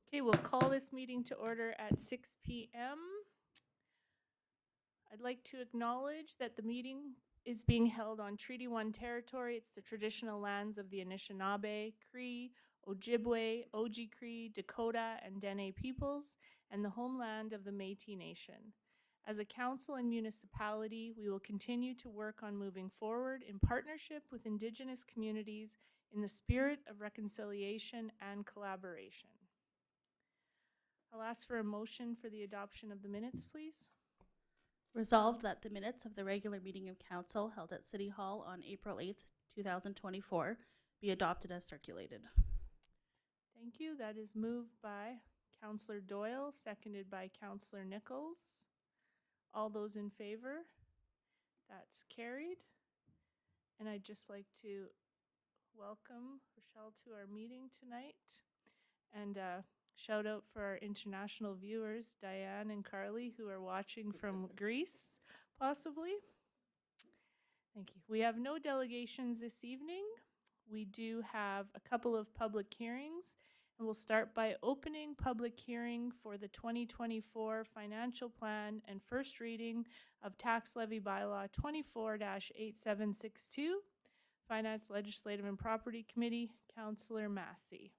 Okay, we'll call this meeting to order at 6 p.m. I'd like to acknowledge that the meeting is being held on Treaty 1 territory. It's the traditional lands of the Anishinaabe, Cree, Ojibwe, Oji-Cree, Dakota, and Dene peoples, and the homeland of the Métis Nation. As a council and municipality, we will continue to work on moving forward in partnership with Indigenous communities in the spirit of reconciliation and collaboration. I'll ask for a motion for the adoption of the minutes, please. Resolved that the minutes of the regular meeting of council held at City Hall on April 8th, 2024 be adopted as circulated. Thank you. That is moved by Councillor Doyle, seconded by Councillor Nichols. All those in favor? That's carried. And I'd just like to welcome Rochelle to our meeting tonight. And shout out for our international viewers, Diane and Carly, who are watching from Greece, possibly. Thank you. We have no delegations this evening. We do have a couple of public hearings, and we'll start by opening public hearing for the 2024 financial plan and first reading of tax levy bylaw 24-8762. Finance, Legislative and Property Committee, Councillor Massey.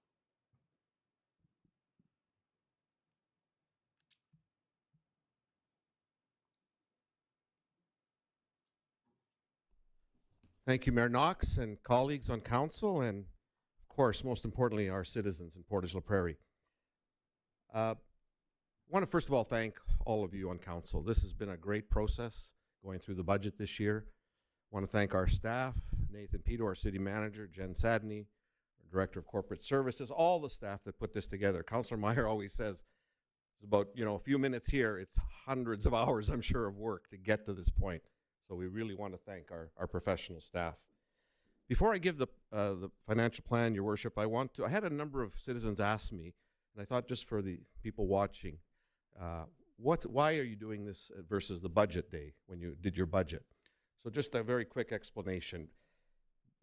Thank you, Mayor Knox and colleagues on council, and of course, most importantly, our citizens in Portage la Prairie. I want to first of all thank all of you on council. This has been a great process going through the budget this year. I want to thank our staff, Nathan Pito, our city manager, Jen Sadney, our director of corporate services, all the staff that put this together. Councillor Meyer always says it's about, a few minutes here. It's hundreds of hours, I'm sure, of work to get to this point. So we really want to thank our professional staff. Before I give the financial plan, Your Worship, I had a number of citizens ask me, and I thought just for the people watching, why are you doing this versus the budget day when you did your budget? So just a very quick explanation.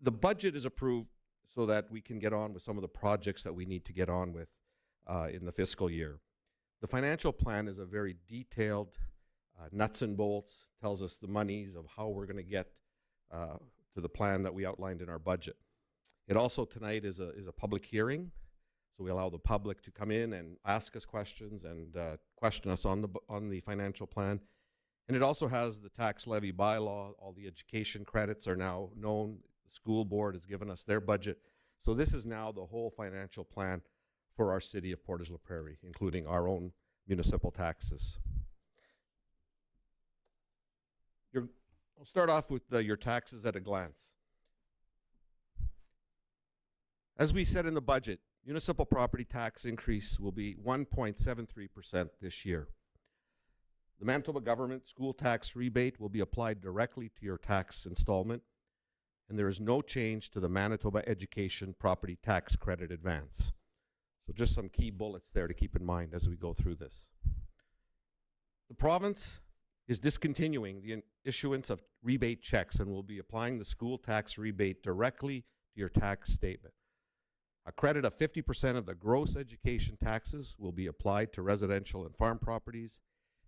The budget is approved so that we can get on with some of the projects that we need to get on with in the fiscal year. The financial plan is a very detailed nuts and bolts, tells us the monies of how we're going to get to the plan that we outlined in our budget. It also tonight is a public hearing, so we allow the public to come in and ask us questions and question us on the financial plan. And it also has the tax levy bylaw. All the education credits are now known. The school board has given us their budget. So this is now the whole financial plan for our city of Portage la Prairie, including our own municipal taxes. I'll start off with your taxes at a glance. As we said in the budget, municipal property tax increase will be 1.73% this year. The Manitoba government school tax rebate will be applied directly to your tax installment, and there is no change to the Manitoba education property tax credit advance. So just some key bullets there to keep in mind as we go through this. The province is discontinuing the issuance of rebate checks and will be applying the school tax rebate directly to your tax statement. A credit of 50% of the gross education taxes will be applied to residential and farm properties,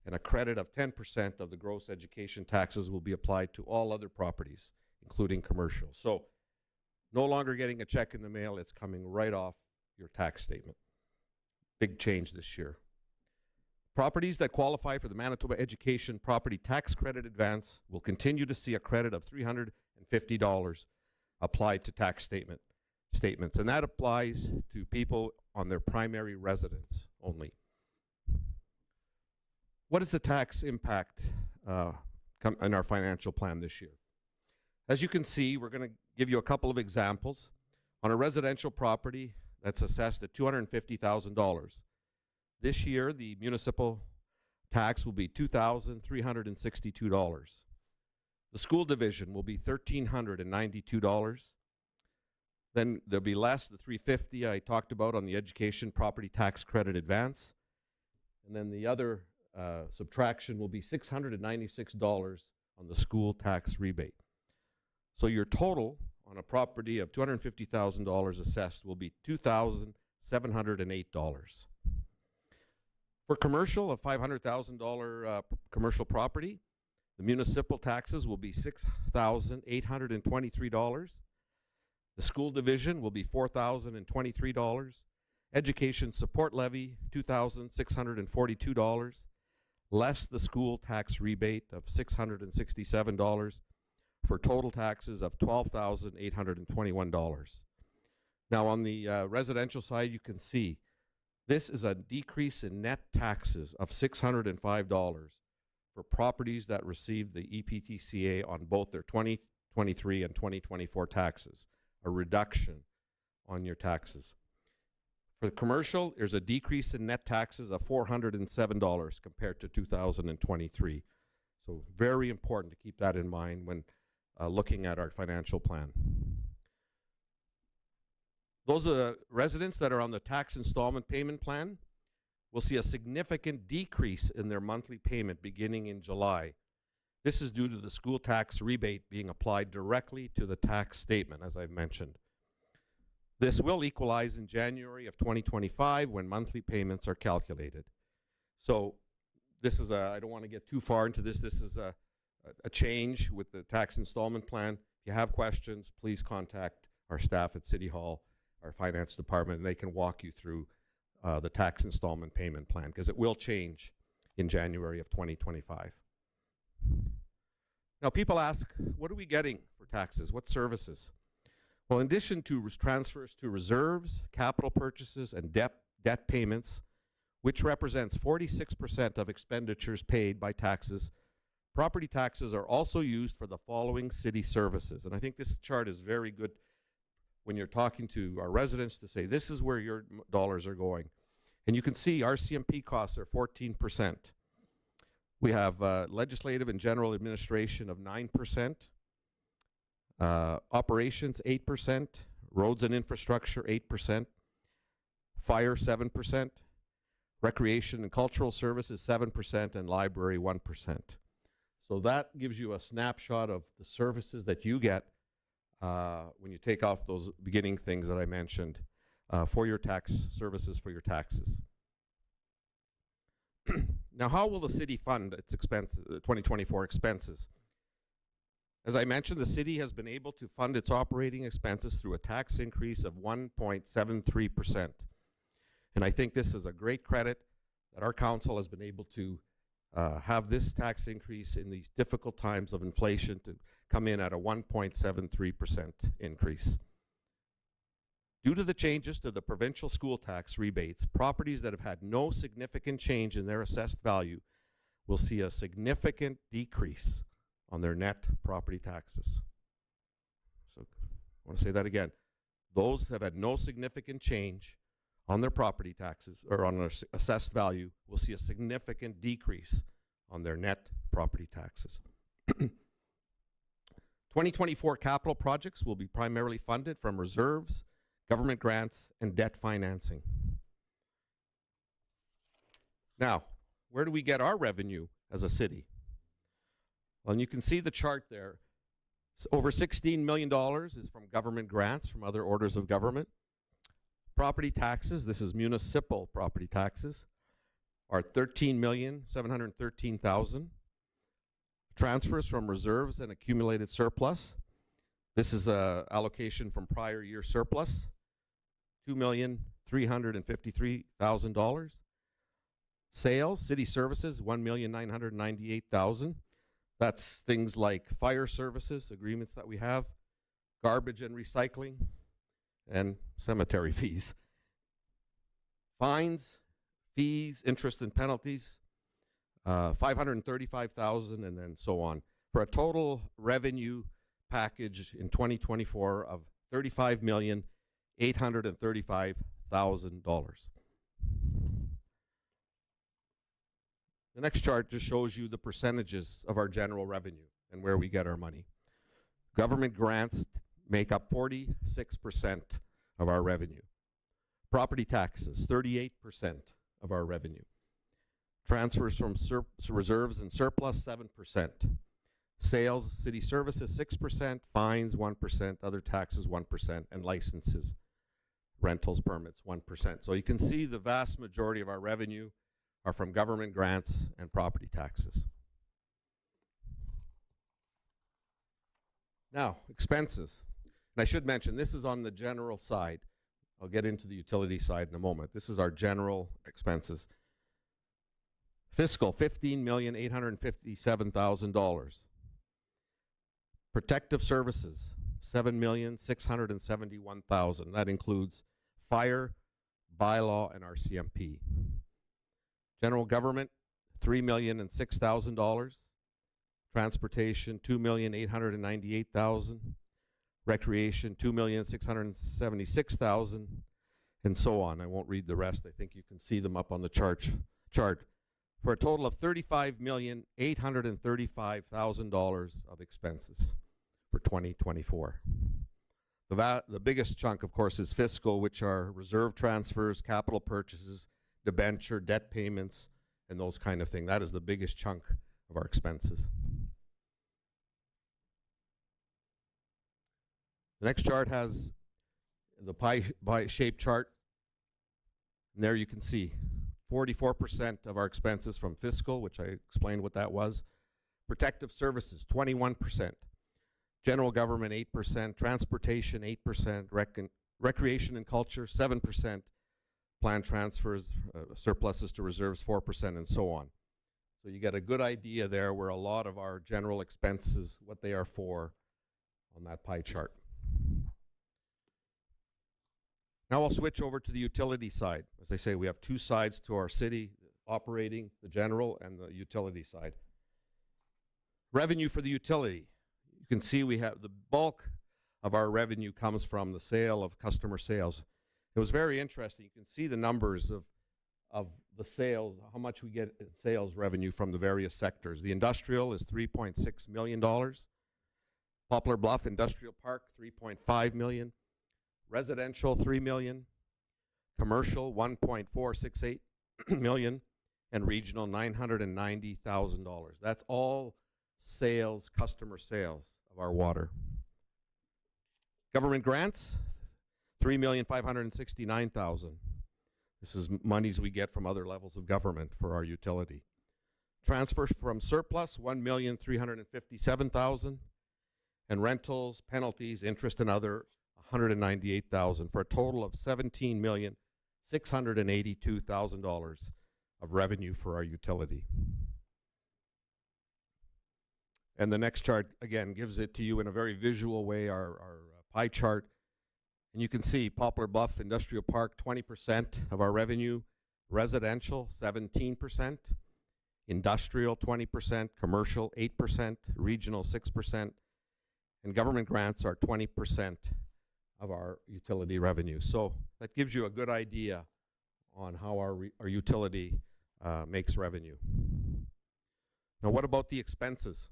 and a credit of 10% of the gross education taxes will be applied to all other properties, including commercial. So no longer getting a check in the mail, it's coming right off your tax statement. Big change this year. Properties that qualify for the Manitoba Education Property Tax Credit Advance will continue to see a credit of $350 applied to tax statements, and that applies to people on their primary residence only. What is the tax impact in our financial plan this year? As you can see, we're going to give you a couple of examples. On a residential property that's assessed at $250,000, this year, the municipal tax will be $2,362. The school division will be $1,392. Then there'll be less, the $350 I talked about on the education property tax credit advance. And then the other subtraction will be $696 on the school tax rebate. So your total on a property of $250,000 assessed will be $2,708. For commercial, a $500,000 commercial property, the municipal taxes will be $6,823. The school division will be $4,023. Education support levy, $2,642, less the school tax rebate of $667, for total taxes of $12,821. Now on the residential side, you can see this is a decrease in net taxes of $605 for properties that received the EPTCA on both their 2023 and 2024 taxes, a reduction on your taxes. For commercial, there's a decrease in net taxes of $407 compared to 2023. So very important to keep that in mind when looking at our financial plan. Those residents that are on the tax installment payment plan will see a significant decrease in their monthly payment beginning in July. This is due to the school tax rebate being applied directly to the tax statement, as I've mentioned. This will equalize in January of 2025 when monthly payments are calculated. So this is I don't want to get too far into this. This is a change with the tax installment plan. If you have questions, please contact our staff at City Hall, our finance department, and they can walk you through the tax installment payment plan, because it will change in January of 2025. Now people ask, what are we getting for taxes? What services? Well, in addition to transfers to reserves, capital purchases, and debt payments, which represents 46% of expenditures paid by taxes, property taxes are also used for the following city services. And I think this chart is very good when you're talking to our residents to say, this is where your dollars are going. And you can see RCMP costs are 14%. We have legislative and general administration of 9%. Operations 8%, roads and infrastructure 8%, fire 7%, recreation and cultural services 7%, and library 1%. So that gives you a snapshot of the services that you get when you take off those beginning things that I mentioned for your tax services for your taxes. Now, how will the city fund its expenses, 2024 expenses? As I mentioned, the city has been able to fund its operating expenses through a tax increase of 1.73%. And I think this is a great credit that our council has been able to have this tax increase in these difficult times of inflation to come in at a 1.73% increase. Due to the changes to the provincial school tax rebates, properties that have had no significant change in their assessed value will see a significant decrease on their net property taxes. So I want to say that again. Those that have had no significant change on their property taxes or on their assessed value will see a significant decrease on their net property taxes. 2024 capital projects will be primarily funded from reserves, government grants, and debt financing. Now, where do we get our revenue as a city? Well, and you can see the chart there. So over $16 million is from government grants from other orders of government. Property taxes, this is municipal property taxes, are $13,713,000. Transfers from reserves and accumulated surplus. This is a allocation from prior year surplus, $2,353,000. Sales, city services, $1,998,000. That's things like fire services, agreements that we have, garbage and recycling, and cemetery fees. Fines, fees, interest and penalties, $535,000, and then so on, for a total revenue package in 2024 of $35,835,000. The next chart just shows you the percentages of our general revenue and where we get our money. Government grants make up 46% of our revenue. Property taxes, 38% of our revenue. Transfers from reserves and surplus, 7%. Sales, city services, 6%. Fines, 1%. Other taxes, 1%. And licenses, rentals, permits, 1%. So you can see the vast majority of our revenue are from government grants and property taxes. Now, expenses. And I should mention, this is on the general side. I'll get into the utility side in a moment. This is our general expenses. Fiscal, $15,857,000. Protective services, $7,671,000. That includes fire, bylaw, and RCMP. General government, $3,006,000. Transportation, $2,898,000. Recreation, $2,676,000, and so on. I won't read the rest. I think you can see them up on the chart. For a total of $35,835,000 of expenses for 2024. The biggest chunk, of course, is fiscal, which are reserve transfers, capital purchases, debenture, debt payments, and those kind of things. That is the biggest chunk of our expenses. The next chart has the pie-shaped chart. And there you can see 44% of our expenses from fiscal, which I explained what that was. Protective services, 21%. General government, 8%. Transportation, 8%. Recreation and culture, 7%. Planned transfers, surpluses to reserves, 4%, and so on. So you get a good idea there where a lot of our general expenses, what they are for on that pie chart. Now I'll switch over to the utility side. As I say, we have two sides to our city operating, the general and the utility side. Revenue for the utility. You can see we have the bulk of our revenue comes from the sale of customer sales. It was very interesting. You can see the numbers of the sales, how much we get in sales revenue from the various sectors. The industrial is $3.6 million. Poplar Bluff Industrial Park, $3.5 million. Residential, $3 million. Commercial, $1.468 million. And regional, $990,000. That's all sales, customer sales of our water. Government grants, $3,569,000. This is monies we get from other levels of government for our utility. Transfers from surplus, $1,357,000. And rentals, penalties, interest, and other, $198,000, for a total of $17,682,000 of revenue for our utility. And the next chart, again, gives it to you in a very visual way, our pie chart. And you can see Poplar Bluff Industrial Park, 20% of our revenue. Residential, 17%. Industrial, 20%. Commercial, 8%. Regional, 6%. And government grants are 20% of our utility revenue. So that gives you a good idea on how our utility makes revenue. Now, what about the expenses?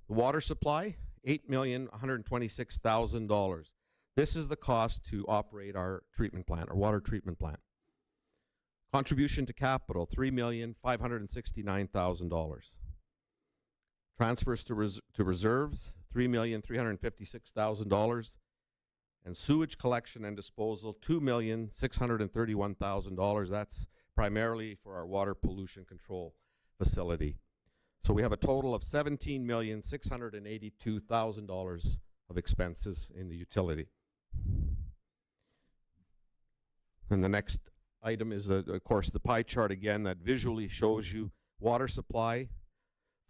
The water supply, $8,126,000. This is the cost to operate our treatment plant, our water treatment plant. Contribution to capital, $3,569,000. Transfers to reserves, $3,356,000. And sewage collection and disposal, $2,631,000. That's primarily for our water pollution control facility. So we have a total of $17,682,000 of expenses in the utility. And the next item is, of course, the pie chart again that visually shows you water supply,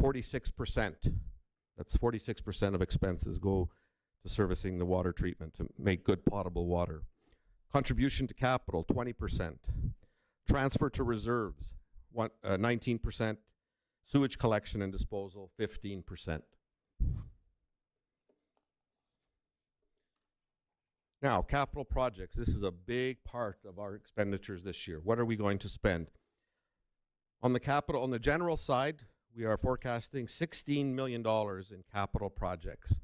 46%. That's 46% of expenses go to servicing the water treatment to make good potable water. Contribution to capital, 20%. Transfer to reserves, 19%. Sewage collection and disposal, 15%. Now, capital projects. This is a big part of our expenditures this year. What are we going to spend? On the general side, we are forecasting $16 million in capital projects.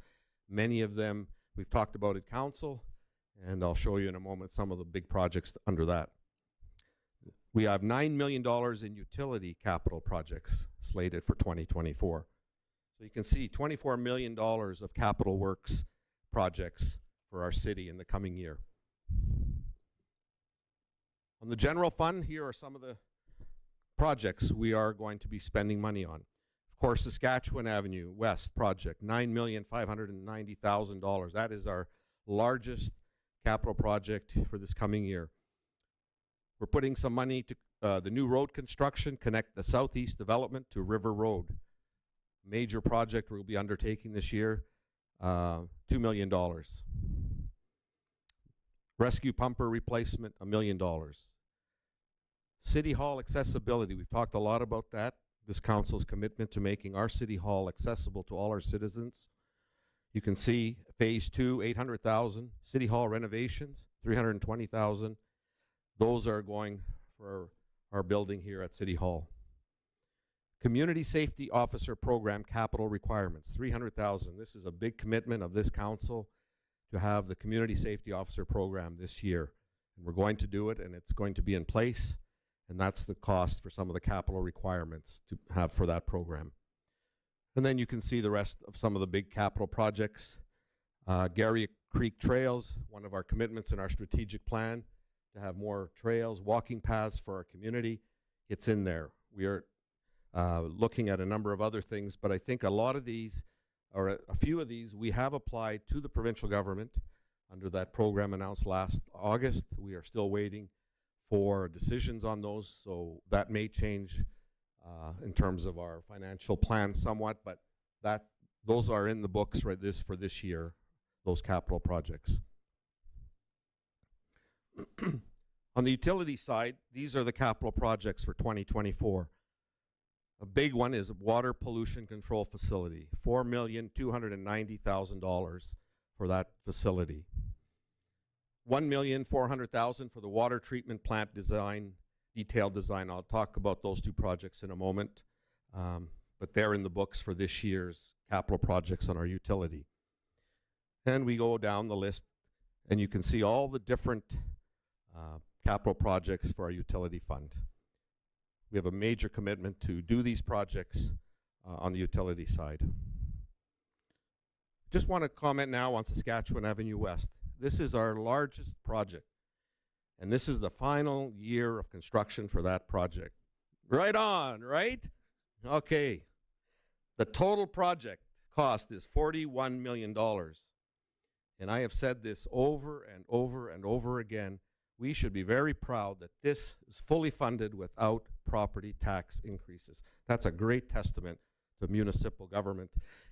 Many of them we've talked about at council, and I'll show you in a moment some of the big projects under that. We have $9 million in utility capital projects slated for 2024. So you can see $24 million of capital works projects for our city in the coming year. On the general fund, here are some of the projects we are going to be spending money on. Of course, Saskatchewan Avenue West project, $9,590,000. That is our largest capital project for this coming year. We're putting some money to the new road construction, connect the southeast development to River Road. Major project we'll be undertaking this year, $2 million. Rescue pumper replacement, $1 million. City Hall accessibility, we've talked a lot about that. This council's commitment to making our City Hall accessible to all our citizens. You can see phase 2, $800,000. City Hall renovations, $320,000. Those are going for our building here at City Hall. Community Safety Officer Program capital requirements, $300,000. This is a big commitment of this council to have the Community Safety Officer Program this year. And we're going to do it, and it's going to be in place, and that's the cost for some of the capital requirements to have for that program. And then you can see the rest of some of the big capital projects. Gary Creek Trails, one of our commitments in our strategic plan, to have more trails, walking paths for our community. It's in there. We are looking at a number of other things, but I think a lot of these, or a few of these, we have applied to the provincial government under that program announced last August. We are still waiting for decisions on those, so that may change in terms of our financial plan somewhat, but those are in the books for this year, those capital projects. On the utility side, these are the capital projects for 2024. A big one is a water pollution control facility, $4,290,000 for that facility. $1,400,000 for the water treatment plant design, detailed design. I'll talk about those two projects in a moment, but they're in the books for this year's capital projects on our utility. And we go down the list, and you can see all the different capital projects for our utility fund. We have a major commitment to do these projects on the utility side. Just want to comment now on Saskatchewan Avenue West. This is our largest project, and this is the final year of construction for that project. Right on, right? Okay. The total project cost is $41 million. And I have said this over and over and over again. We should be very proud that this is fully funded without property tax increases. That's a great testament to municipal government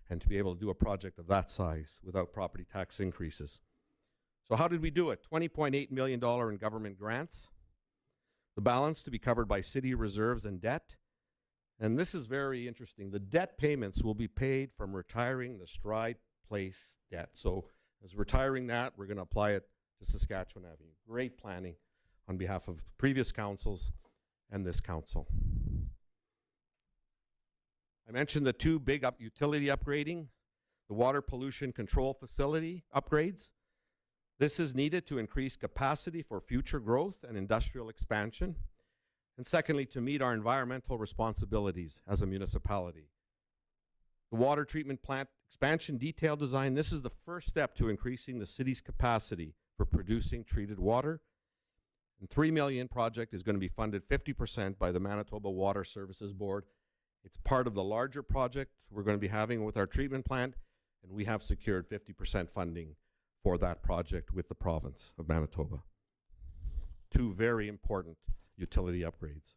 and to be able to do a project of that size without property tax increases. So how did we do it? $20.8 million in government grants. The balance to be covered by city reserves and debt. And this is very interesting. The debt payments will be paid from retiring the Stride Place debt. So as retiring that, we're going to apply it to Saskatchewan Avenue. Great planning on behalf of previous councils and this council. I mentioned the two big utility upgrading, the water pollution control facility upgrades. This is needed to increase capacity for future growth and industrial expansion. And secondly, to meet our environmental responsibilities as a municipality. The water treatment plant expansion detail design, this is the first step to increasing the city's capacity for producing treated water. And $3 million project is going to be funded 50% by the Manitoba Water Services Board. It's part of the larger project we're going to be having with our treatment plant, and we have secured 50% funding for that project with the province of Manitoba. Two very important utility upgrades.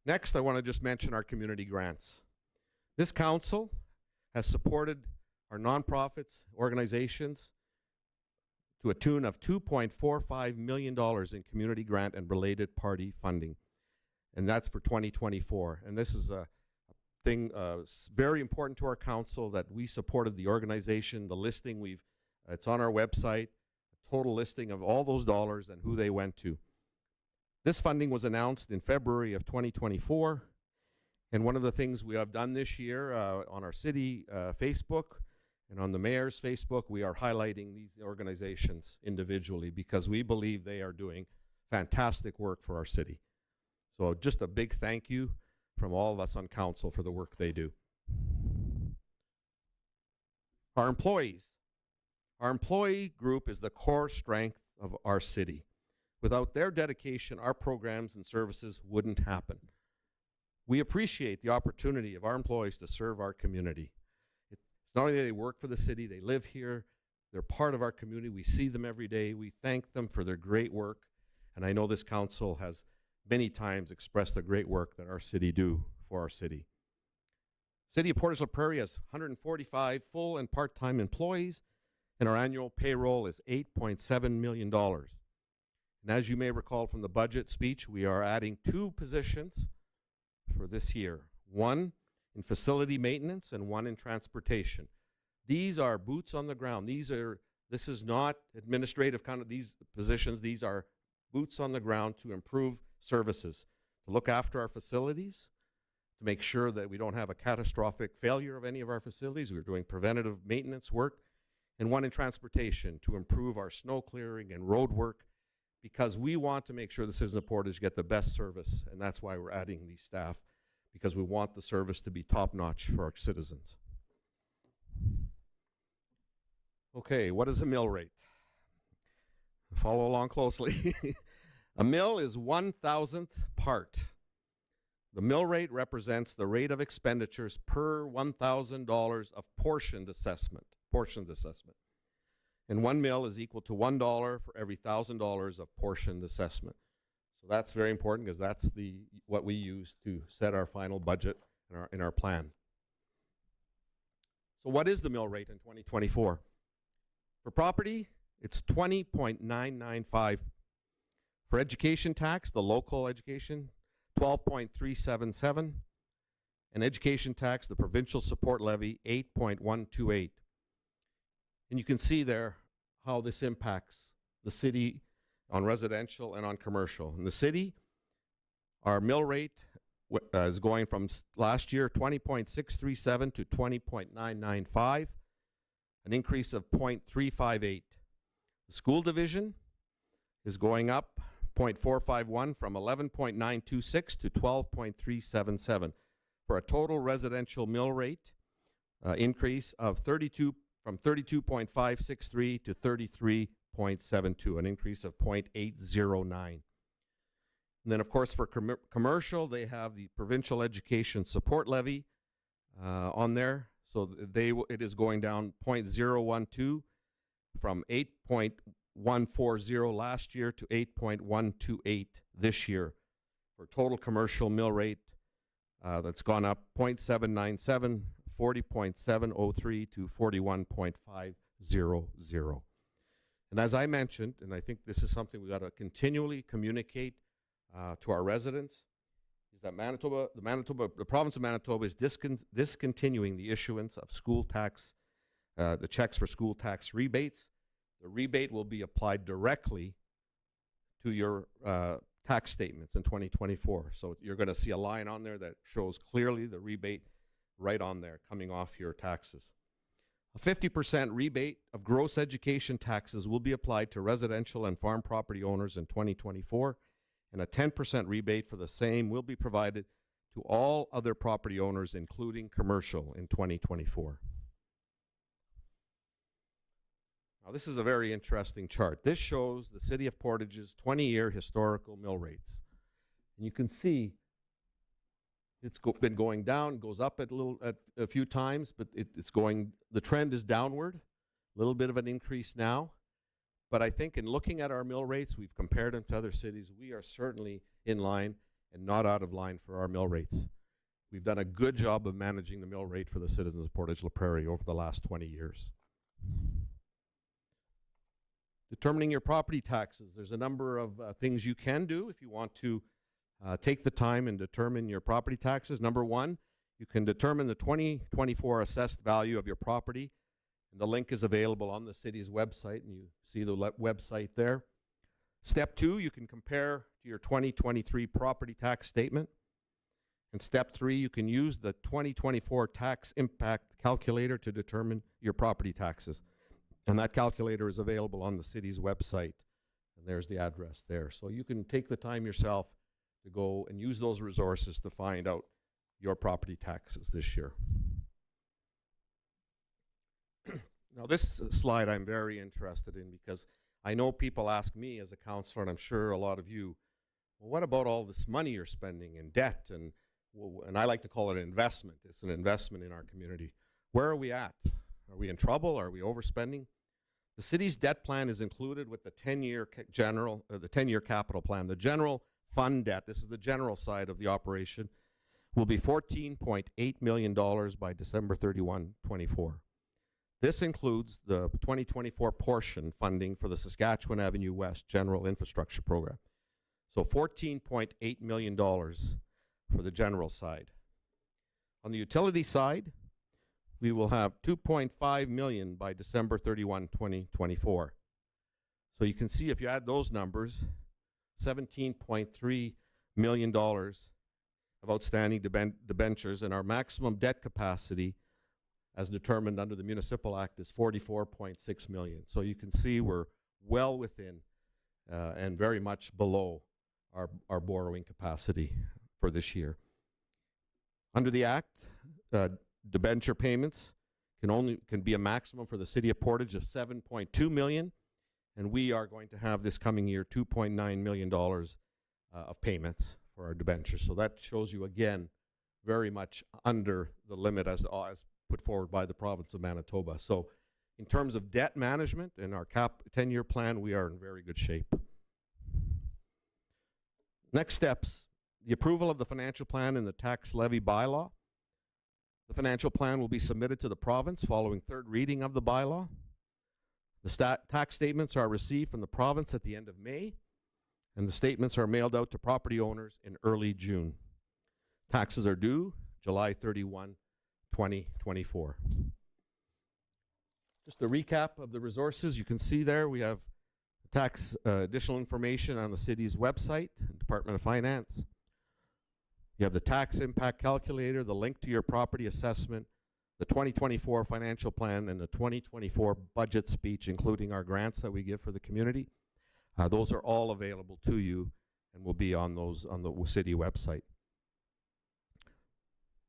Next, I want to just mention our community grants. This council has supported our nonprofits, organizations, to a tune of $2.45 million in community grant and related party funding. And that's for 2024. And this is a thing very important to our council that we supported the organization, the listing, it's on our website, a total listing of all those dollars and who they went to. This funding was announced in February of 2024. And one of the things we have done this year on our city Facebook and on the mayor's Facebook, we are highlighting these organizations individually because we believe they are doing fantastic work for our city. So just a big thank you from all of us on council for the work they do. Our employees. Our employee group is the core strength of our city. Without their dedication, our programs and services wouldn't happen. We appreciate the opportunity of our employees to serve our community. It's not only that they work for the city, they live here, they're part of our community, we see them every day, we thank them for their great work, and I know this council has many times expressed the great work that our city do for our city. City of Portage la Prairie has 145 full and part-time employees, and our annual payroll is $8.7 million. And as you may recall from the budget speech, we are adding 2 positions for this year, one in facility maintenance and one in transportation. These are boots on the ground. This is not administrative kind of these positions. These are boots on the ground to improve services, to look after our facilities, to make sure that we don't have a catastrophic failure of any of our facilities. We're doing preventative maintenance work, and one in transportation to improve our snow clearing and road work, because we want to make sure the citizens of Portage get the best service, and that's why we're adding these staff, because we want the service to be top-notch for our citizens. Okay, what is a mill rate? Follow along closely. A mill is 1,000th part. The mill rate represents the rate of expenditures per $1,000 of portioned assessment. And 1 mill is equal to $1 for every $1,000 of portioned assessment. So that's very important, because that's what we use to set our final budget in our plan. So what is the mill rate in 2024? For property, it's 20.995. For education tax, the local education, 12.377. And education tax, the provincial support levy, 8.128. And you can see there how this impacts the city on residential and on commercial. In the city, our mill rate is going from last year 20.637 to 20.995, an increase of 0.358. The school division is going up 0.451 from 11.926 to 12.377 for a total residential mill rate increase of from 32.563 to 33.72, an increase of 0.809. And then, of course, for commercial, they have the provincial education support levy on there. So it is going down 0.012 from 8.140 last year to 8.128 this year, for total commercial mill rate that's gone up 0.797, 40.703 to 41.500. And as I mentioned, and I think this is something we got to continually communicate to our residents, is that the province of Manitoba is discontinuing the issuance of school tax, the checks for school tax rebates. The rebate will be applied directly to your tax statements in 2024. So you're going to see a line on there that shows clearly the rebate right on there coming off your taxes. A 50% rebate of gross education taxes will be applied to residential and farm property owners in 2024, and a 10% rebate for the same will be provided to all other property owners, including commercial, in 2024. Now, this is a very interesting chart. This shows the City of Portage's 20-year historical mill rates. And you can see it's been going down, goes up a few times, but the trend is downward, a little bit of an increase now. But I think in looking at our mill rates, we've compared them to other cities. We are certainly in line and not out of line for our mill rates. We've done a good job of managing the mill rate for the citizens of Portage la Prairie over the last 20 years. Determining your property taxes. There's a number of things you can do if you want to take the time and determine your property taxes. Number one, you can determine the 2024 assessed value of your property. And the link is available on the city's website, and you see the website there. Step two, you can compare to your 2023 property tax statement. And step three, you can use the 2024 tax impact calculator to determine your property taxes. And that calculator is available on the city's website. And there's the address there. So you can take the time yourself to go and use those resources to find out your property taxes this year. Now, this slide I'm very interested in, because I know people ask me as a counselor, and I'm sure a lot of you, well, what about all this money you're spending in debt? And I like to call it an investment. It's an investment in our community. Where are we at? Are we in trouble? Are we overspending? The city's debt plan is included with the 10-year the 10-year capital plan. The general fund debt, this is the general side of the operation, will be $14.8 million by December 31, 24. This includes the 2024 portion funding for the Saskatchewan Avenue West General Infrastructure Program. So $14.8 million for the general side. On the utility side, we will have $2.5 million by December 31, 2024. So you can see if you add those numbers, $17.3 million of outstanding debentures, and our maximum debt capacity as determined under the Municipal Act is $44.6 million. So you can see we're well within and very much below our borrowing capacity for this year. Under the Act, debenture payments can be a maximum for the City of Portage of $7.2 million, and we are going to have this coming year $2.9 million of payments for our debentures. So that shows you again very much under the limit as put forward by the province of Manitoba. So in terms of debt management and our 10-year plan, we are in very good shape. Next steps, the approval of the financial plan and the tax levy bylaw. The financial plan will be submitted to the province following third reading of the bylaw. The tax statements are received from the province at the end of May, and the statements are mailed out to property owners in early June. Taxes are due July 31, 2024. Just a recap of the resources. You can see there we have tax additional information on the city's website, Department of Finance. You have the tax impact calculator, the link to your property assessment, the 2024 financial plan, and the 2024 budget speech, including our grants that we give for the community. Those are all available to you and will be on the city website.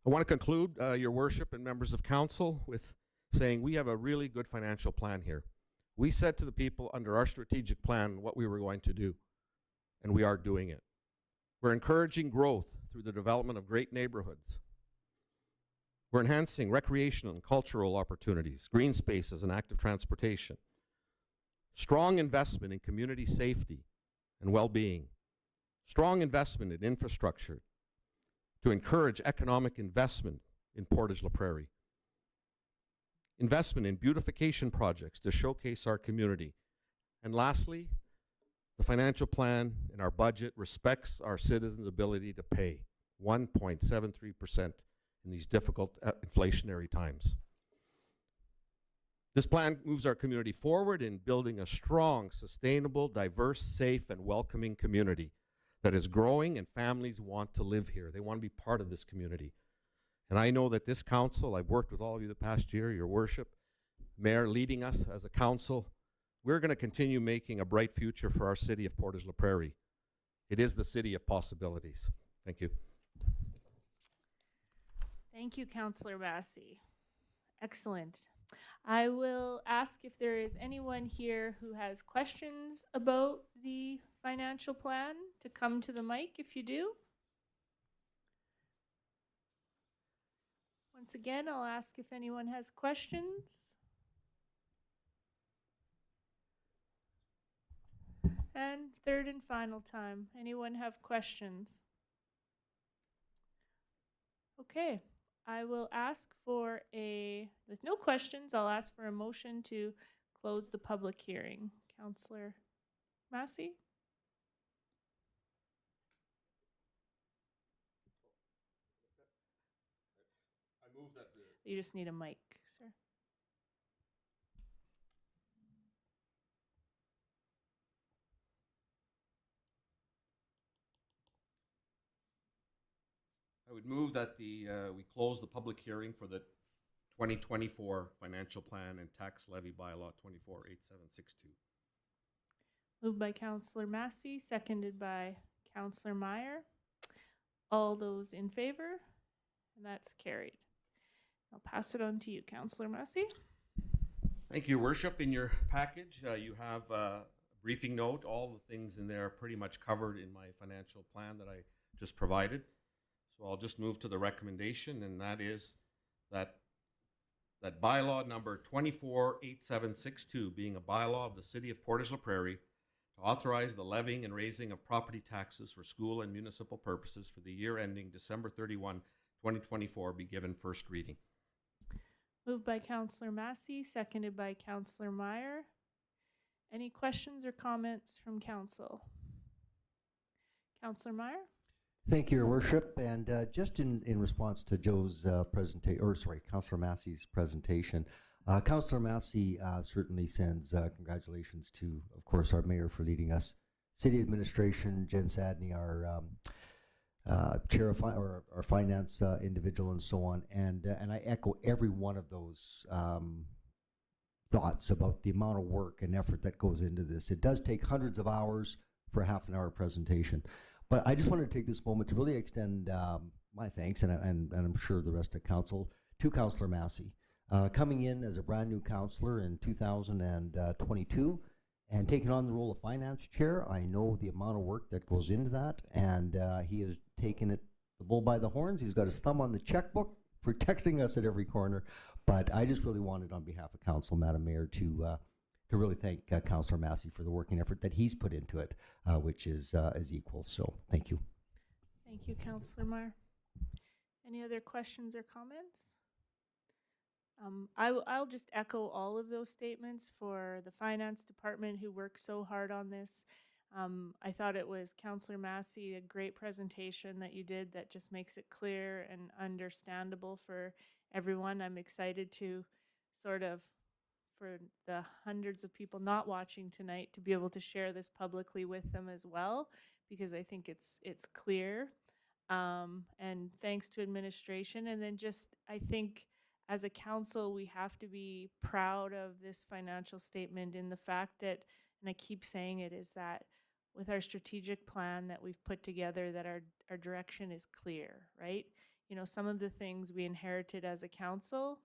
I want to conclude, your worship and members of council, with saying we have a really good financial plan here. We said to the people under our strategic plan what we were going to do, and we are doing it. We're encouraging growth through the development of great neighborhoods. We're enhancing recreational and cultural opportunities, green spaces, and active transportation. Strong investment in community safety and well-being. Strong investment in infrastructure to encourage economic investment in Portage la Prairie. Investment in beautification projects to showcase our community. And lastly, the financial plan and our budget respects our citizens' ability to pay 1.73% in these difficult inflationary times. This plan moves our community forward in building a strong, sustainable, diverse, safe, and welcoming community that is growing, and families want to live here. They want to be part of this community. And I know that this council, I've worked with all of you the past year, your worship, Mayor leading us as a council, we're going to continue making a bright future for our city of Portage la Prairie. It is the city of possibilities. Thank you. Thank you, Councillor Massey. Excellent. I will ask if there is anyone here who has questions about the financial plan to come to the mic if you do. Once again, I'll ask if anyone has questions. And third and final time, anyone have questions? Okay, I will ask for with no questions, I'll ask for a motion to close the public hearing. Councillor Massey? I move that You just need a mic, sir. I would move that we close the public hearing for the 2024 financial plan and tax levy bylaw 248762. Moved by Councillor Massey, seconded by Councillor Meyer. All those in favor? And that's carried. I'll pass it on to you, Councillor Massey. Thank you, Worship. In your package, you have briefing note. All the things in there are pretty much covered in my financial plan that I just provided. So I'll just move to the recommendation, and that is that bylaw number 248762, being a bylaw of the City of Portage la Prairie, to authorize the levying and raising of property taxes for school and municipal purposes for the year ending December 31, 2024, be given first reading. Moved by Councillor Massey, seconded by Councillor Meyer. Any questions or comments from council? Councillor Meyer? Thank you, Your Worship. And just in response to Joe's Councillor Massey's presentation, Councillor Massey certainly sends congratulations to, of course, our mayor for leading us, city administration, Jen Sadney, our chair of our finance individual, and so on. And I echo every one of those thoughts about the amount of work and effort that goes into this. It does take hundreds of hours for a half an hour presentation. But I just wanted to take this moment to really extend my thanks, and I'm sure the rest of council, to Councillor Massey. Coming in as a brand new councillor in 2022 and taking on the role of finance chair, I know the amount of work that goes into that, and he has taken the bull by the horns. He's got his thumb on the checkbook, protecting us at every corner. But I just really wanted, on behalf of council, Madam Mayor, to really thank Councillor Massey for the working effort that he's put into it, which is equal. So thank you. Thank you, Councillor Meyer. Any other questions or comments? I'll just echo all of those statements for the finance department who worked so hard on this. I thought it was, Councillor Massey, a great presentation that you did that just makes it clear and understandable for everyone. I'm excited to sort of, for the hundreds of people not watching tonight, to be able to share this publicly with them as well, because I think it's clear. And thanks to administration. And then just, I think as a council, we have to be proud of this financial statement in the fact that, and I keep saying it, is that with our strategic plan that we've put together, that our direction is clear, right? You know, some of the things we inherited as a council,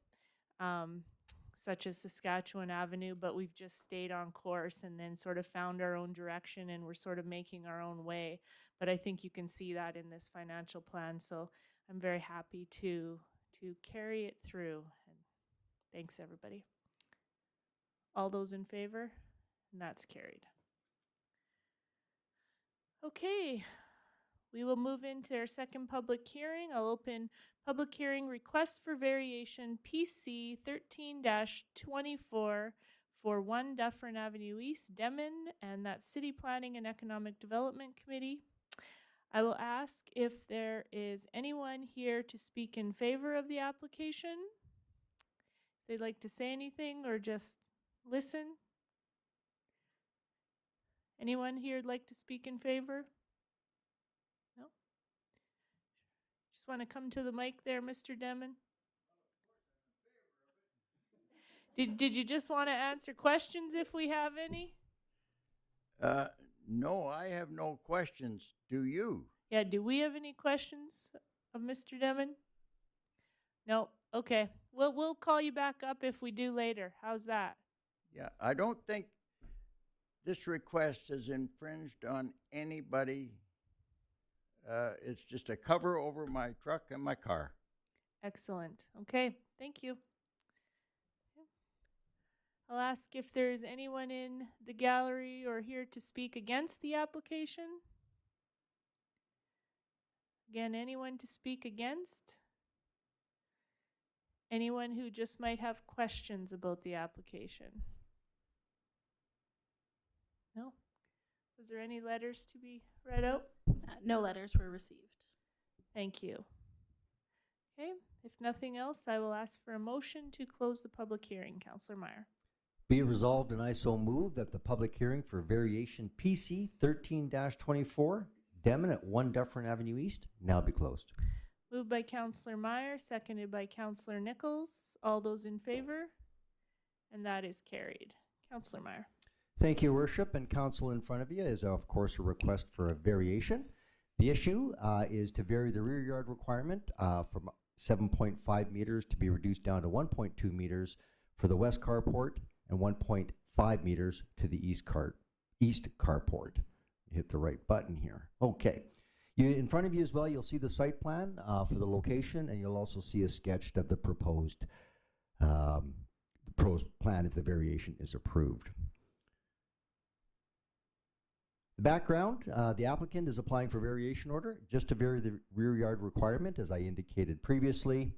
such as Saskatchewan Avenue, but we've just stayed on course and then sort of found our own direction, and we're sort of making our own way. But I think you can see that in this financial plan. So I'm very happy to carry it through. And thanks, everybody. All those in favor? And that's carried. Okay, we will move into our second public hearing. I'll open public hearing request for variation PC 13-24 for 1 Dufferin Avenue East, Demmin, and that's City Planning and Economic Development Committee. I will ask if there is anyone here to speak in favor of the application. If they'd like to say anything or just listen. Anyone here would like to speak in favor? No? Just want to come to the mic there, Mr. Demmin. Did you just want to answer questions if we have any? No, I have no questions. Do you? Yeah, do we have any questions of Mr. Demmin? No. Okay. We'll call you back up if we do later. How's that? Yeah, I don't think this request has infringed on anybody. It's just a cover over my truck and my car. Excellent. Okay. Thank you. I'll ask if there's anyone in the gallery or here to speak against the application. Again, anyone to speak against? Anyone who just might have questions about the application? No? Was there any letters to be read out? No letters were received. Thank you. Okay, if nothing else, I will ask for a motion to close the public hearing. Councillor Meyer. Be it resolved, and I so move, that the public hearing for variation PC 13-24, Demmin at 1 Dufferin Avenue East, now be closed. Moved by Councillor Meyer, seconded by Councillor Nichols. All those in favor? And that is carried. Councillor Meyer. Thank you, Worship, and council. In front of you is, of course, a request for a variation. The issue is to vary the rear yard requirement from 7.5 meters to be reduced down to 1.2 meters for the west carport and 1.5 meters to the east east carport. Hit the right button here. Okay. In front of you as well, you'll see the site plan for the location, and you'll also see a sketch of the proposed plan if the variation is approved. The background, the applicant is applying for variation order just to vary the rear yard requirement, as I indicated previously,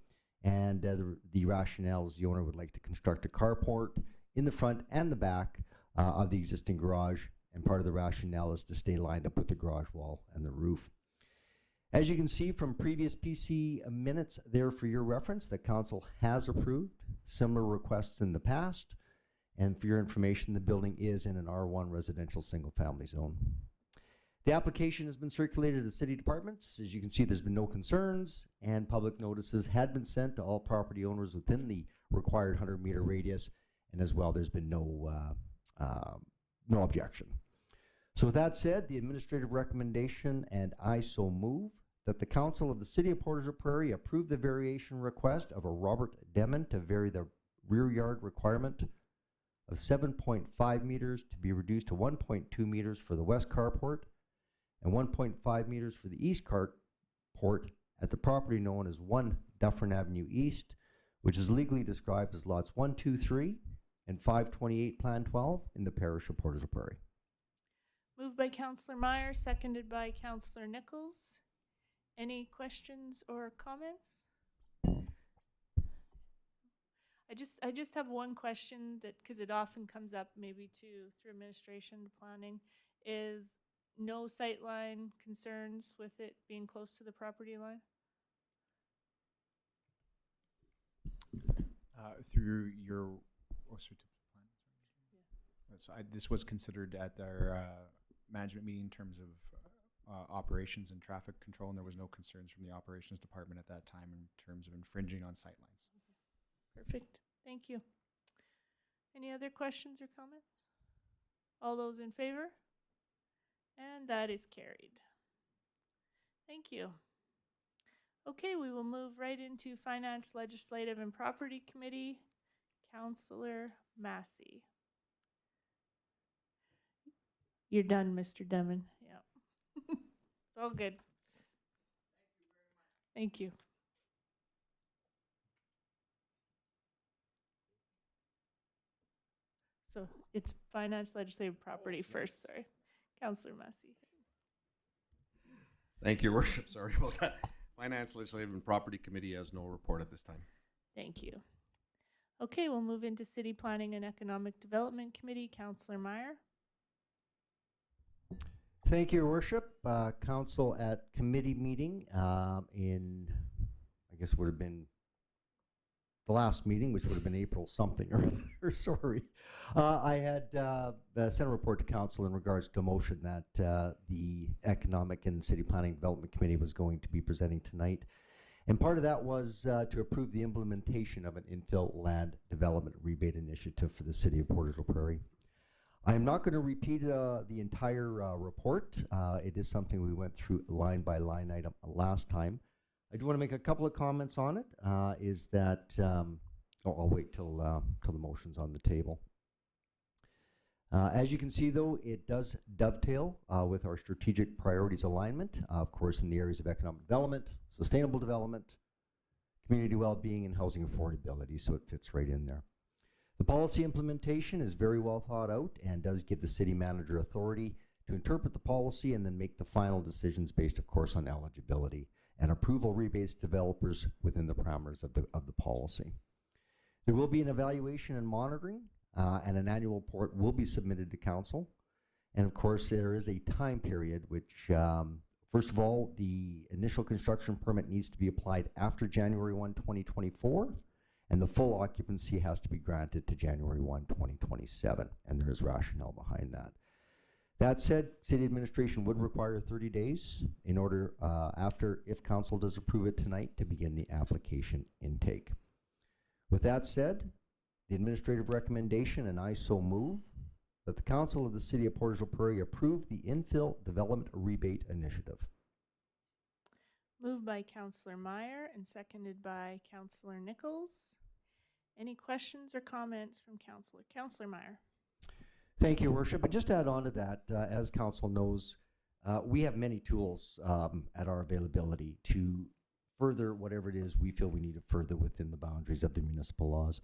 and the rationale is the owner would like to construct a carport in the front and the back of the existing garage, and part of the rationale is to stay lined up with the garage wall and the roof. As you can see from previous PC minutes there for your reference, the council has approved similar requests in the past. And for your information, the building is in an R1 residential single-family zone. The application has been circulated to the city departments. As you can see, there's been no concerns, and public notices had been sent to all property owners within the required 100-meter radius, and as well, there's been no objection. So with that said, the administrative recommendation, and I so move, that the council of the city of Portage la Prairie approve the variation request of a Robert Demon to vary the rear yard requirement of 7.5 meters to be reduced to 1.2 meters for the west carport and 1.5 meters for the east carport at the property known as 1 Dufferin Avenue East, which is legally described as lots 1, 2, 3, and 528 Plan 12 in the parish of Portage la Prairie. Moved by Councillor Meyer, seconded by Councillor Nichols. Any questions or comments? I just have one question that, because it often comes up maybe through administration to planning, is no sightline concerns with it being close to the property line? Through your so this was considered at our management meeting in terms of operations and traffic control, and there was no concerns from the operations department at that time in terms of infringing on sightlines. Perfect. Thank you. Any other questions or comments? All those in favor? And that is carried. Thank you. Okay, we will move right into Finance, Legislative, and Property Committee. Councillor Massey. You're done, Mr. Demon. Yeah. It's all good. Thank you. So it's Finance, Legislative, Property first, sorry. Councillor Massey. Thank you, Your Worship. Sorry about that. Finance, Legislative, and Property Committee has no report at this time. Thank you. Okay, we'll move into City Planning and Economic Development Committee. Councillor Meyer. Thank you, Your Worship. Council at committee meeting in, I guess would have been the last meeting, which would have been April something or sorry. I had sent a report to council in regards to a motion that the Economic and City Planning Development Committee was going to be presenting tonight. And part of that was to approve the implementation of an infill land development rebate initiative for the city of Portage la Prairie. I am not going to repeat the entire report. It is something we went through line by line item last time. I do want to make a couple of comments on it. Is that I'll wait till the motion's on the table. As you can see, though, it does dovetail with our strategic priorities alignment, of course, in the areas of economic development, sustainable development, community well-being, and housing affordability, so it fits right in there. The policy implementation is very well thought out and does give the city manager authority to interpret the policy and then make the final decisions based, of course, on eligibility and approval rebates to developers within the parameters of the policy. There will be an evaluation and monitoring, and an annual report will be submitted to council. And of course, there is a time period which, first of all, the initial construction permit needs to be applied after January 1, 2024, and the full occupancy has to be granted to January 1, 2027, and there is rationale behind that. That said, city administration would require 30 days in order, after, if council does approve it tonight, to begin the application intake. With that said, the administrative recommendation, and I so move, that the council of the city of Portage la Prairie approve the infill development rebate initiative. Moved by Councillor Meyer and seconded by Councillor Nichols. Any questions or comments from Councillor? Councillor Meyer. Thank you, Your Worship. And just to add on to that, as council knows, we have many tools at our availability to further whatever it is we feel we need to further within the boundaries of the municipal laws.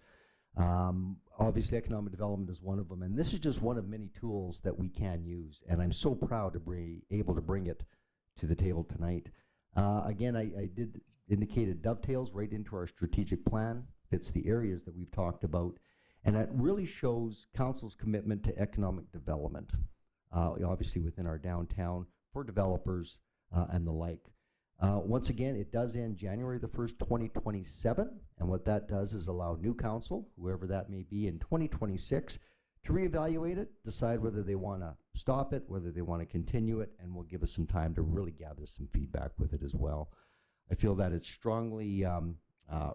Obviously, economic development is one of them, and this is just one of many tools that we can use. And I'm so proud to be able to bring it to the table tonight. Again, I did indicate it dovetails right into our strategic plan, fits the areas that we've talked about, and it really shows council's commitment to economic development, obviously within our downtown for developers and the like. Once again, it does end January the 1st, 2027, and what that does is allow new council, whoever that may be in 2026, to reevaluate it, decide whether they want to stop it, whether they want to continue it, and will give us some time to really gather some feedback with it as well. I feel that it's strongly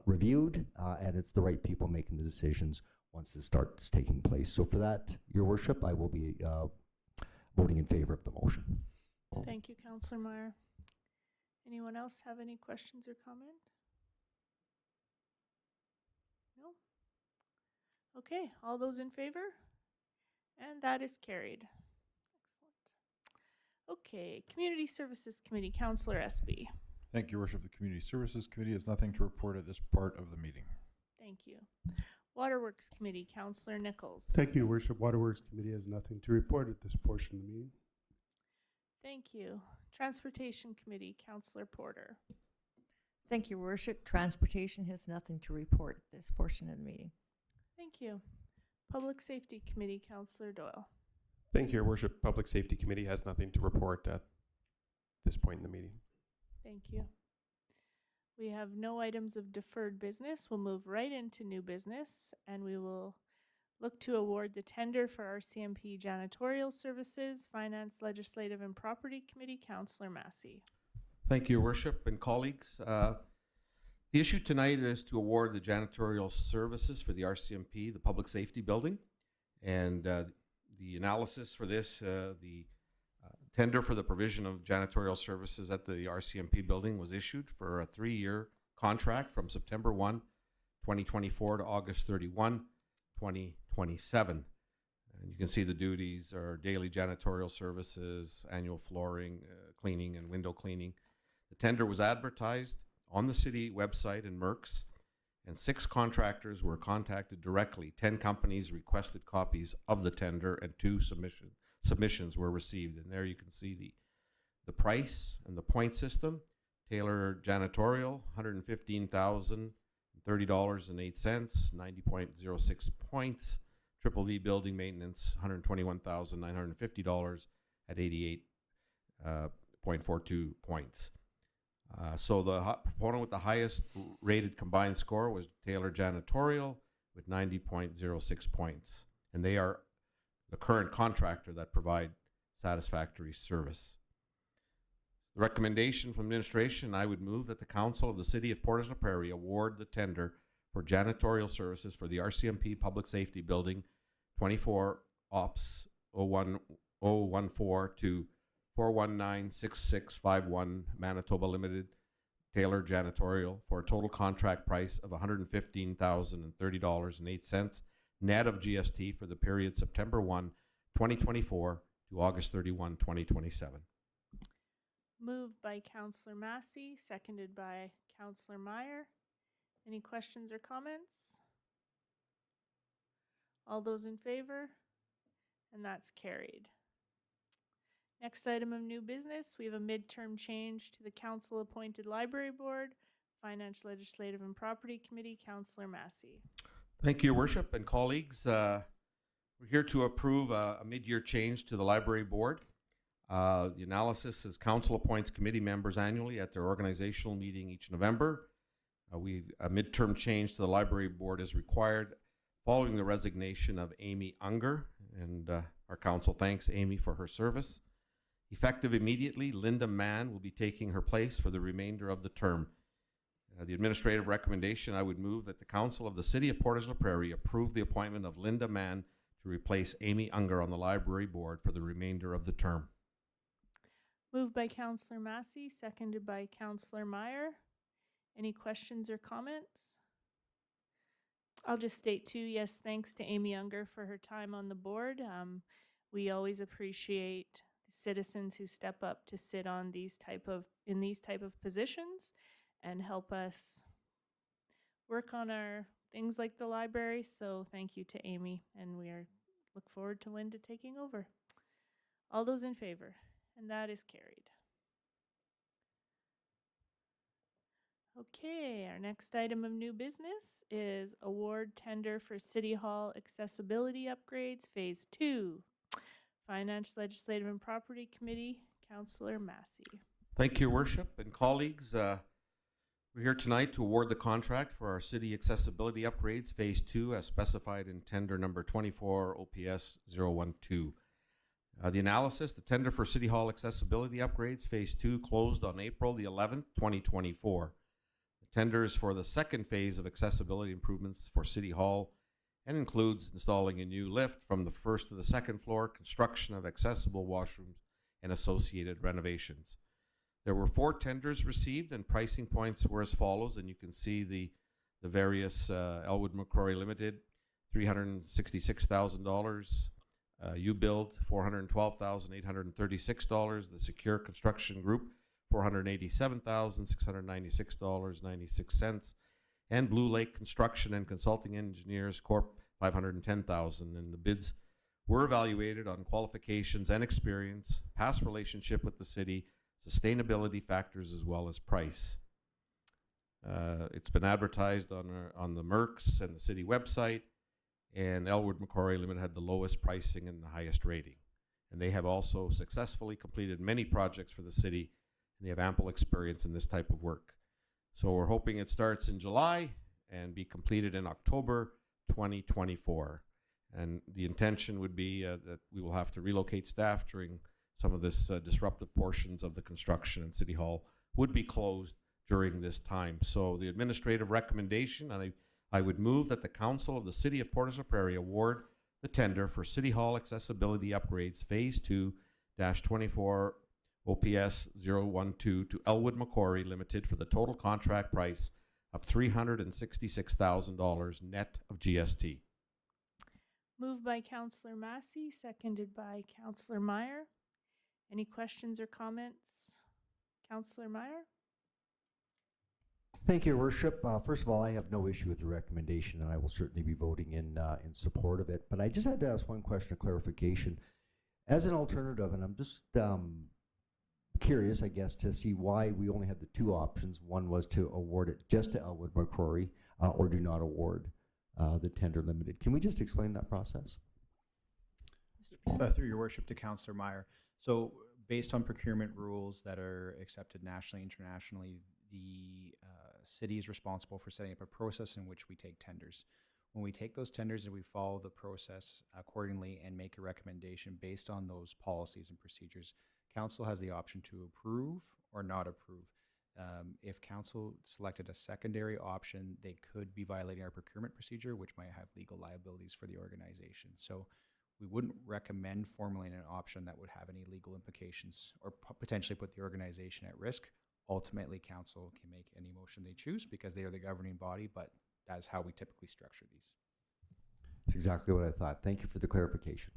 reviewed, and it's the right people making the decisions once this starts taking place. So for that, Your Worship, I will be voting in favor of the motion. Thank you, Councillor Meyer. Anyone else have any questions or comment? No? Okay, all those in favor? And that is carried. Excellent. Okay, Community Services Committee, Councillor Espy. Thank you, Your Worship. The Community Services Committee has nothing to report at this part of the meeting. Thank you. Waterworks Committee, Councillor Nichols. Thank you, Your Worship. Waterworks Committee has nothing to report at this portion of the meeting. Thank you. Transportation Committee, Councillor Porter. Thank you, Your Worship. Transportation has nothing to report at this portion of the meeting. Thank you. Public Safety Committee, Councillor Doyle. Thank you, Your Worship. Public Safety Committee has nothing to report at this point in the meeting. Thank you. We have no items of deferred business. We'll move right into new business, and we will look to award the tender for RCMP janitorial services. Finance, Legislative, and Property Committee, Councillor Massey. Thank you, Your Worship and colleagues. The issue tonight is to award the janitorial services for the RCMP, the Public Safety Building. And the analysis for this, the tender for the provision of janitorial services at the RCMP building was issued for a 3-year contract from September 1, 2024 to August 31, 2027. And you can see the duties are daily janitorial services, annual flooring, cleaning, and window cleaning. The tender was advertised on the city website in Merck's, and 6 contractors were contacted directly. 10 companies requested copies of the tender, and 2 submissions were received. And there you can see the price and the point system. Taylor Janitorial, $115,030.08, 90.06 points. Triple V Building Maintenance, $121,950 at 88.42 points. So the proponent with the highest rated combined score was Taylor Janitorial with 90.06 points. And they are the current contractor that provide satisfactory service. The recommendation from administration, I would move that the Council of the City of Portage la Prairie award the tender for janitorial services for the RCMP Public Safety Building 24 Ops 014 to 419-6651 Manitoba Limited Taylor Janitorial for a total contract price of $115,030.08 net of GST for the period September 1, 2024 to August 31, 2027. Moved by Councillor Massey, seconded by Councillor Meyer. Any questions or comments? All those in favor? And that's carried. Next item of new business, we have a midterm change to the council-appointed library board. Finance, Legislative, and Property Committee, Councillor Massey. Thank you, Your Worship and colleagues. We're here to approve a mid-year change to the library board. The analysis is council appoints committee members annually at their organizational meeting each November. A midterm change to the library board is required following the resignation of Amy Unger, and our council thanks Amy for her service. Effective immediately, Linda Mann will be taking her place for the remainder of the term. The administrative recommendation, I would move that the Council of the City of Portage la Prairie approve the appointment of Linda Mann to replace Amy Unger on the library board for the remainder of the term. Moved by Councillor Massey, seconded by Councillor Meyer. Any questions or comments? I'll just state too, yes, thanks to Amy Unger for her time on the board. We always appreciate the citizens who step up to sit on these type of positions and help us work on our things like the library. So thank you to Amy, and look forward to Linda taking over. All those in favor, and that is carried. Okay, our next item of new business is award tender for City Hall accessibility upgrades, Phase 2. Finance, Legislative, and Property Committee, Councillor Massey. Thank you, Worship and colleagues. We're here tonight to award the contract for our city accessibility upgrades, Phase 2, as specified in tender number 24 OPS 012. The analysis, the tender for City Hall accessibility upgrades, Phase 2, closed on April the 11th, 2024. The tender is for the second phase of accessibility improvements for City Hall and includes installing a new lift from the first to the second floor, construction of accessible washrooms, and associated renovations. There were 4 tenders received, and pricing points were as follows, and you can see the various Elwood Macquarie Limited, $366,000, U-Build, $412,836, the Secure Construction Group, $487,696.96, and Blue Lake Construction and Consulting Engineers Corp. $510,000, and the bids were evaluated on qualifications and experience, past relationship with the city, sustainability factors, as well as price. It's been advertised on the Mercs and the city website, and Elwood Macquarie Limited had the lowest pricing and the highest rating. And they have also successfully completed many projects for the city, and they have ample experience in this type of work. So we're hoping it starts in July and be completed in October 2024. And the intention would be that we will have to relocate staff during some of this disruptive portions of the construction, and City Hall would be closed during this time. So the administrative recommendation, and I would move that the Council of the City of Portage la Prairie award the tender for City Hall accessibility upgrades Phase 2-24 OPS 012 to Elwood Macquarie Limited for the total contract price of $366,000 net of GST. Moved by Councillor Massey, seconded by Councillor Meyer. Any questions or comments? Councillor Meyer? Thank you, Your Worship. First of all, I have no issue with the recommendation, and I will certainly be voting in support of it. But I just had to ask one question of clarification. As an alternative, and I'm just curious, I guess, to see why we only had the 2 options. One was to award it just to Elwood Macquarie or do not award the tender limited. Can we just explain that process? Through Your Worship to Councillor Meyer. So based on procurement rules that are accepted nationally, internationally, the city is responsible for setting up a process in which we take tenders. When we take those tenders and we follow the process accordingly and make a recommendation based on those policies and procedures, Council has the option to approve or not approve. If Council selected a secondary option, they could be violating our procurement procedure, which might have legal liabilities for the organization. So we wouldn't recommend formulating an option that would have any legal implications or potentially put the organization at risk. Ultimately, Council can make any motion they choose because they are the governing body, but that is how we typically structure these. That's exactly what I thought. Thank you for the clarification.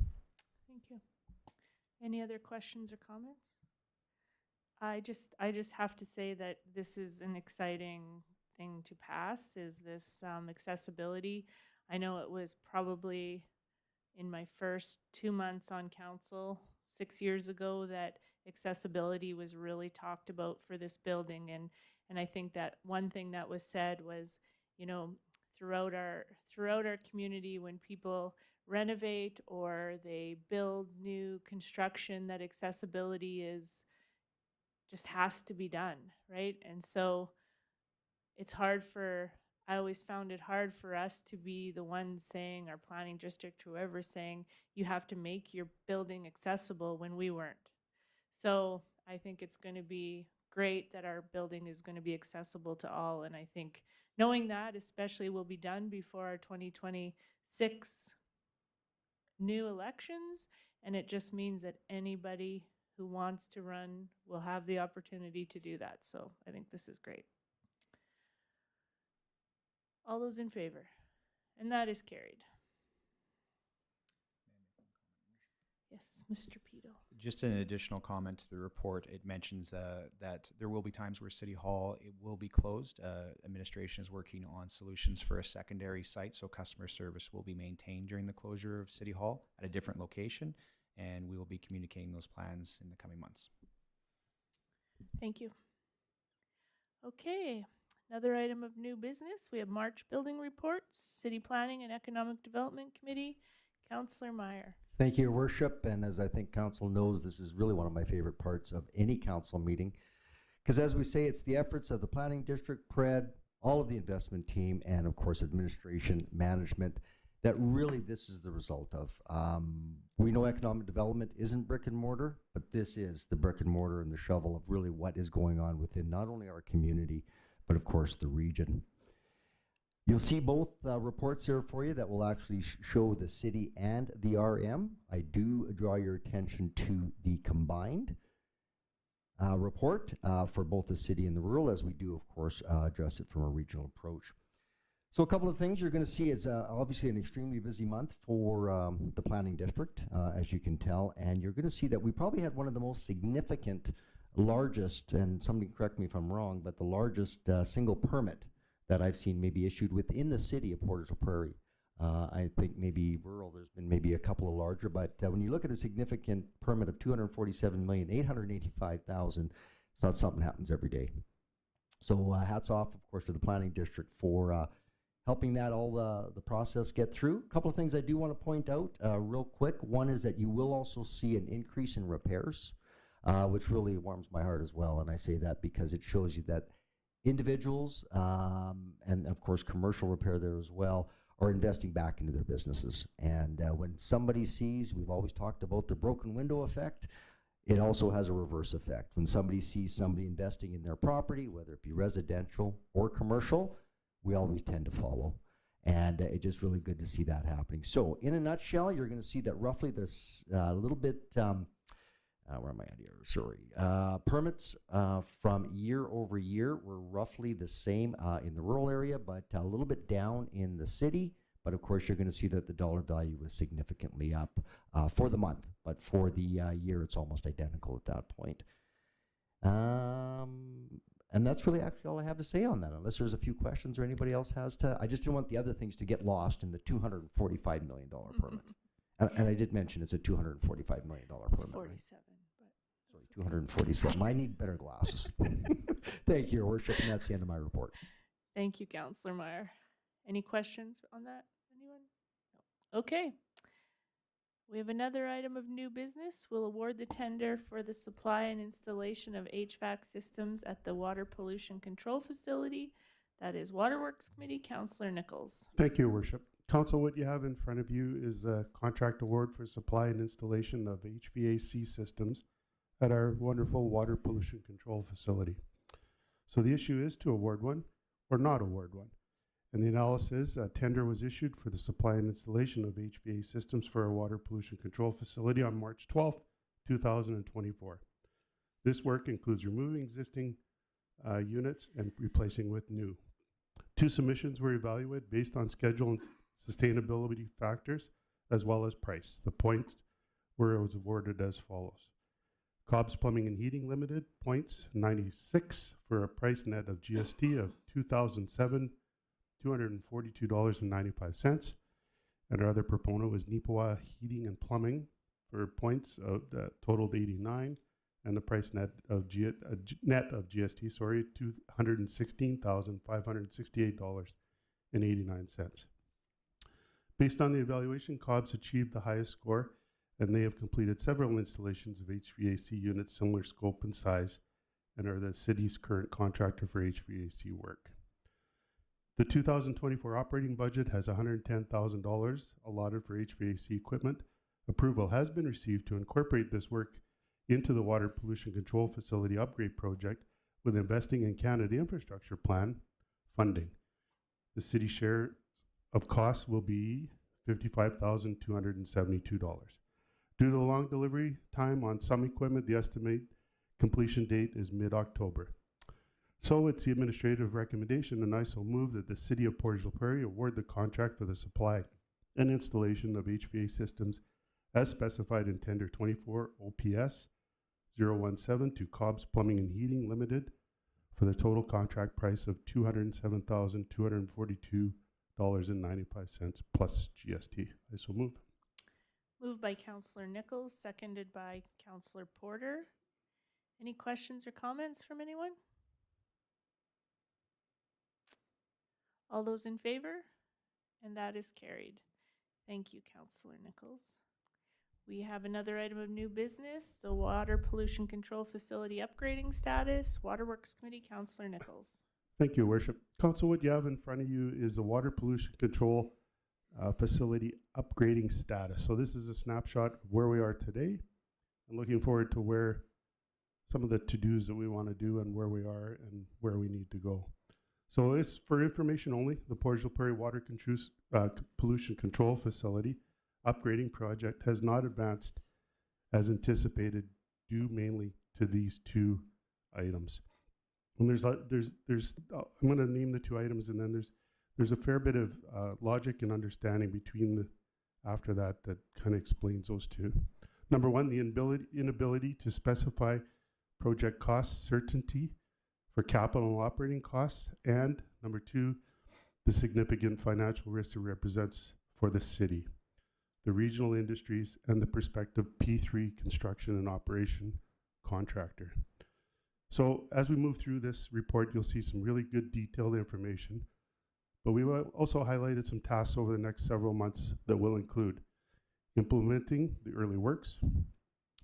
Thank you. Any other questions or comments? I just have to say that this is an exciting thing to pass, is this accessibility. I know it was probably in my first 2 months on council 6 years ago that accessibility was really talked about for this building, and I think that one thing that was said was, you know, throughout our community, when people renovate or they build new construction, that accessibility just has to be done, right? And so I always found it hard for us to be the ones saying, our planning district, whoever, saying you have to make your building accessible when we weren't. So I think it's going to be great that our building is going to be accessible to all. And I think knowing that especially will be done before our 2026 new elections. And it just means that anybody who wants to run will have the opportunity to do that. So I think this is great. All those in favor? And that is carried. Yes, Mr. Pito. Just an additional comment to the report, it mentions that there will be times where City Hall, it will be closed. Administration is working on solutions for a secondary site, so customer service will be maintained during the closure of City Hall at a different location, and we will be communicating those plans in the coming months. Thank you. Okay, another item of new business. We have March building reports, City Planning and Economic Development Committee. Councillor Meyer. Thank you, Your Worship. And as I think Council knows, this is really one of my favorite parts of any council meeting. Because as we say, it's the efforts of the Planning District, PRED, all of the investment team, and of course administration, management, that really this is the result of. We know economic development isn't brick and mortar, but this is the brick and mortar and the shovel of really what is going on within not only our community, but of course the region. You'll see both reports here for you that will actually show the city and the RM. I do draw your attention to the combined report for both the city and the rural, as we do, of course, address it from a regional approach. So a couple of things you're going to see is obviously an extremely busy month for the planning district, as you can tell, and you're going to see that we probably had one of the most significant, largest, and somebody correct me if I'm wrong, but the largest single permit that I've seen maybe issued within the city of Portage la Prairie. I think maybe rural, there's been maybe a couple of larger, but when you look at a significant permit of $247,885,000, it's not something that happens every day. So hats off, of course, to the planning district for helping that all the process get through. A couple of things I do want to point out real quick. One is that you will also see an increase in repairs, which really warms my heart as well. And I say that because it shows you that individuals, and of course commercial repair there as well, are investing back into their businesses. And when somebody sees, we've always talked about the broken window effect, it also has a reverse effect. When somebody sees somebody investing in their property, whether it be residential or commercial, we always tend to follow. And it's just really good to see that happening. So in a nutshell, you're going to see that roughly there's a little bit, where am I at here? Sorry. Permits from year over year were roughly the same in the rural area, but a little bit down in the city. But of course, you're going to see that the dollar value was significantly up for the month. But for the year, it's almost identical at that point. And that's really actually all I have to say on that, unless there's a few questions or anybody else has to. I just didn't want the other things to get lost in the $245 million permit. And I did mention it's a $245 million It's permit. 47, Right? but Sorry, 247. I need better glasses. Thank you, Your Worship, and that's the end of my report. thank you, Councillor Meyer. Any questions on that? Anyone? No. Okay. We have another item of new business. We'll award the tender for the supply and installation of HVAC systems at the Water Pollution Control Facility. That is Waterworks Committee. Councillor Nichols. Thank you, Your Worship. Council, what you have in front of you is a contract award for supply and installation of HVAC systems at our wonderful water pollution control facility. So the issue is to award one or not award one. And the analysis, a tender was issued for the supply and installation of HVAC systems for our water pollution control facility on March 12th, 2024. This work includes removing existing units and replacing with new. 2 submissions were evaluated based on schedule and sustainability factors, as well as price. The points were awarded as follows. Cobb's Plumbing and Heating Limited, points 96 for a price net of GST of $2,242.95. And our other proponent was Nipoa Heating and Plumbing for points of that totaled 89, and the price net of GST, $216,568.89. Based on the evaluation, Cobb's achieved the highest score, and they have completed several installations of HVAC units similar scope and size, and are the city's current contractor for HVAC work. The 2024 operating budget has $110,000 allotted for HVAC equipment. Approval has been received to incorporate this work into the Water Pollution Control Facility upgrade project with Investing in Canada Infrastructure Plan funding. The city share of costs will be $55,272. Due to the long delivery time on some equipment, the estimated completion date is mid-October. So it's the administrative recommendation, and I so move that the City of Portage la Prairie award the contract for the supply and installation of HVA systems as specified in tender 24 OPS 017 to Cobb's Plumbing and Heating Limited for the total contract price of $207,242.95 plus GST. I so move. Moved by Councillor Nichols, seconded by Councillor Porter. Any questions or comments from anyone? All those in favor? And that is carried. Thank you, Councillor Nichols. We have another item of new business, the Water Pollution Control Facility upgrading status. Waterworks Committee, Councillor Nichols. Thank you, Your Worship. Council, what you have in front of you is the Water Pollution Control Facility upgrading status. So this is a snapshot of where we are today and looking forward to where some of the to-dos that we want to do and where we are and where we need to go. So it's for information only. The Portage la Prairie Water Pollution Control Facility upgrading project has not advanced as anticipated, due mainly to these two items. And I'm going to name the two items, and then there's a fair bit of logic and understanding between the after that kind of explains those two. Number one, the inability to specify project cost certainty for capital and operating costs, and number two, the significant financial risk it represents for the city, the regional industries, and the prospective P3 construction and operation contractor. So as we move through this report, you'll see some really good detailed information, but we will also highlighted some tasks over the next several months that will include implementing the early works,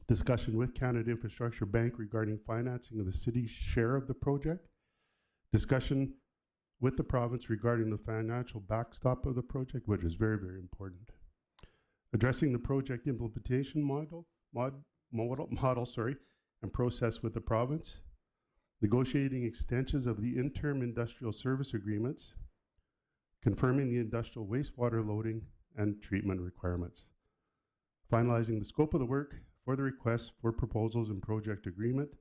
discussion with Canada Infrastructure Bank regarding financing of the city's share of the project, discussion with the province regarding the financial backstop of the project, which is very, very important, addressing the project implementation model, and process with the province, negotiating extensions of the interim industrial service agreements, confirming the industrial wastewater loading and treatment requirements, finalizing the scope of the work for the request for proposals and project agreement,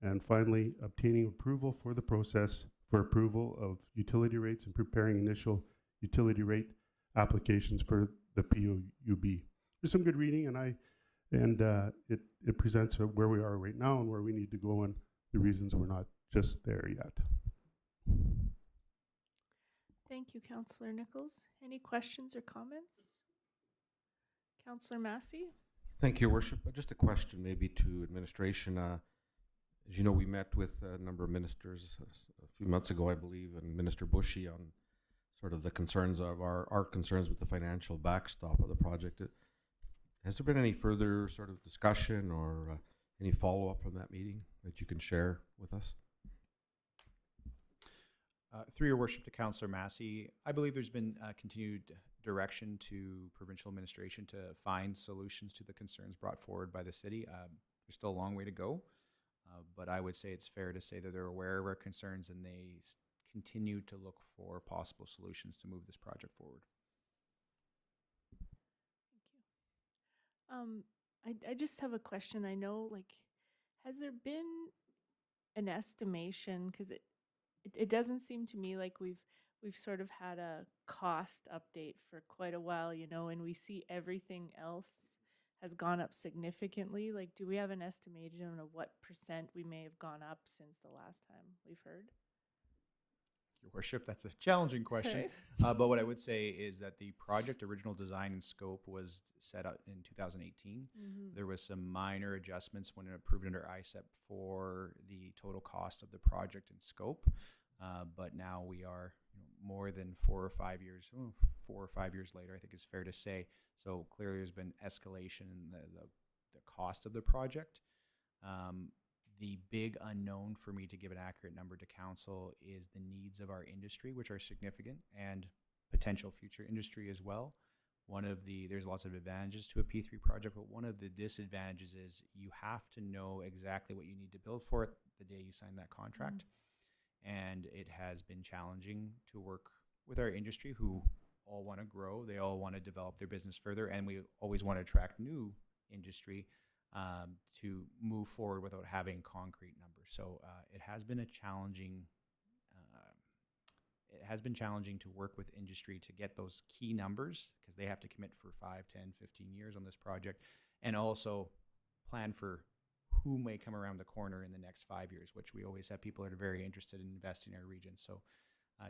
and finally obtaining approval for the process for approval of utility rates and preparing initial utility rate applications for the PUB. There's some good reading, and it presents where we are right now and where we need to go and the reasons we're not just there yet. Thank you, Councillor Nichols. Any questions or comments? Councillor Massey? Thank you, Your Worship. Just a question maybe to administration. As you know, we met with a number of ministers a few months ago, I believe, and Minister Bushy on sort of the concerns of our concerns with the financial backstop of the project. Has there been any further sort of discussion or any follow-up from that meeting that you can share with us? Through Your Worship to Councillor Massey, I believe there's been continued direction to provincial administration to find solutions to the concerns brought forward by the city. There's still a long way to go, but I would say it's fair to say that they're aware of our concerns and they continue to look for possible solutions to move this project forward. Thank you. I just have a question. I know, has there been an estimation? Because it doesn't seem to me like we've sort of had a cost update for quite a while, and we see everything else has gone up significantly. Do we have an estimation of what % we may have gone up since the last time we've heard? Your Worship, that's a challenging question. But what I would say is that the project original design and scope was set out in 2018. Mm-hmm. There was some minor adjustments when it approved under ISEP for the total cost of the project and scope. But now we are more than 4 or 5 years later, I think it's fair to say. So clearly there's been escalation in the cost of the project. The big unknown for me to give an accurate number to council is the needs of our industry, which are significant, and potential future industry as well. There's lots of advantages to a P3 project, but one of the disadvantages is you have to know exactly what you need to build for it the day you sign that contract. And it has been challenging to work with our industry, who all want to grow. They all want to develop their business further, and we always want to attract new industry. to move forward without having concrete numbers. So it has been a challenging. It has been challenging to work with industry to get those key numbers because they have to commit for 5, 10, 15 years on this project, and also plan for who may come around the corner in the next 5 years, which we always have people that are very interested in investing in our region. So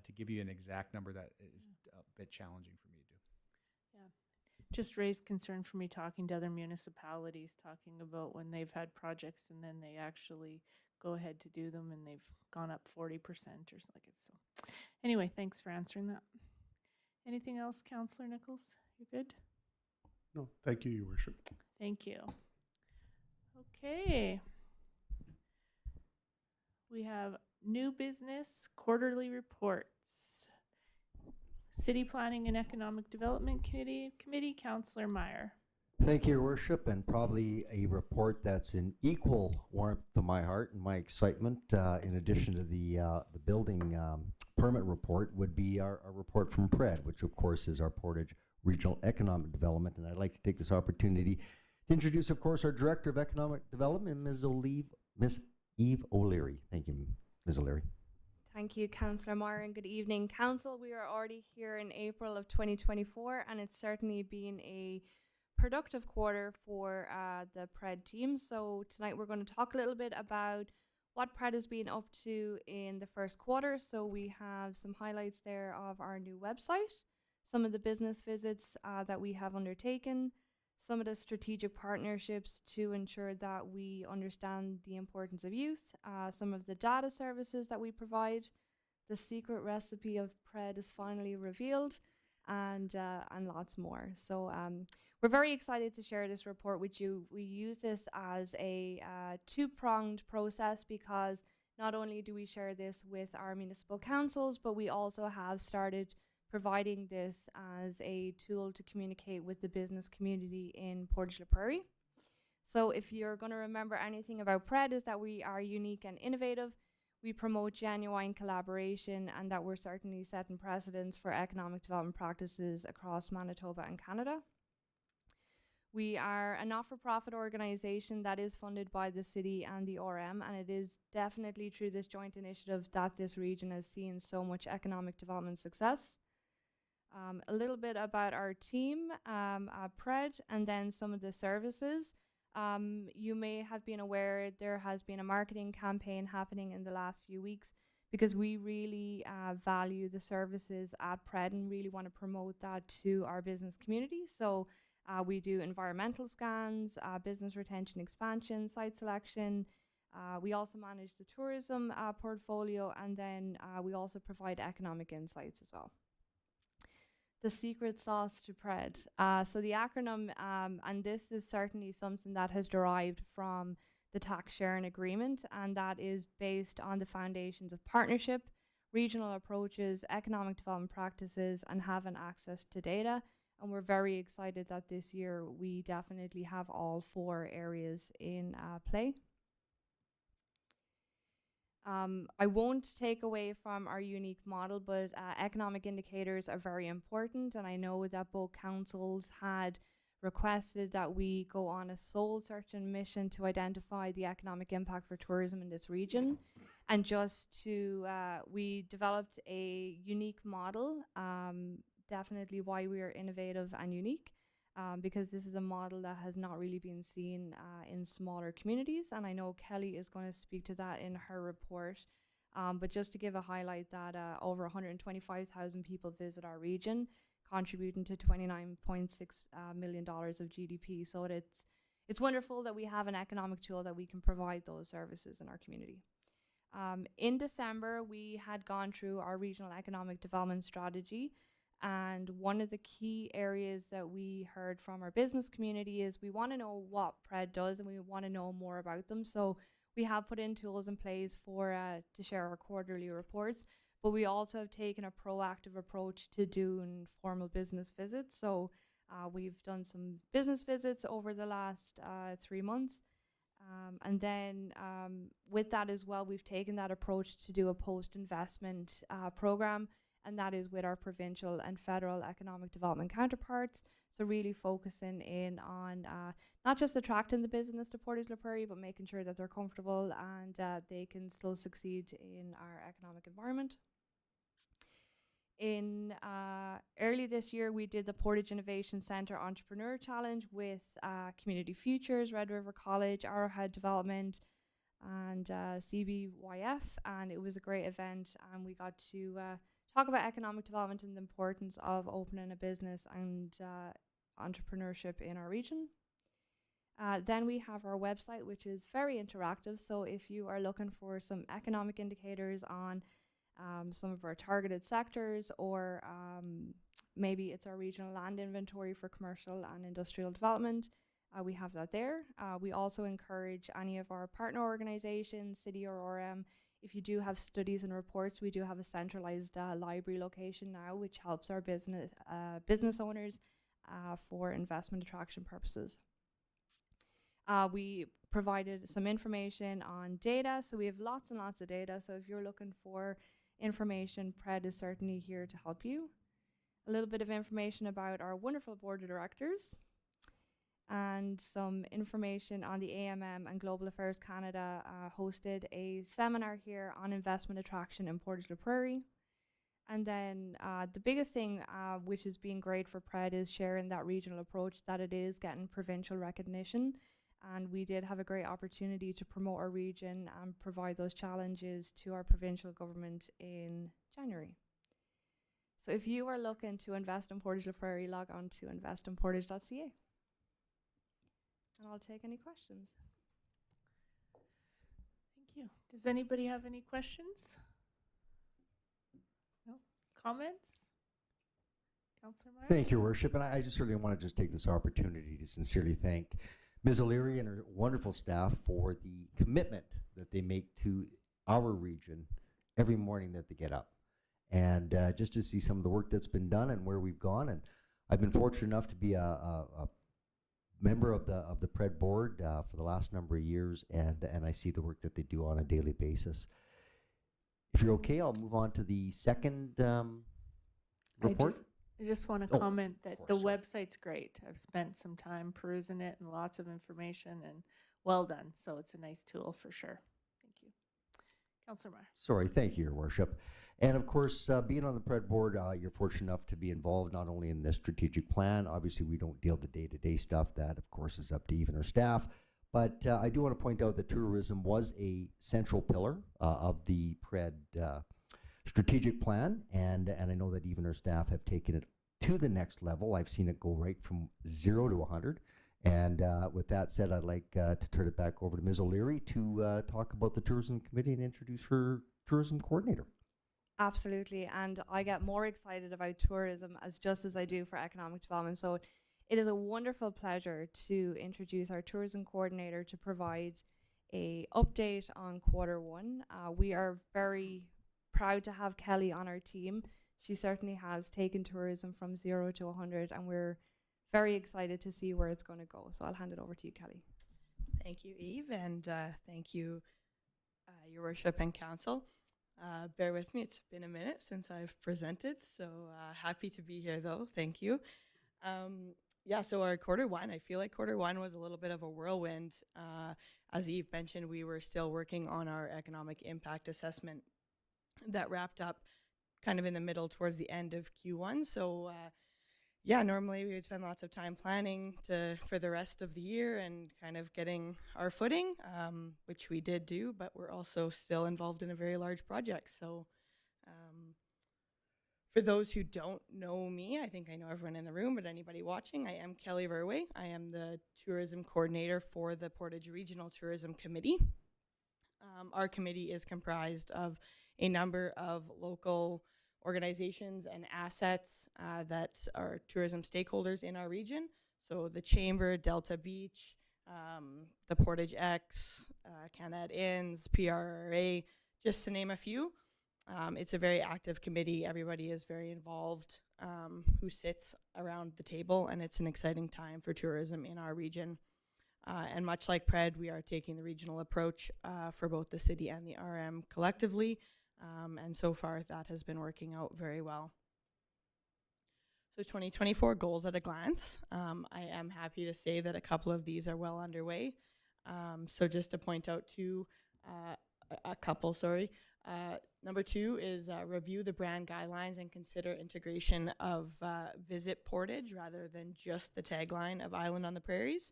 to give you an exact number, that is a bit challenging for me to do. Just raised concern for me talking to other municipalities, talking about when they've had projects and then they actually go ahead to do them and they've gone up 40% or something like it. So anyway, thanks for answering that. Anything else, Councillor Nichols? You good? No, thank you, Your Worship. Thank you. Okay. We have new business quarterly reports. City Planning and Economic Development Committee, Councillor Meyer. Thank you, Your Worship, and probably a report that's in equal warmth to my heart and my excitement, in addition to the building permit report, would be our report from PRED, which of course is our Portage Regional Economic Development. And I'd like to take this opportunity to introduce, of course, our Director of Economic Development, Ms. Eve O'Leary. Thank you, Ms. O'Leary. Thank you, Councillor Meyer, and good evening, Council. We are already here in April of 2024, and it's certainly been a productive quarter for the PRED team. So tonight we're going to talk a little bit about what PRED has been up to in the first quarter. So we have some highlights there of our new website, some of the business visits that we have undertaken, some of the strategic partnerships to ensure that we understand the importance of youth, some of the data services that we provide, the secret recipe of PRED is finally revealed, and lots more. So we're very excited to share this report with you. We use this as a two-pronged process because not only do we share this with our municipal councils, but we also have started providing this as a tool to communicate with the business community in Portage la Prairie. So if you're going to remember anything about PRED, is that we are unique and innovative. We promote genuine collaboration, and that we're certainly setting precedents for economic development practices across Manitoba and Canada. We are a not-for-profit organization that is funded by the city and the RM, and it is definitely through this joint initiative that this region has seen so much economic development success. A little bit about our team, PRED, and then some of the services. You may have been aware there has been a marketing campaign happening in the last few weeks because we really value the services at PRED and really want to promote that to our business community. So we do environmental scans, business retention expansion, site selection. We also manage the tourism portfolio, and then we also provide economic insights as well. The secret sauce to PRED. So the acronym, and this is certainly something that has derived from the tax sharing agreement, and that is based on the foundations of partnership, regional approaches, economic development practices, and having access to data. And we're very excited that this year we definitely have all 4 areas in play. I won't take away from our unique model, but economic indicators are very important, and I know that both councils had requested that we go on a soul searching mission to identify the economic impact for tourism in this region. And just to, we developed a unique model, definitely why we are innovative and unique. Because this is a model that has not really been seen in smaller communities. And I know Kelly is going to speak to that in her report. But just to give a highlight that over 125,000 people visit our region, contributing to $29.6 million of GDP. So it's wonderful that we have an economic tool that we can provide those services in our community. In December, we had gone through our regional economic development strategy. And one of the key areas that we heard from our business community is we want to know what PRED does and we want to know more about them. So we have put in tools in place for to share our quarterly reports, but we also have taken a proactive approach to doing formal business visits. So we've done some business visits over the last 3 months. And then with that as well, we've taken that approach to do a post-investment program. and that is with our provincial and federal economic development counterparts. So really focusing in on not just attracting the business to Portage la Prairie, but making sure that they're comfortable and they can still succeed in our economic environment. In early this year, we did the Portage Innovation Centre Entrepreneur Challenge with Community Futures, Red River College, Arrowhead Development, and CBYF, and it was a great event, and we got to talk about economic development and the importance of opening a business and entrepreneurship in our region. Then we have our website, which is very interactive, so if you are looking for some economic indicators on some of our targeted sectors, or maybe it's our regional land inventory for commercial and industrial development, we have that there. We also encourage any of our partner organizations, city or RM, if you do have studies and reports, we do have a centralized library location now, which helps our business owners for investment attraction purposes. We provided some information on data, so we have lots and lots of data. So if you're looking for information, PRED is certainly here to help you. A little bit of information about our wonderful board of directors, and some information on the AMM and Global Affairs Canada hosted a seminar here on investment attraction in Portage la Prairie. And then the biggest thing which has been great for PRED is sharing that regional approach, that it is getting provincial recognition. And we did have a great opportunity to promote our region and provide those challenges to our provincial government in January. So if you are looking to invest in Portage la Prairie, log on to investinportage.ca. And I'll take any questions. Thank you. Does anybody have any questions? No? Comments? Councillor Meyer? Thank you, Your Worship. And I just really want to just take this opportunity to sincerely thank Ms. O'Leary and her wonderful staff for the commitment that they make to our region every morning that they get up. And just to see some of the work that's been done and where we've gone. And I've been fortunate enough to be a member of the PRED board for the last number of years, and I see the work that they do on a daily basis. If you're okay, I'll move on to the second report. I just want to comment that the website's great. I've spent some time perusing it and lots of information, and well done. So it's a nice tool for sure. Thank you. Councillor Meyer. Sorry, thank you, Your Worship. And of course, being on the PRED board, you're fortunate enough to be involved not only in this strategic plan. Obviously, we don't deal the day-to-day stuff. That, of course, is up to even our staff. But I do want to point out that tourism was a central pillar of the PRED strategic plan, and I know that even our staff have taken it to the next level. I've seen it go right from 0 to 100. And with that said, I'd like to turn it back over to Ms. O'Leary to talk about the Tourism Committee and introduce her tourism coordinator. Absolutely, and I get more excited about tourism as I do for economic development. So it is a wonderful pleasure to introduce our tourism coordinator to provide a update on Q1. We are very proud to have Kelly on our team. She certainly has taken tourism from 0 to 100, and we're very excited to see where it's going to go. So I'll hand it over to you, Kelly. Thank you, Eve, and thank you, Your Worship and Council. Bear with me, it's been a minute since I've presented, so happy to be here though, thank you. Yeah, so our Q1, I feel like Q1 was a little bit of a whirlwind. As Eve mentioned, we were still working on our economic impact assessment that wrapped up kind of in the middle towards the end of Q1. So yeah, normally we would spend lots of time planning for the rest of the year and kind of getting our footing, which we did do, but we're also still involved in a very large project. So for those who don't know me, I think I know everyone in the room, but anybody watching, I am Kelly Verway. I am the tourism coordinator for the Portage Regional Tourism Committee. Our committee is comprised of a number of local organizations and assets that are tourism stakeholders in our region. So the Chamber, Delta Beach, the Portage X, Canad Inns, PRRA, just to name a few. It's a very active committee. Everybody is very involved who sits around the table, and it's an exciting time for tourism in our region. And much like PRED, we are taking the regional approach for both the city and the RM collectively. And so far, that has been working out very well. So 2024 goals at a glance. I am happy to say that a couple of these are well underway. So just to point out a couple, sorry. Number 2 is review the brand guidelines and consider integration of Visit Portage rather than just the tagline of Island on the Prairies.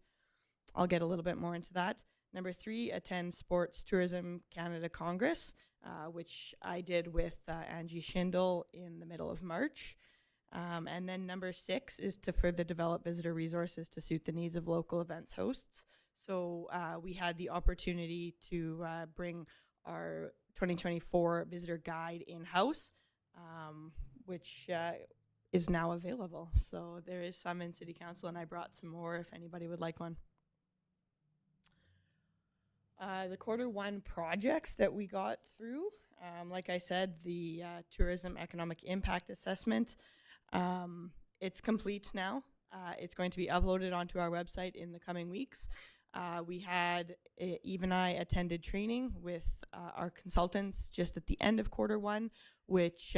I'll get a little bit more into that. Number 3, attend Sports Tourism Canada Congress, which I did with Angie Schindel in the middle of March. And then number 6 is to further develop visitor resources to suit the needs of local events hosts. So we had the opportunity to bring our 2024 visitor guide in-house, which is now available. So there is some in City Council, and I brought some more if anybody would like one. The Q1 projects that we got through, like I said, the Tourism Economic Impact Assessment, it's complete now. It's going to be uploaded onto our website in the coming weeks. We had, Eve and I attended training with our consultants just at the end of Q1, which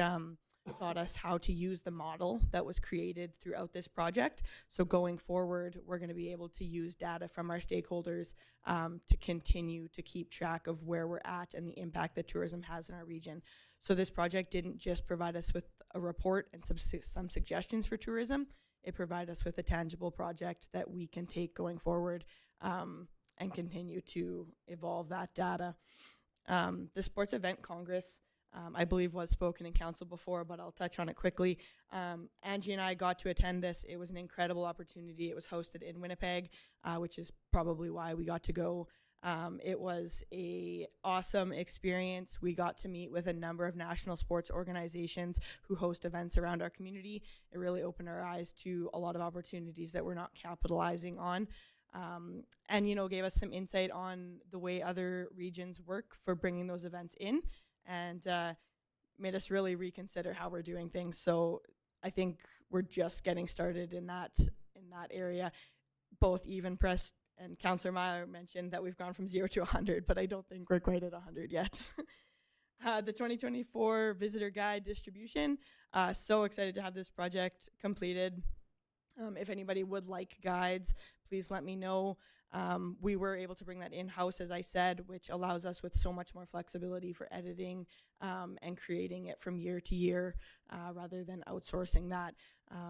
taught us how to use the model that was created throughout this project. So going forward, we're going to be able to use data from our stakeholders to continue to keep track of where we're at and the impact that tourism has in our region. So this project didn't just provide us with a report and some suggestions for tourism. It provided us with a tangible project that we can take going forward and continue to evolve that data. The Sports Event Congress, I believe, was spoken in council before, but I'll touch on it quickly. Angie and I got to attend this. It was an incredible opportunity. It was hosted in Winnipeg, which is probably why we got to go. It was a awesome experience. We got to meet with a number of national sports organizations who host events around our community. It really opened our eyes to a lot of opportunities that we're not capitalizing on. And, you know, gave us some insight on the way other regions work for bringing those events in, and made us really reconsider how we're doing things. So I think we're just getting started in that area. Both Eve and Press and Councillor Meyer mentioned that we've gone from 0 to 100, but I don't think we're quite at 100 yet. The 2024 visitor guide distribution, so excited to have this project completed. If anybody would like guides, please let me know. We were able to bring that in-house, as I said, which allows us with so much more flexibility for editing and creating it from year to year rather than outsourcing that.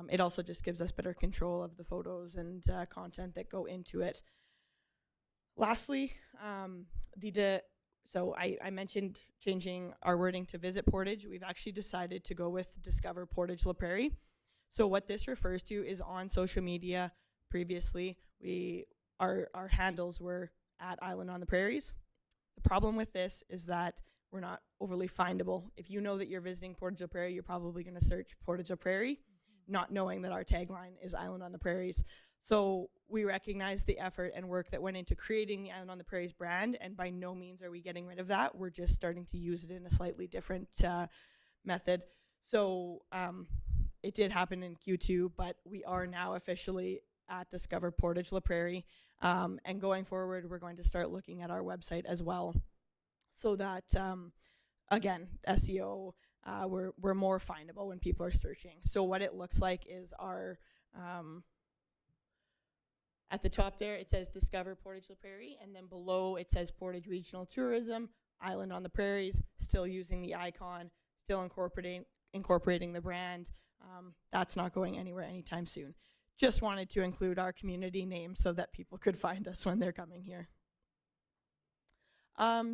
It also just gives us better control of the photos and content that go into it. Lastly, so I mentioned changing our wording to Visit Portage. We've actually decided to go with Discover Portage la Prairie. So what this refers to is on social media previously, our handles were at Island on the Prairies. The problem with this is that we're not overly findable. If you know that you're visiting Portage la Prairie, you're probably going to search Portage la Prairie, not knowing that our tagline is Island on the Prairies. So we recognize the effort and work that went into creating the Island on the Prairies brand, and by no means are we getting rid of that. We're just starting to use it in a slightly different method. So it did happen in Q2, but we are now officially at Discover Portage la Prairie. And going forward, we're going to start looking at our website as well, so that, again, SEO, we're more findable when people are searching. So what it looks like is our, at the top there, it says Discover Portage la Prairie, and then below it says Portage Regional Tourism, Island on the Prairies, still using the icon, still incorporating the brand. That's not going anywhere anytime soon. Just wanted to include our community name so that people could find us when they're coming here.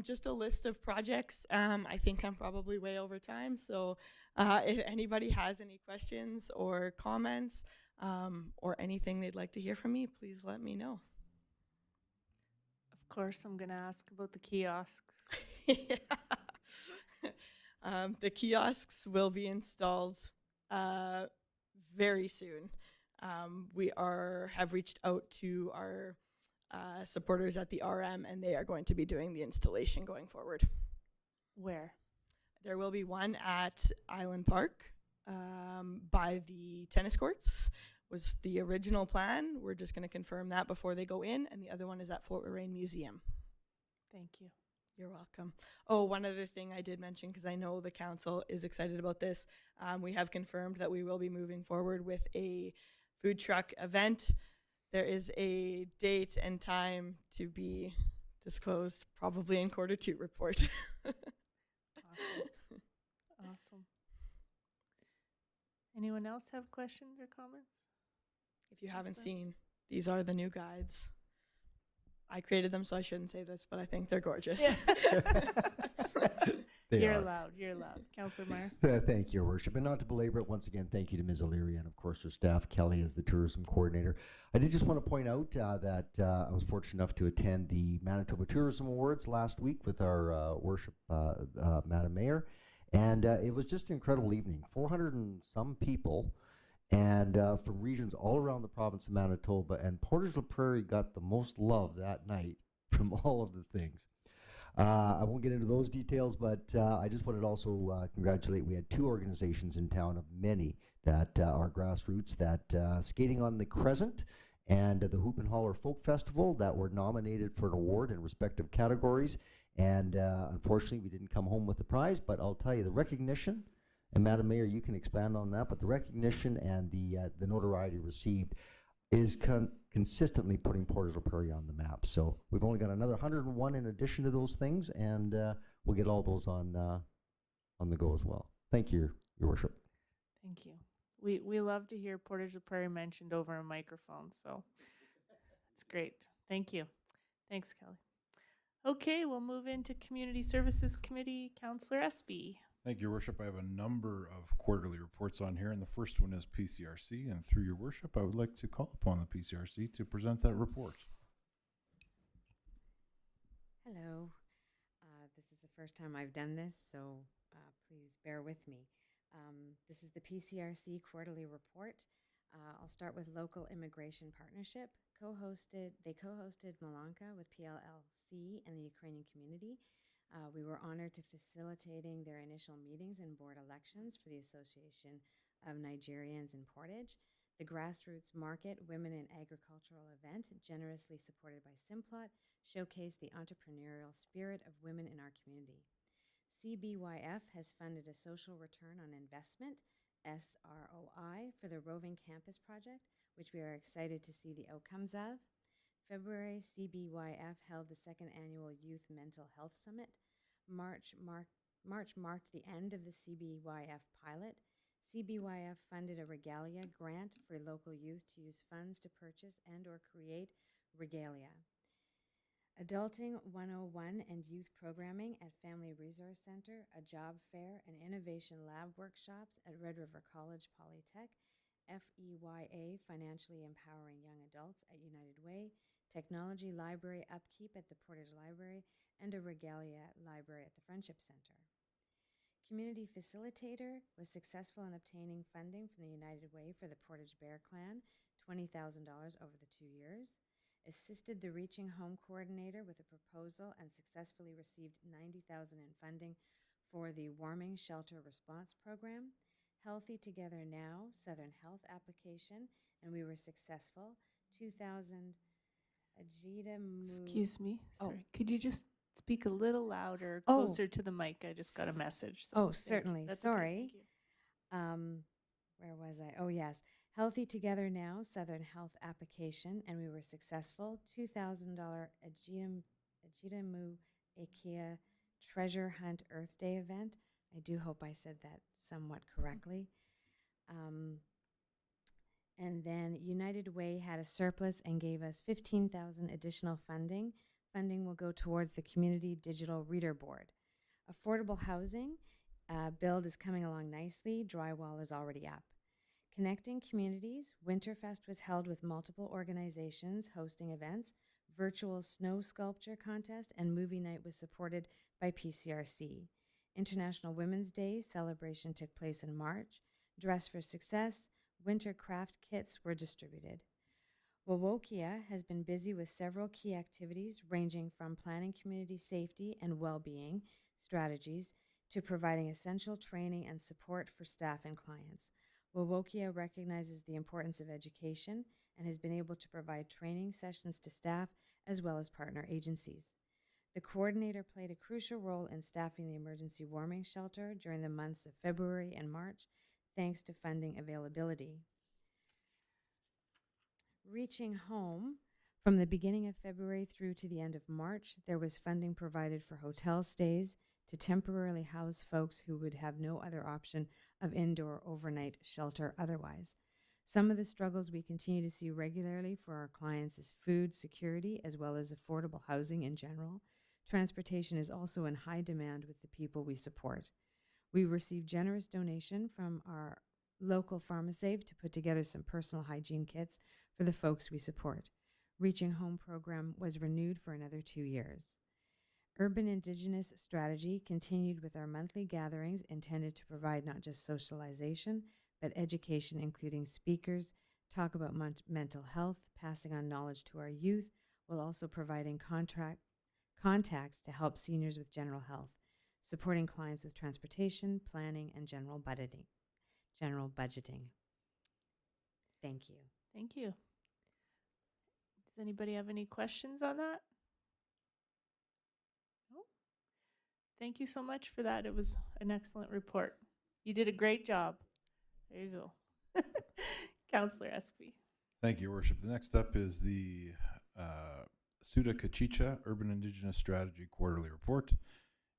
Just a list of projects. I think I'm probably way over time, so if anybody has any questions or comments or anything they'd like to hear from me, please let me know. Of course, I'm going to ask about the kiosks. The kiosks will be installed very soon. We have reached out to our supporters at the RM, and they are going to be doing the installation going forward. Where? There will be one at Island Park by the tennis courts, was the original plan. We're just going to confirm that before they go in, and the other one is at Fort Lorraine Museum. Thank you. You're welcome. Oh, one other thing I did mention, because I know the council is excited about this. We have confirmed that we will be moving forward with a food truck event. There is a date and time to be disclosed, probably in Q2 report. Awesome. Awesome. Anyone else have questions or comments? If you haven't Excellent. seen, these are the new guides. I created them, so I shouldn't say this, but I think they're gorgeous. They You're are. allowed. You're allowed. Councillor Meyer. Thank you, Your Worship. And not to belabor it, once again, thank you to Ms. O'Leary and, of course, her staff, Kelly, as the tourism coordinator. I did just want to point out that I was fortunate enough to attend the Manitoba Tourism Awards last week with our Worship, Madam Mayor. And it was just an incredible evening. 400 and some people, and from regions all around the province of Manitoba. And Portage la Prairie got the most love that night from all of the things. I won't get into those details, but I just wanted to also congratulate. We had 2 organizations in town of many that are grassroots, that Skating on the Crescent and the Hoop and Holler Folk Festival that were nominated for an award in respective categories. And unfortunately, we didn't come home with the prize, but I'll tell you, the recognition, and Madam Mayor, you can expand on that, but the recognition and the notoriety received is consistently putting Portage la Prairie on the map. So we've only got another 101 in addition to those things, and we'll get all those on the go as well. Thank you, Your Worship. Thank you. We love to hear Portage la Prairie mentioned over a microphone, so it's great. Thank you. Thanks, Kelly. Okay, we'll move into Community Services Committee. Councillor Espy. Thank you, Your Worship. I have a number of quarterly reports on here, and the first one is PCRC. And through Your Worship, I would like to call upon the PCRC to present that report. Hello. This is the first time I've done this, so please bear with me. This is the PCRC quarterly report. I'll start with Local Immigration Partnership. They co-hosted Malanka with PLLC and the Ukrainian community. We were honored to facilitating their initial meetings and board elections for the Association of Nigerians in Portage. The Grassroots Market Women in Agricultural event, generously supported by Simplot, showcased the entrepreneurial spirit of women in our community. CBYF has funded a social return on investment, SROI, for the Roving Campus project, which we are excited to see the outcomes of. February, CBYF held the 2nd Annual Youth Mental Health Summit. March marked the end of the CBYF pilot. CBYF funded a regalia grant for local youth to use funds to purchase and or create regalia. Adulting 101 and youth programming at Family Resource Center, a job fair and innovation lab workshops at Red River College Polytech, FEYA, financially empowering young adults at United Way, technology library upkeep at the Portage Library, and a regalia library at the Friendship Center. Community Facilitator was successful in obtaining funding from the United Way for the Portage Bear Clan, $20,000 over the 2 years. Assisted the Reaching Home Coordinator with a proposal and successfully received $90,000 in funding for the Warming Shelter Response Program. Healthy Together Now, Southern Health application, and we were successful. 2,000 Ajita Excuse me. Oh. Sorry. Could you just speak a little louder, closer to the mic? I just got a message. So Oh, thank you. certainly. That's Sorry. Okay. Thank you. Where was I? Oh, yes. Healthy Together Now, Southern Health application, and we were successful. $2,000 Ajitamu Ikea Treasure Hunt Earth Day event. I do hope I said that somewhat correctly. And then United Way had a surplus and gave us $15,000 additional funding. Funding will go towards the Community Digital Reader Board. Affordable housing build is coming along nicely. Drywall is already up. Connecting communities, Winterfest was held with multiple organizations hosting events. Virtual snow sculpture contest and movie night was supported by PCRC. International Women's Day celebration took place in March. Dress for Success, winter craft kits were distributed. Wawokia has been busy with several key activities ranging from planning community safety and well-being strategies to providing essential training and support for staff and clients. Wawokia recognizes the importance of education and has been able to provide training sessions to staff as well as partner agencies. The coordinator played a crucial role in staffing the emergency warming shelter during the months of February and March, thanks to funding availability. Reaching home, from the beginning of February through to the end of March, there was funding provided for hotel stays to temporarily house folks who would have no other option of indoor overnight shelter otherwise. Some of the struggles we continue to see regularly for our clients is food security as well as affordable housing in general. Transportation is also in high demand with the people we support. We received generous donation from our local PharmaSave to put together some personal hygiene kits for the folks we support. Reaching Home program was renewed for another 2 years. Urban Indigenous strategy continued with our monthly gatherings intended to provide not just socialization, but education, including speakers, talk about mental health, passing on knowledge to our youth, while also providing contacts to help seniors with general health, supporting clients with transportation, planning, and general budgeting. Thank you. Thank you. Does anybody have any questions on that? No? Thank you so much for that. It was an excellent report. You did a great job. There you go. Councillor Espy. Thank you, Your Worship. The next up is the Suda Cachicha Urban Indigenous Strategy Quarterly Report.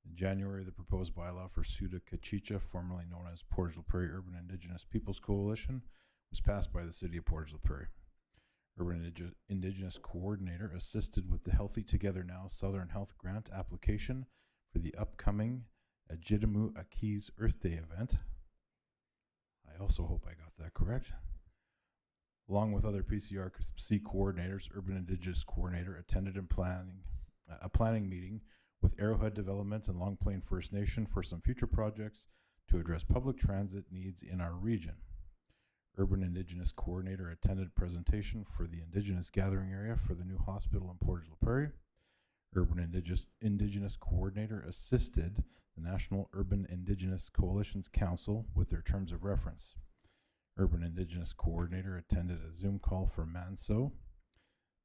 In January, the proposed bylaw for Suda Cachicha, formerly known as Portage la Prairie Urban Indigenous Peoples Coalition, was passed by the City of Portage la Prairie. Urban Indigenous Coordinator assisted with the Healthy Together Now Southern Health Grant application for the upcoming Ajitamu Aki's Earth Day event. I also hope I got that correct. Along with other PCRC coordinators, Urban Indigenous Coordinator attended a planning meeting with Arrowhead Development and Long Plain First Nation for some future projects to address public transit needs in our region. Urban Indigenous Coordinator attended presentation for the Indigenous Gathering Area for the new hospital in Portage la Prairie. Urban Indigenous Coordinator assisted the National Urban Indigenous Coalitions Council with their terms of reference. Urban Indigenous Coordinator attended a Zoom call for MANSO,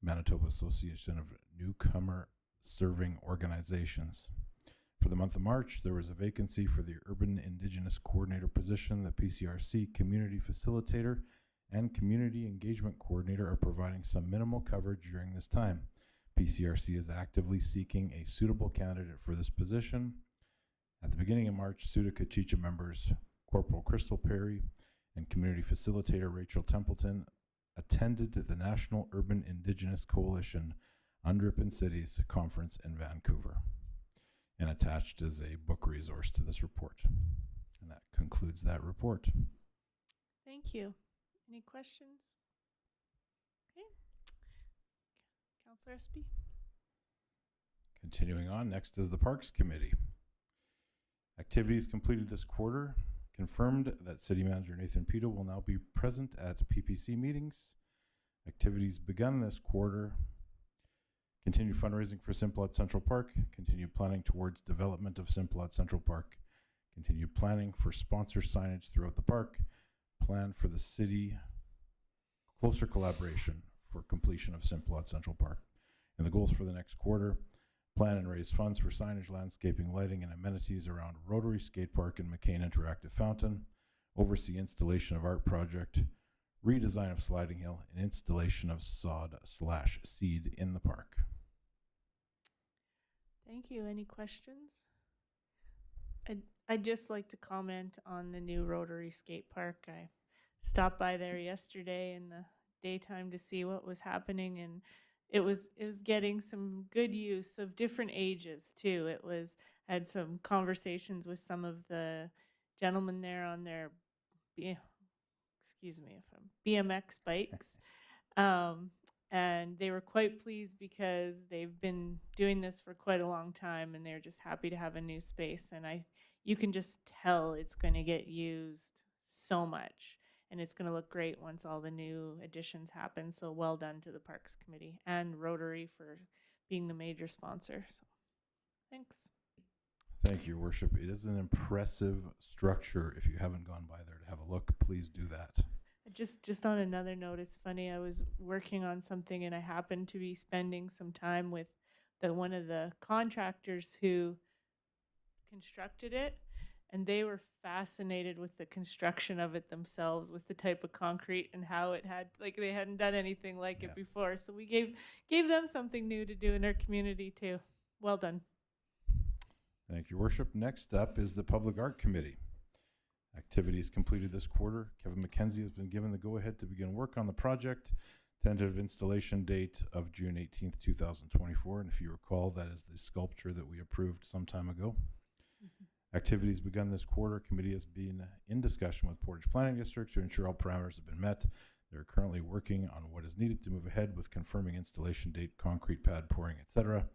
Manitoba Association of Newcomer Serving Organizations. For the month of March, there was a vacancy for the Urban Indigenous Coordinator position. The PCRC Community Facilitator and Community Engagement Coordinator are providing some minimal coverage during this time. PCRC is actively seeking a suitable candidate for this position. At the beginning of March, Suda Cachicha members Corporal Crystal Perry and Community Facilitator Rachel Templeton attended the National Urban Indigenous Coalition Undrippin' Cities Conference in Vancouver. And attached is a book resource to this report. And that concludes that report. Thank you. Any questions? Okay. Councillor Espy. Continuing on, next is the Parks Committee. Activities completed this quarter confirmed that City Manager Nathan Pito will now be present at PPC meetings. Activities begun this quarter. Continued fundraising for Simplot Central Park. Continued planning towards development of Simplot Central Park. Continued planning for sponsor signage throughout the park. Plan for the city closer collaboration for completion of Simplot Central Park. And the goals for the next quarter: plan and raise funds for signage, landscaping, lighting, and amenities around Rotary Skate Park and McCain Interactive Fountain. Oversee installation of art project, redesign of sliding hill, and installation of sod/seed in the park. Thank you. Any questions? I'd just like to comment on the new Rotary Skate Park. I stopped by there yesterday in the daytime to see what was happening, and it was getting some good use of different ages too. Had some conversations with some of the gentlemen there on their BMX bikes. And they were quite pleased because they've been doing this for quite a long time, and they're just happy to have a new space. And you can just tell it's going to get used so much, and it's going to look great once all the new additions happen. So well done to the Parks Committee and Rotary for being the major sponsor. So thanks. Thank you, Your Worship. It is an impressive structure. If you haven't gone by there to have a look, please do that. Just on another note, it's funny, I was working on something and I happened to be spending some time with one of the contractors who constructed it, and they were fascinated with the construction of it themselves, with the type of concrete and how it had, like, they hadn't done anything like it before. So we gave them something new to do in their community too. Well done. Thank you, Worship. Next up is the Public Art Committee. Activities completed this quarter. Kevin McKenzie has been given the go-ahead to begin work on the project. Tentative installation date of June 18th, 2024. And if you recall, that is the sculpture that we approved some time ago. Activities begun this quarter. Committee has been in discussion with Portage Planning District to ensure all parameters have been met. They're currently working on what is needed to move ahead with confirming installation date, concrete pad pouring, etc.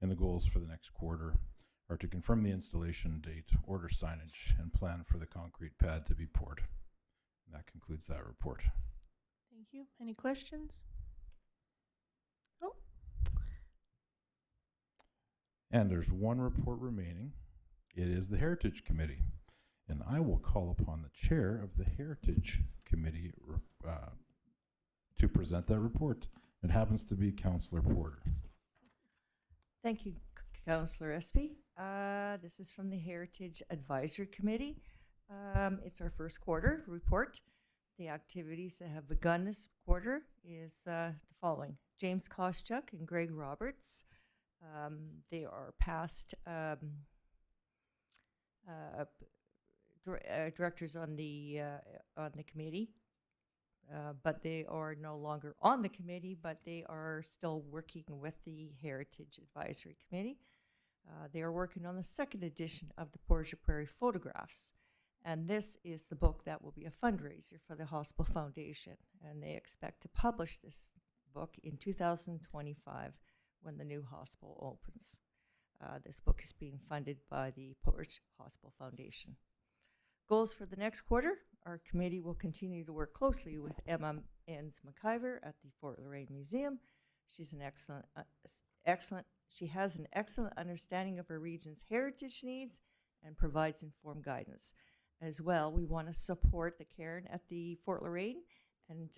And the goals for the next quarter are to confirm the installation date, order signage, and plan for the concrete pad to be poured. And that concludes that report. Thank you. Any questions? Oh. And there's one report remaining. It is the Heritage Committee. And I will call upon the chair of the Heritage Committee to present that report. It happens to be Councillor Porter. Thank you, Councillor Espy. This is from the Heritage Advisory Committee. It's our first quarter report. The activities that have begun this quarter is the following. James Koschuk and Greg Roberts. They are past directors on the committee, but they are no longer on the committee, but they are still working with the Heritage Advisory Committee. They are working on the second edition of the Portage la Prairie photographs, and this is the book that will be a fundraiser for the Hospital Foundation, and they expect to publish this book in 2025 when the new hospital opens. This book is being funded by the Portage Hospital Foundation. Goals for the next quarter. Our committee will continue to work closely with Emma Enns McIver at the Fort Loraine Museum. She's an she has an excellent understanding of her region's heritage needs and provides informed guidance. As well, we want to support the Cairn at the Fort Loraine and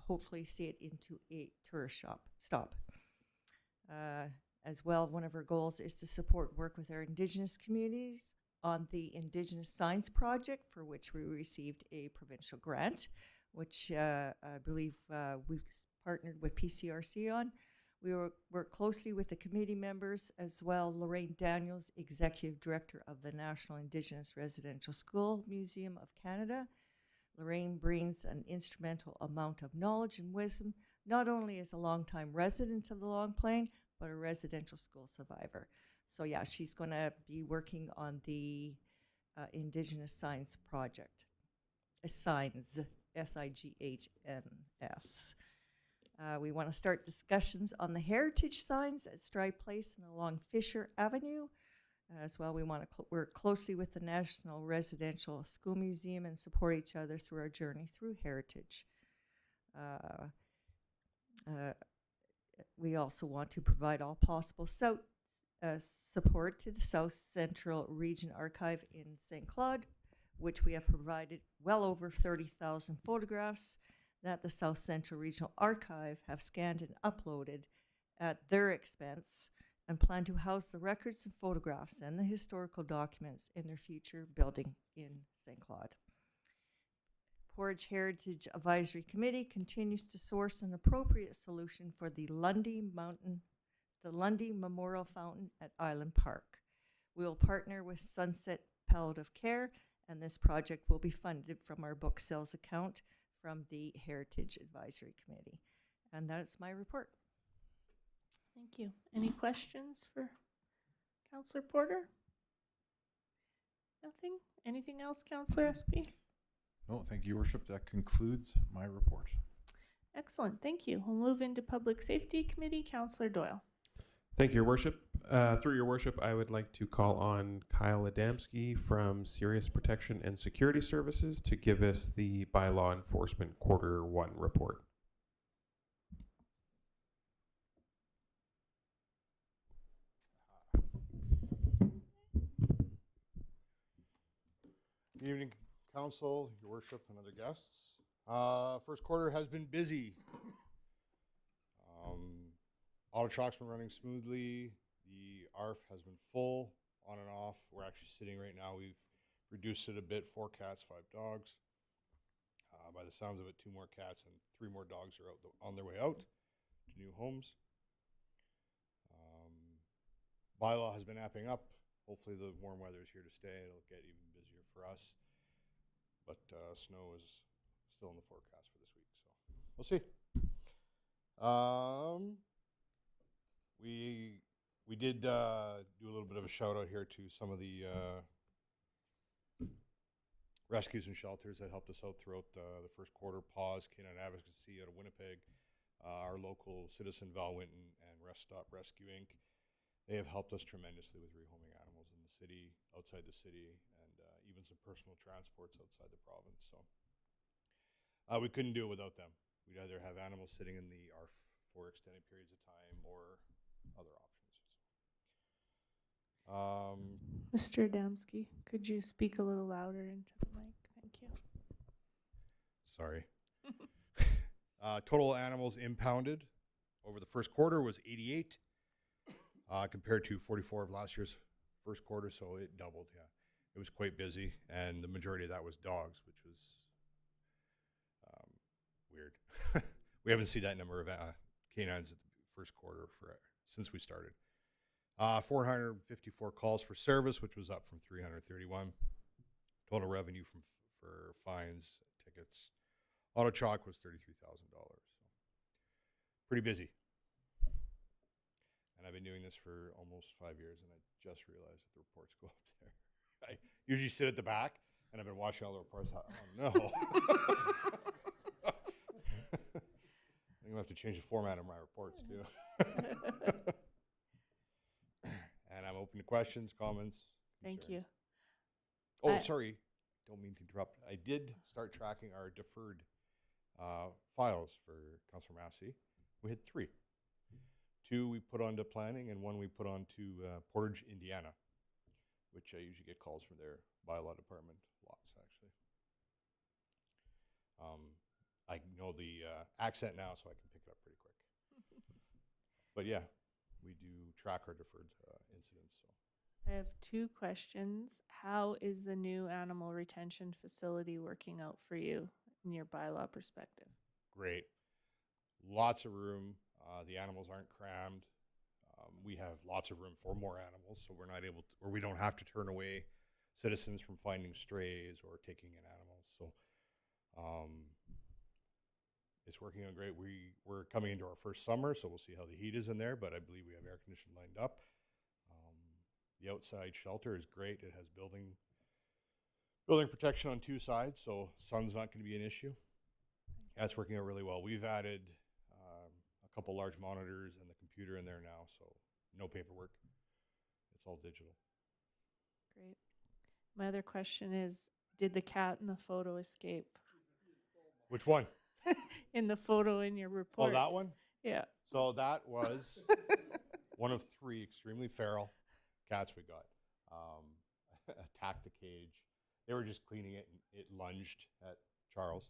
hopefully see it into a tourist stop. As well, one of our goals is to support work with our Indigenous communities on the Indigenous Science Project, for which we received a provincial grant, which I believe we've partnered with PCRC on. We work closely with the committee members as well. Lorraine Daniels, Executive Director of the National Indigenous Residential School Museum of Canada. Lorraine brings an instrumental amount of knowledge and wisdom, not only as a longtime resident of the Long Plain, but a residential school survivor. So yeah, she's going to be working on the Indigenous Science Project. Signs, S-I-G-H-N-S. We want to start discussions on the heritage signs at Stride Place and along Fisher Avenue. As well, we want to work closely with the National Residential School Museum and support each other through our journey through heritage. We also want to provide all possible support to the South Central Region Archive in St. Claude, which we have provided well over 30,000 photographs that the South Central Regional Archive have scanned and uploaded at their expense and plan to house the records and photographs and the historical documents in their future building in St. Claude. Portage Heritage Advisory Committee continues to source an appropriate solution for the Lundy Memorial Fountain at Island Park. We will partner with Sunset Palliative Care, and this project will be funded from our book sales account from the Heritage Advisory Committee. And that's my report. Thank you. Any questions for Councillor Porter? Nothing? Anything else, Councillor Espy? No, thank you, Your Worship. That concludes my report. Excellent. Thank you. We'll move into Public Safety Committee. Councillor Doyle. Thank you, Your Worship. Through Your Worship, I would like to call on Kyle Adamski from Serious Protection and Security Services to give us the bylaw enforcement Quarter 1 report. Good evening, Council, Your Worship, and other guests. First quarter has been busy. Auto Chalk's been running smoothly. The ARF has been full, on and off. We're actually sitting right now. We've reduced it a bit, 4 cats, 5 dogs. By the sounds of it, 2 more cats and 3 more dogs are on their way out to new homes. Bylaw has been amping up. Hopefully the warm weather is here to stay. It'll get even busier for us. But snow is still in the forecast for this week, so we'll see. We did do a little bit of a shout out here to some of the rescues and shelters that helped us out throughout the first quarter. Pause, Canine Advocacy out of Winnipeg, our local citizen Val Winton, and Rest Stop Rescue Inc. They have helped us tremendously with rehoming animals in the city, outside the city, and even some personal transports outside the province. So we couldn't do it without them. We'd either have animals sitting in the ARF for extended periods of time or other options. Mr. Adamski, could you speak a little louder into the mic? Thank you. Sorry. Total animals impounded over the first quarter was 88 compared to 44 of last year's first quarter, so it doubled, yeah. It was quite busy, and the majority of that was dogs, which was weird. We haven't seen that number of canines at the first quarter since we started. 454 calls for service, which was up from 331. Total revenue for fines, tickets. Auto chalk was $33,000. So pretty busy. And I've been doing this for almost 5 years, and I just realized that the reports go up there. I usually sit at the back, and I've been watching all the reports. Oh, no. I'm going to have to change the format of my reports, too. And I'm open to questions, comments. Thank you. Oh, sorry. Don't mean to interrupt. I did start tracking our deferred files for Councillor Massey. We had 3. 2 we put onto planning, and 1 we put onto Portage, Indiana, which I usually get calls from their bylaw department. Lots, actually. I know the accent now, so I can pick it up pretty quick. But yeah, we do track our deferred incidents. So I have 2 questions. How is the new animal retention facility working out for you in your bylaw perspective? Great. Lots of room. The animals aren't crammed. We have lots of room for more animals, so we're not able to, or we don't have to turn away citizens from finding strays or taking in animals. So it's working out great. We're coming into our first summer, so we'll see how the heat is in there, but I believe we have air conditioning lined up. The outside shelter is great. It has building protection on 2 sides, so sun's not going to be an issue. That's working out really well. We've added a couple large monitors and the computer in there now, so no paperwork. It's all digital. Great. My other question is, did the cat in the photo escape? Which one? In the photo in your report. Oh, that one? Yeah. So that was one of 3 extremely feral cats we got. Attacked the cage. They were just cleaning it, and it lunged at Charles.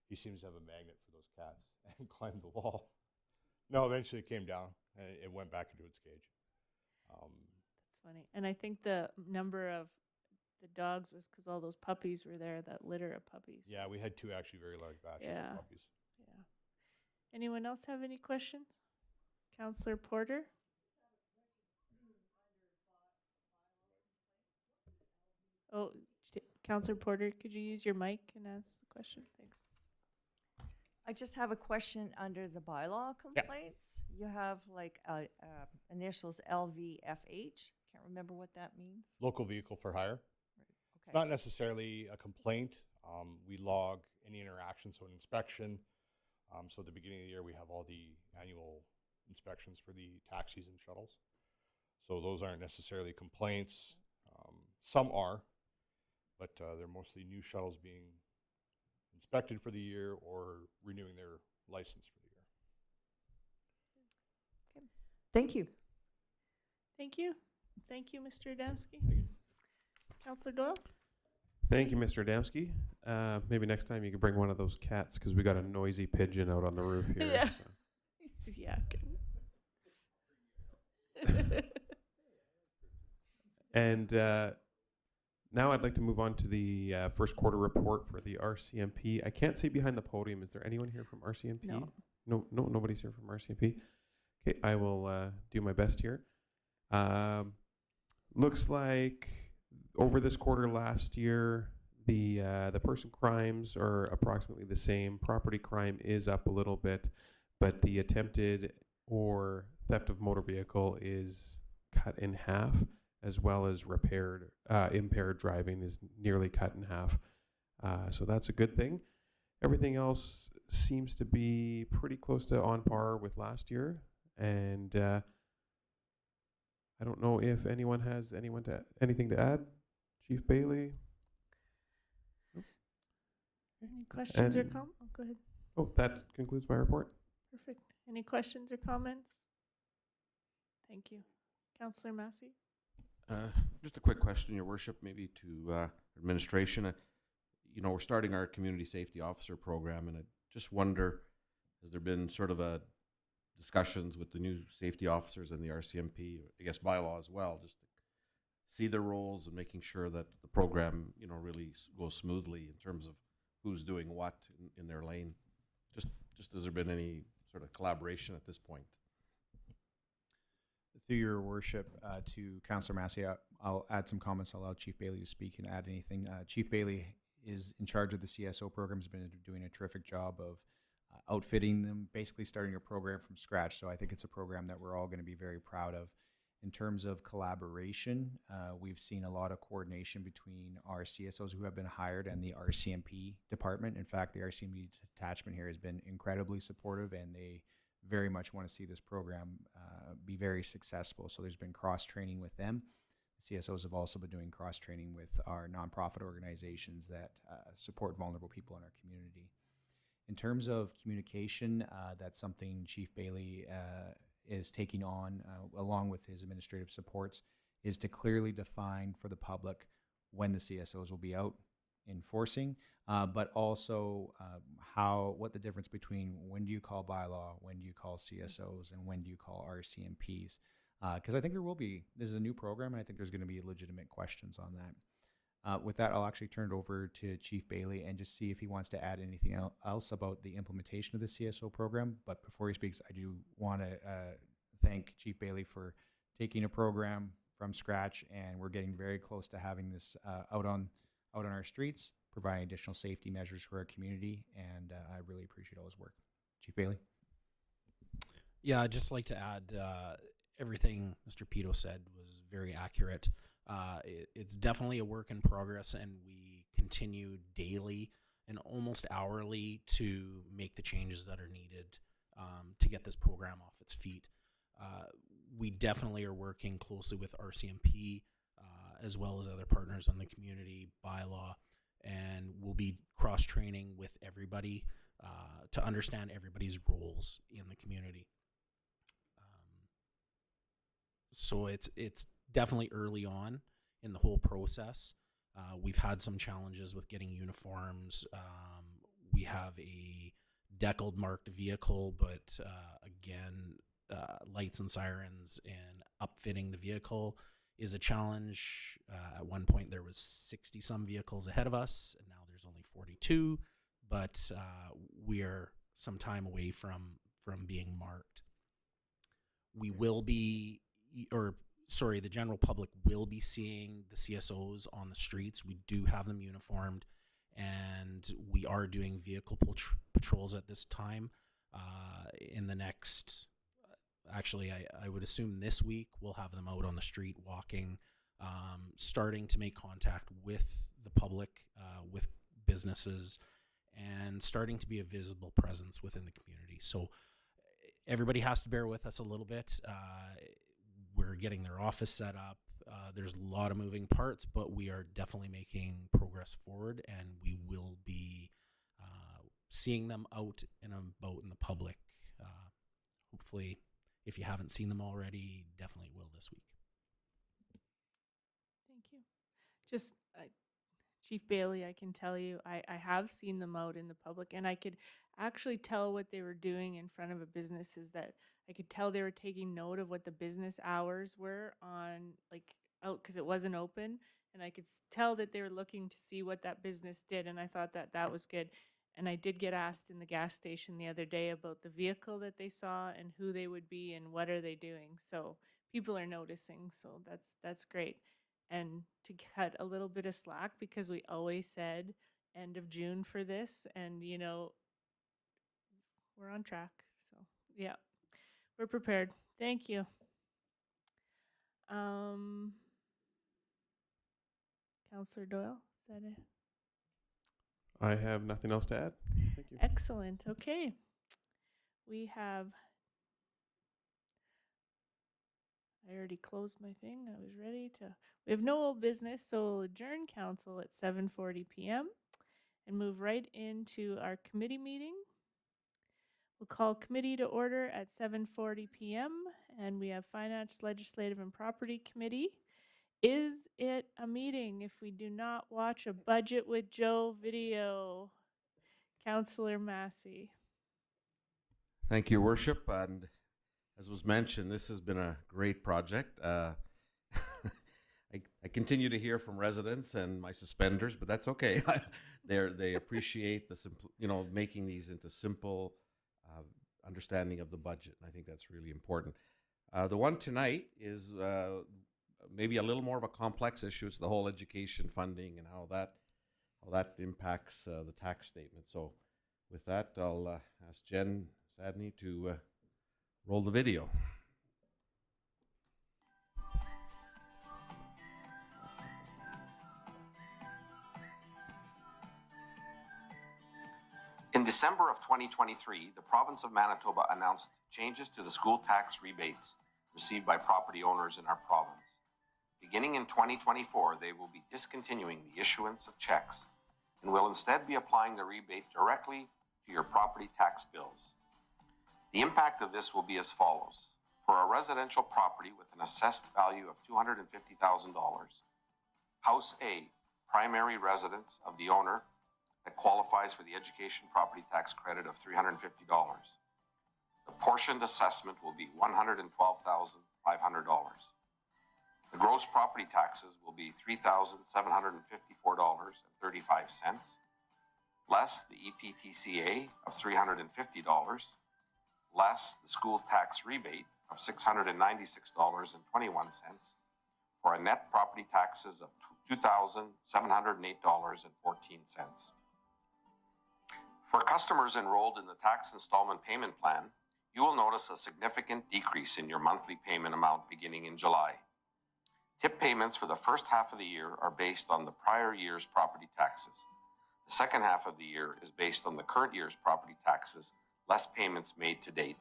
He seems to have a magnet for those cats and climbed the wall. No, eventually it came down, and it went back into its cage. That's funny. And I think the number of the dogs was because all those puppies were there, that litter of puppies. Yeah, we had 2 actually very large batches of puppies. Yeah. Anyone else have any questions? Councillor Porter? Oh, Councillor Porter, could you use your mic and ask the question? Thanks. I just have a question under the bylaw complaints. You have like initials LVFH. Can't remember what that means. Local vehicle for hire. Okay. It's not necessarily a complaint. We log any interaction, so an inspection. So at the beginning of the year, we have all the annual inspections for the taxis and shuttles. So those aren't necessarily complaints. Some are, but they're mostly new shuttles being inspected for the year or renewing their license for the year. Okay. Thank you. Thank you. Thank you, Mr. Adamski. Councillor Doyle? Thank you, Mr. Adamski. Maybe next time you can bring one of those cats because we got a noisy pigeon out on the roof here. Yeah. So. Yeah. And now I'd like to move on to the first quarter report for the RCMP. I can't see behind the podium. Is there anyone here from RCMP? No. No, nobody's here from RCMP. Okay, I will do my best here. Looks like over this quarter last year, the person crimes are approximately the same. Property crime is up a little bit, but the attempted or theft of motor vehicle is cut in half, as well as impaired driving is nearly cut in half. So that's a good thing. Everything else seems to be pretty close to on par with last year. And I don't know if anyone has anything to add. Chief Bailey? Any questions or And- comments? Oh, go ahead. Oh, that concludes my report. Perfect. Any questions or comments? Thank you. Councillor Massey? Just a quick question, Your Worship, maybe to administration. We're starting our community safety officer program, and I just wonder, has there been sort of a discussions with the new safety officers and the RCMP, I guess bylaw as well, just to see their roles and making sure that the program, really goes smoothly in terms of who's doing what in their lane? Just has there been any sort of collaboration at this point? Through your worship, to Councillor Massey, I'll add some comments. I'll allow Chief Bailey to speak and add anything. Chief Bailey is in charge of the CSO program, has been doing a terrific job of outfitting them, basically starting a program from scratch. So I think it's a program that we're all going to be very proud of. In terms of collaboration, we've seen a lot of coordination between our CSOs who have been hired and the RCMP department. In fact, the RCMP detachment here has been incredibly supportive, and they very much want to see this program be very successful. So there's been cross-training with them. The CSOs have also been doing cross-training with our nonprofit organizations that support vulnerable people in our community. In terms of communication, that's something Chief Bailey is taking on, along with his administrative supports, is to clearly define for the public when the CSOs will be out enforcing, but also what the difference between when do you call bylaw, when do you call CSOs, and when do you call RCMPs. Because I think this is a new program, and I think there's going to be legitimate questions on that. With that, I'll actually turn it over to Chief Bailey and just see if he wants to add anything else about the implementation of the CSO program. But before he speaks, I do want to thank Chief Bailey for taking a program from scratch, and we're getting very close to having this out on our streets, providing additional safety measures for our community, and I really appreciate all his work. Chief Bailey? Yeah, I'd just like to add everything Mr. Pito said was very accurate. It's definitely a work in progress, and we continue daily and almost hourly to make the changes that are needed to get this program off its feet. We definitely are working closely with RCMP as well as other partners on the community bylaw, and we'll be cross-training with everybody to understand everybody's roles in the community. So it's definitely early on in the whole process. We've had some challenges with getting uniforms. We have a deckled marked vehicle, but again, lights and sirens and upfitting the vehicle is a challenge. At one point there was 60 some vehicles ahead of us, and now there's only 42, but we are some time away from being marked. We will be, the general public will be seeing the CSOs on the streets. We do have them uniformed, and we are doing vehicle patrols at this time. In the next, actually, I would assume this week, we'll have them out on the street walking, starting to make contact with the public, with businesses, and starting to be a visible presence within the community. So everybody has to bear with us a little bit. We're getting their office set up. There's a lot of moving parts, but we are definitely making progress forward, and we will be seeing them out and about in the public. Hopefully, if you haven't seen them already, definitely will this week. Thank you. Just Chief Bailey, I can tell you, I have seen them out in the public, and I could actually tell what they were doing in front of a business is that I could tell they were taking note of what the business hours were on, like, out because it wasn't open, and I could tell that they were looking to see what that business did, and I thought that that was good. And I did get asked in the gas station the other day about the vehicle that they saw and who they would be and what are they doing. So people are noticing, so that's great. And to cut a little bit of slack, because we always said end of June for this, and we're on track. So yeah, we're prepared. Thank you. Councillor Doyle, is that it? I have nothing else to add. Thank you. Excellent. Okay. We have, I already closed my thing. I was ready to, we have no old business, so we'll adjourn council at 7:40 p.m. and move right into our committee meeting. We'll call committee to order at 7:40 p.m. and we have Finance, Legislative, and Property Committee. Is it a meeting if we do not watch a Budget with Joe video? Councillor Massey. Thank you, Worship. And as was mentioned, this has been a great project. I continue to hear from residents and my suspenders, but that's okay. They appreciate the making these into simple understanding of the budget. And I think that's really important. The one tonight is maybe a little more of a complex issue. It's the whole education funding and how that impacts the tax statement. So with that, I'll ask Jen Sadney to roll the video. In December of 2023, the province of Manitoba announced changes to the school tax rebates received by property owners in our province. Beginning in 2024, they will be discontinuing the issuance of checks and will instead be applying the rebate directly to your property tax bills. The impact of this will be as follows. For a residential property with an assessed value of $250,000, House A, primary residence of the owner that qualifies for the education property tax credit of $350. The portioned assessment will be $112,500. The gross property taxes will be $3,754.35, less the EPTCA of $350, less the school tax rebate of $696.21, for a net property taxes of $2,708.14. For customers enrolled in the tax installment payment plan, you will notice a significant decrease in your monthly payment amount beginning in July. Tip payments for the first half of the year are based on the prior year's property taxes. The second half of the year is based on the current year's property taxes, less payments made to date.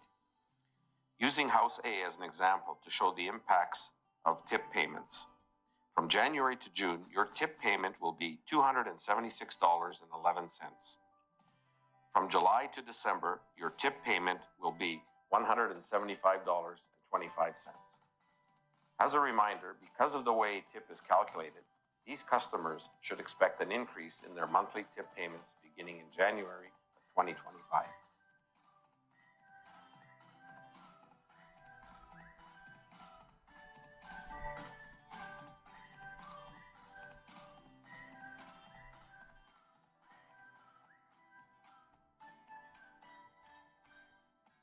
Using House A as an example to show the impacts of tip payments. From January to June, your tip payment will be $276.11. From July to December, your tip payment will be $175.25. As a reminder, because of the way tip is calculated, these customers should expect an increase in their monthly tip payments beginning in January of 2025.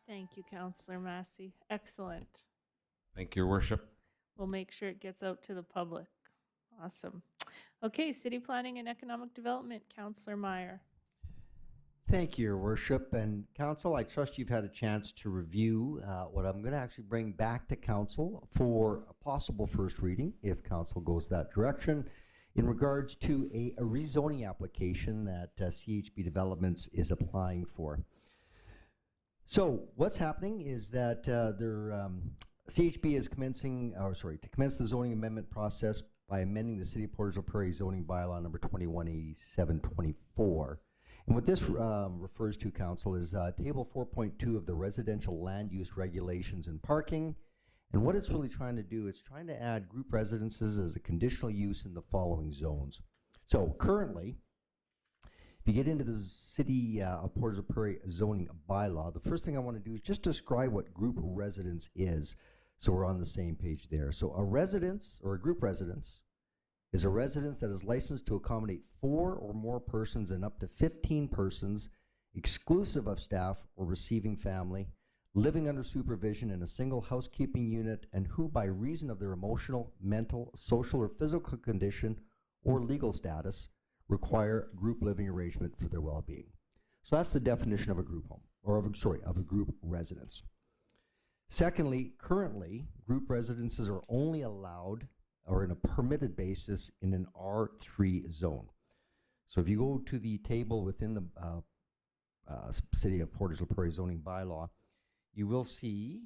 Thank you, Councillor Massey. Excellent. Thank you, Your Worship. We'll make sure it gets out to the public. Awesome. Okay, City Planning and Economic Development, Councillor Meyer. Thank you, Your Worship. And Council, I trust you've had a chance to review what I'm going to actually bring back to Council for a possible first reading, if Council goes that direction, in regards to a rezoning application that CHB Developments is applying for. So what's happening is that CHB is to commence the zoning amendment process by amending the City of Portage la Prairie zoning bylaw number 218724. And what this refers to, Council, is table 4.2 of the residential land use regulations and parking. And what it's really trying to do is trying to add group residences as a conditional use in the following zones. So currently, if you get into the City of Portage la Prairie zoning bylaw, the first thing I want to do is just describe what group residence is. So we're on the same page there. So a residence or a group residence is a residence that is licensed to accommodate 4 or more persons and up to 15 persons, exclusive of staff or receiving family, living under supervision in a single housekeeping unit, and who, by reason of their emotional, mental, social, or physical condition or legal status, require group living arrangement for their well-being. So that's the definition of a group home, or of a group residence. Secondly, currently, group residences are only allowed or in a permitted basis in an R3 zone. So if you go to the table within the City of Portage la Prairie zoning bylaw, you will see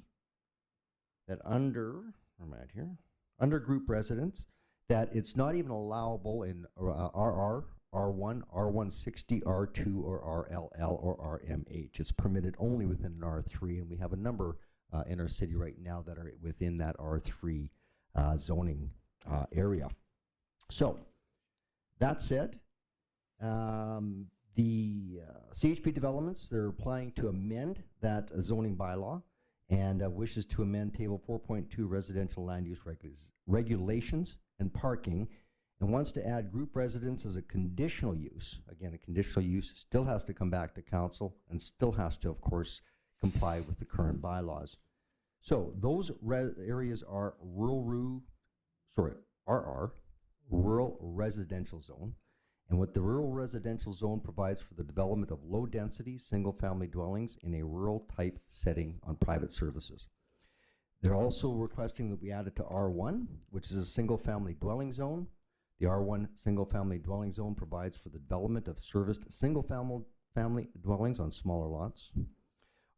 that under group residence, that it's not even allowable in RR, R1, R160, R2, or RLL, or RMH. It's permitted only within an R3, and we have a number in our city right now that are within that R3 zoning area. So, that said, the CHP developments, they're applying to amend that zoning bylaw and wishes to amend Table 4.2 residential land use regulations and parking, and wants to add group residence as a conditional use. Again, a conditional use still has to come back to council and still has to, of course, comply with the current bylaws. So those areas are RR, rural residential zone. And what the rural residential zone provides for the development of low-density, single-family dwellings in a rural type setting on private services. They're also requesting that we add it to R1, which is a single-family dwelling zone. The R1 single-family dwelling zone provides for the development of serviced single-family dwellings on smaller lots.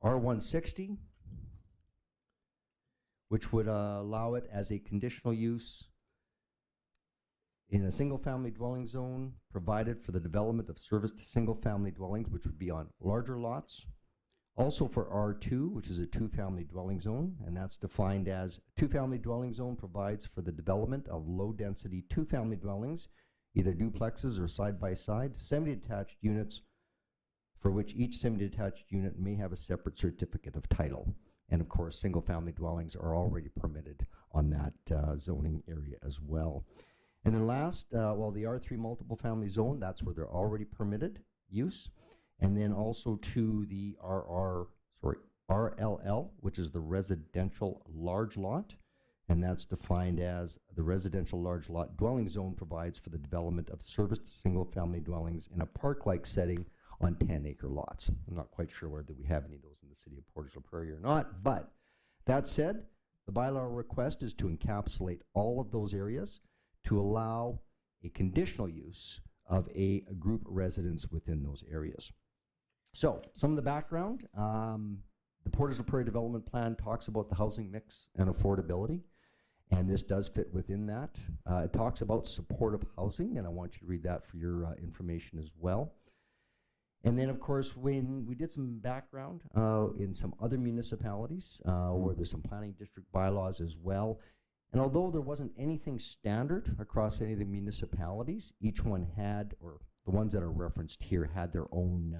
R160, which would allow it as a conditional use in a single-family dwelling zone, provided for the development of serviced single-family dwellings, which would be on larger lots. Also for R2, which is a two-family dwelling zone, and that's defined as two-family dwelling zone provides for the development of low-density two-family dwellings, either duplexes or side-by-side, semi-detached units for which each semi-detached unit may have a separate certificate of title. And of course, single-family dwellings are already permitted on that zoning area as well. And then last, the R3 multiple family zone, that's where they're already permitted use. And then also to the RLL, which is the residential large lot. And that's defined as the residential large lot dwelling zone provides for the development of serviced single family dwellings in a park-like setting on 10-acre lots. I'm not quite sure whether we have any of those in the city of Portage la Prairie or not, but that said, the bylaw request is to encapsulate all of those areas to allow a conditional use of a group residence within those areas. So, some of the background, the Portage la Prairie Development Plan talks about the housing mix and affordability, and this does fit within that. It talks about supportive housing, and I want you to read that for your information as well. And then, of course, when we did some background in some other municipalities where there's some planning district bylaws as well, and although there wasn't anything standard across any of the municipalities, each one had, or the ones that are referenced here, had their own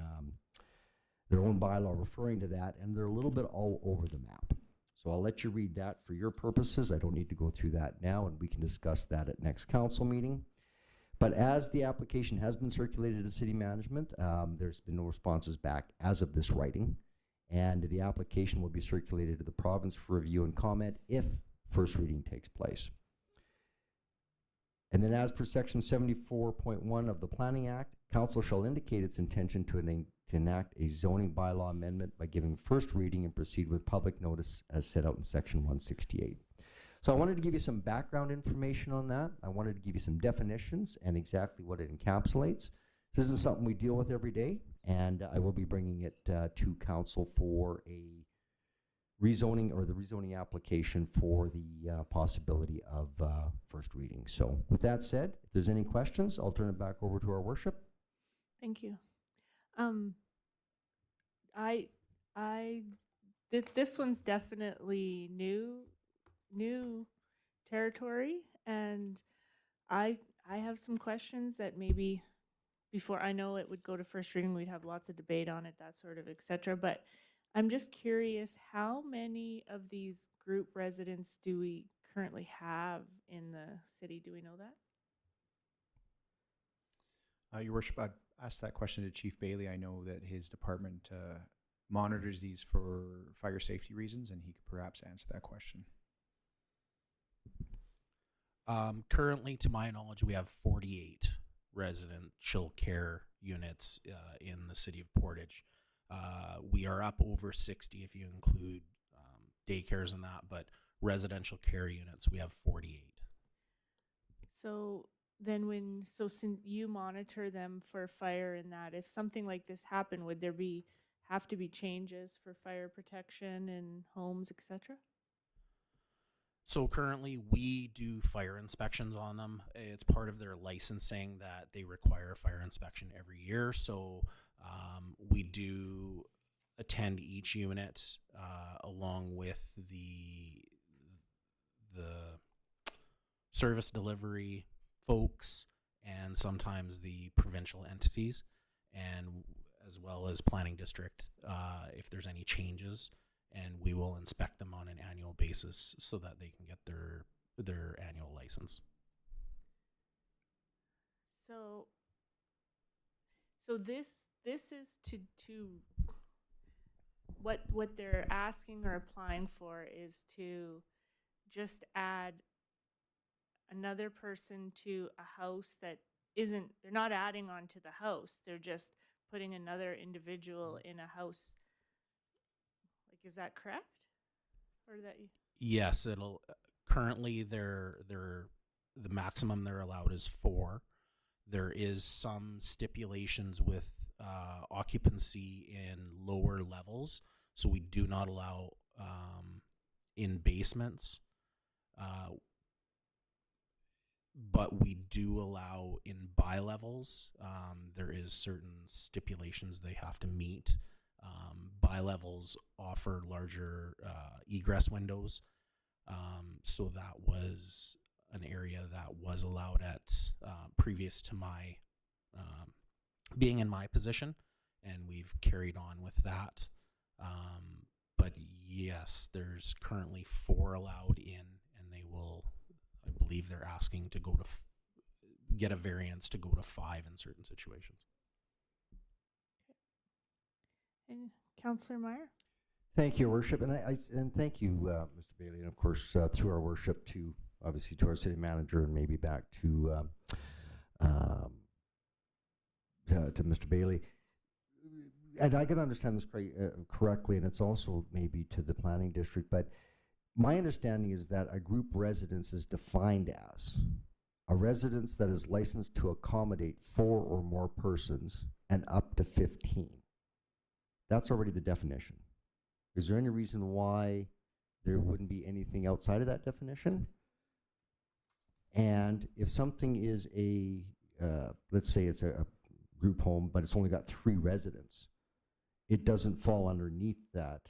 bylaw referring to that, and they're a little bit all over the map. So I'll let you read that for your purposes. I don't need to go through that now, and we can discuss that at next council meeting. But as the application has been circulated to city management, there's been no responses back as of this writing, and the application will be circulated to the province for review and comment if first reading takes place. And then as per section 74.1 of the Planning Act, council shall indicate its intention to enact a zoning bylaw amendment by giving first reading and proceed with public notice as set out in section 168. So I wanted to give you some background information on that. I wanted to give you some definitions and exactly what it encapsulates. This isn't something we deal with every day, and I will be bringing it to council for a rezoning, or the rezoning application for the possibility of first reading. So with that said, if there's any questions, I'll turn it back over to our worship. Thank you. This one's definitely new territory, and I have some questions that maybe before, I know it would go to first reading, we'd have lots of debate on it, that sort of, etc. But I'm just curious, how many of these group residents do we currently have in the city? Do we know that? Your Worship, I'd ask that question to Chief Bailey. I know that his department monitors these for fire safety reasons, and he could perhaps answer that question. Currently, to my knowledge, we have 48 residential care units in the city of Portage. We are up over 60 if you include daycares and that, but residential care units, we have 48. So then since you monitor them for fire and that, if something like this happened, would there have to be changes for fire protection in homes, etc.? So currently we do fire inspections on them. It's part of their licensing that they require a fire inspection every year. So we do attend each unit along with the service delivery folks and sometimes the provincial entities, and as well as planning district if there's any changes, and we will inspect them on an annual basis so that they can get their annual license. So this is to what they're asking or applying for is to just add another person to a house that isn't, they're not adding on to the house, they're just putting another individual in a house. Like, is that correct? Or that you? Yes, it'll currently the maximum they're allowed is 4. There is some stipulations with occupancy in lower levels, so we do not allow in basements, but we do allow in bi-levels. There is certain stipulations they have to meet. Bi-levels offer larger egress windows, so that was an area that was allowed at previous to my being in my position, and we've carried on with that. But yes, there's currently 4 allowed in, and they will, I believe they're asking to go to get a variance to go to 5 in certain situations. And Councillor Meyer? Thank you, Your Worship, and thank you, Mr. Bailey, and of course through our worship to obviously to our city manager and maybe back to Mr. Bailey. And I can understand this correctly, and it's also maybe to the planning district, but my understanding is that a group residence is defined as a residence that is licensed to accommodate 4 or more persons and up to 15. That's already the definition. Is there any reason why there wouldn't be anything outside of that definition? And if something is let's say it's a group home, but it's only got 3 residents, it doesn't fall underneath that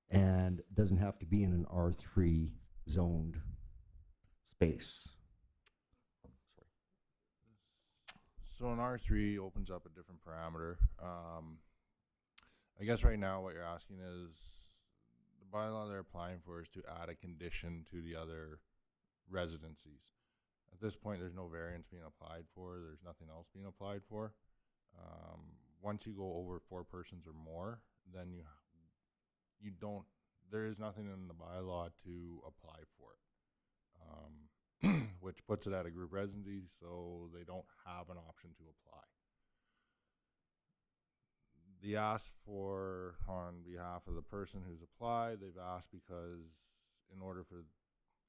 and doesn't have to be in an R3 zoned space. So an R3 opens up a different parameter. I guess right now what you're asking is the bylaw they're applying for is to add a condition to the other residencies. At this point, there's no variance being applied for. There's nothing else being applied for. Once you go over 4 persons or more, then you don't. There is nothing in the bylaw to apply for it, which puts it at a group residency, so they don't have an option to apply. The ask for on behalf of the person who's applied, they've asked because in order for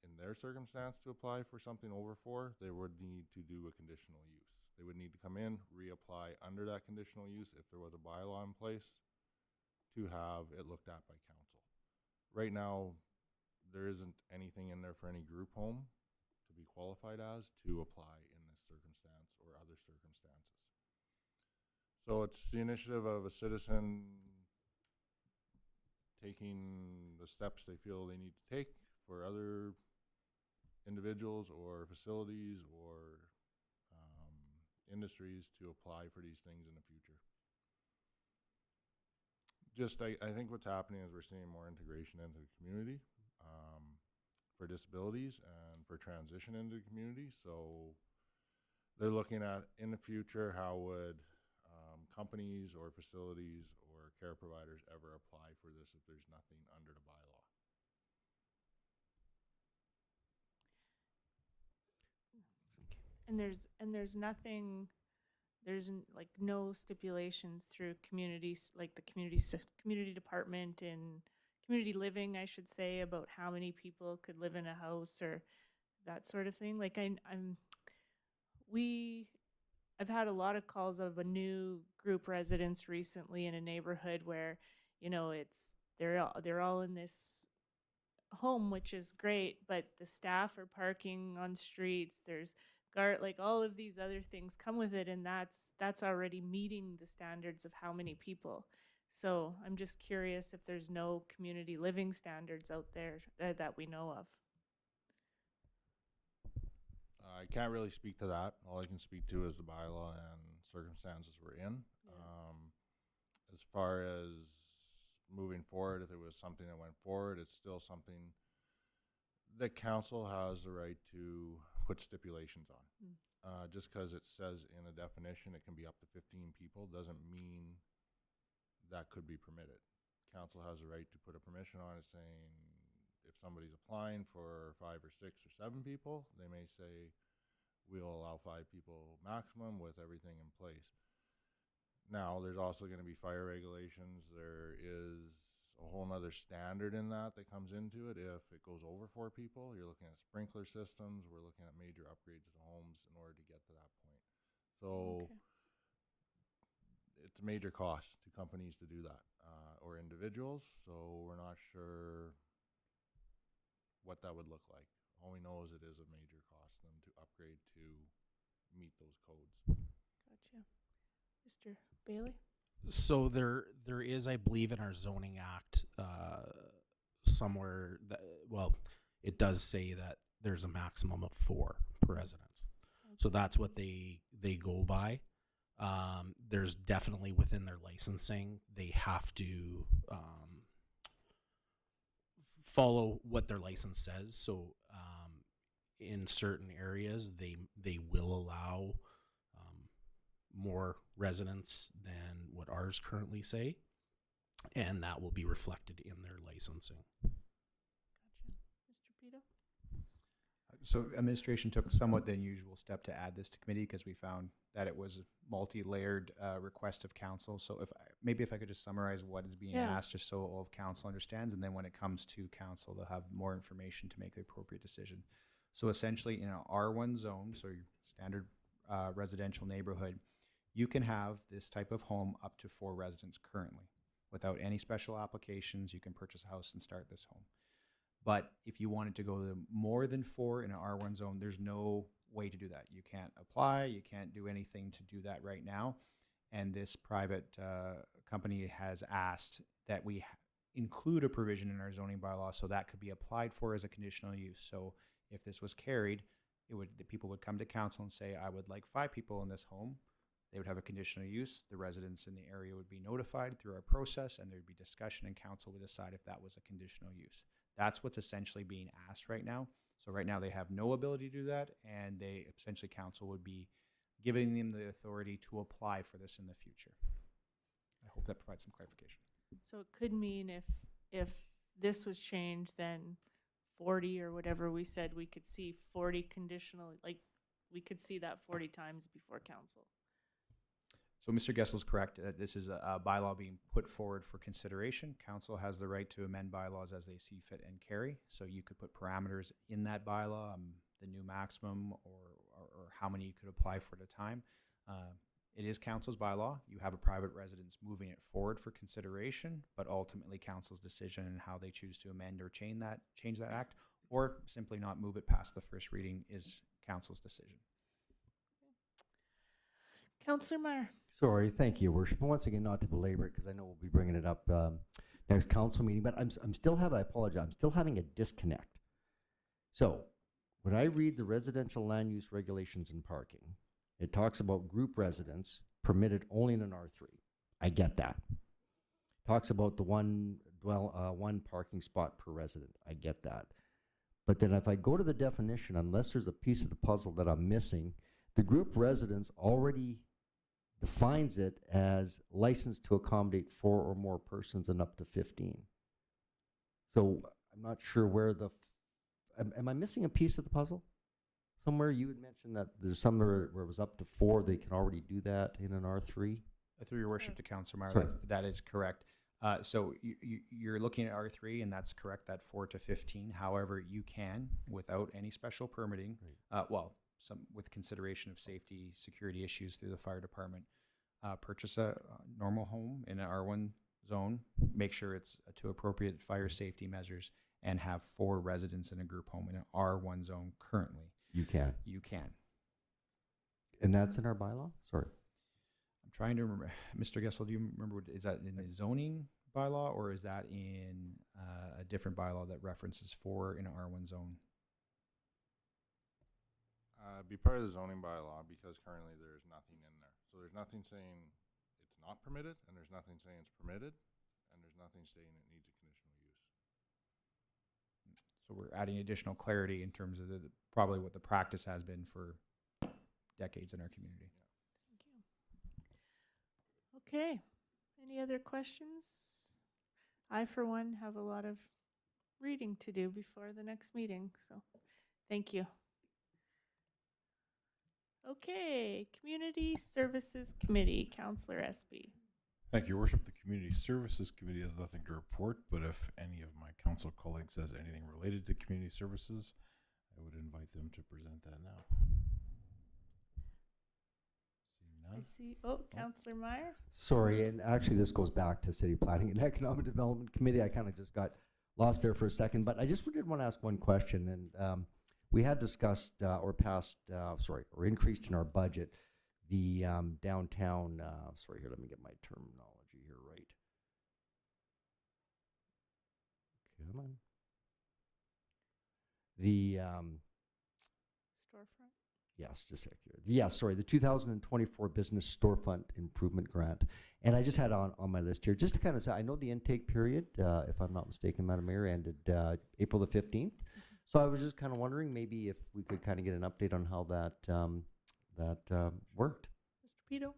in their circumstance to apply for something over 4, they would need to do a conditional use. They would need to come in, reapply under that conditional use if there was a bylaw in place to have it looked at by council. Right now, there isn't anything in there for any group home to be qualified as to apply in this circumstance or other circumstances. So it's the initiative of a citizen taking the steps they feel they need to take for other individuals or facilities or industries to apply for these things in the future. Just, I think what's happening is we're seeing more integration into the community for disabilities and for transition into the community. So they're looking at, in the future, how would companies or facilities or care providers ever apply for this if there's nothing under the bylaw? And there's nothing, like no stipulations through communities, like the community department and community living, I should say, about how many people could live in a house or that sort of thing. Like I've had a lot of calls of a new group residence recently in a neighborhood where, you know, they're all in this home, which is great, but the staff are parking on streets. There's like all of these other things come with it, and that's already meeting the standards of how many people. So I'm just curious if there's no community living standards out there that we know of. I can't really speak to that. All I can speak to is the bylaw and circumstances we're in. As far as moving forward, if it was something that went forward, it's still something the council has the right to put stipulations on. Just because it says in a definition it can be up to 15 people doesn't mean that could be permitted. Council has the right to put a permission on it saying if somebody's applying for 5 or 6 or 7 people, they may say we'll allow 5 people maximum with everything in place. Now, there's also going to be fire regulations. There is a whole nother standard in that comes into it. If it goes over 4 people, you're looking at sprinkler systems. We're looking at major upgrades to homes in order to get to that point. So it's a major cost to companies to do that, or individuals. So we're not sure what that would look like. All we know is it is a major cost them to upgrade to meet those codes. Gotcha. Mr. Bailey? So there is, I believe, in our zoning act somewhere that, well, it does say that there's a maximum of 4 per resident. So that's what they go by. There's definitely within their licensing, they have to follow what their license says. So in certain areas, they will allow more residents than what ours currently say, and that will be reflected in their licensing. Gotcha. Mr. Pito? So administration took somewhat the unusual step to add this to committee because we found that it was a multi-layered request of council. So if I could just summarize what is being asked, just so all of council understands, and then when it comes to council, they'll have more information to make the appropriate decision. So essentially, in an R1 zone, so your standard residential neighborhood, you can have this type of home up to 4 residents currently. Without any special applications, you can purchase a house and start this home. But if you wanted to go to more than 4 in an R1 zone, there's no way to do that. You can't apply, you can't do anything to do that right now. And this private company has asked that we include a provision in our zoning bylaw so that could be applied for as a conditional use. So if this was carried, the people would come to council and say, I would like 5 people in this home. They would have a conditional use. The residents in the area would be notified through our process, and there'd be discussion, and council would decide if that was a conditional use. That's what's essentially being asked right now. So right now they have no ability to do that, and they essentially council would be giving them the authority to apply for this in the future. I hope that provides some clarification. So it could mean if this was changed, then 40 or whatever we said, we could see 40 conditional, like we could see that 40 times before council. So Mr. Gessel's correct. This is a bylaw being put forward for consideration. Council has the right to amend bylaws as they see fit and carry. So you could put parameters in that bylaw, the new maximum or how many you could apply for at a time. It is council's bylaw. You have a private residence moving it forward for consideration, but ultimately council's decision and how they choose to amend or change that act, or simply not move it past the first reading is council's decision. Councillor Meyer. Sorry, thank you, Worship. And once again, not to belabor it, because I know we'll be bringing it up next council meeting, but I apologize, I'm still having a disconnect. So, when I read the residential land use regulations and parking, it talks about group residence permitted only in an R3. I get that. talks about the one parking spot per resident. I get that. But then if I go to the definition, unless there's a piece of the puzzle that I'm missing, the group residence already defines it as licensed to accommodate 4 or more persons and up to 15. So I'm not sure where am I missing a piece of the puzzle? Somewhere you had mentioned that there's somewhere where it was up to 4, they can already do that in an R3? Through your worship to Councillor Meyer, Sorry. that is correct. So you're looking at R3, and that's correct, that 4 to 15. However, you can, without any special permitting, some with consideration of safety, security issues through the fire department, purchase a normal home in an R1 zone, make sure it's to appropriate fire safety measures, and have 4 residents in a group home in an R1 zone currently. You can. You can. And that's in our bylaw? Sorry. I'm trying to remember. Mr. Gessel, do you remember, is that in the zoning bylaw, or is that in a different bylaw that references 4 in an R1 zone? Be part of the zoning bylaw, because currently there's nothing in there. So there's nothing saying it's not permitted, and there's nothing saying it's permitted, and there's nothing saying it needs a conditional use. So we're adding additional clarity in terms of probably what the practice has been for decades in our community. Okay. Any other questions? I, for one, have a lot of reading to do before the next meeting, so thank you. Okay, Community Services Committee, Councillor Espy. Thank you, Your Worship. The Community Services Committee has nothing to report, but if any of my council colleagues has anything related to community services, I would invite them to present that now. Seeing none. I see. Oh, Councillor Meyer. Sorry, and actually this goes back to City Planning and Economic Development Committee. I kind of just got lost there for a second, but I just did want to ask one question. And we had discussed or increased in our budget the downtown, here, let me get my terminology here right. Come on. The storefront? Yes, just a sec here. Yes, sorry, the 2024 Business Storefront Improvement Grant. And I just had on my list here, just to kind of say, I know the intake period, if I'm not mistaken, Madam Mayor, ended April the 15th. So I was just kind of wondering maybe if we could kind of get an update on how that worked. Mr. Pito.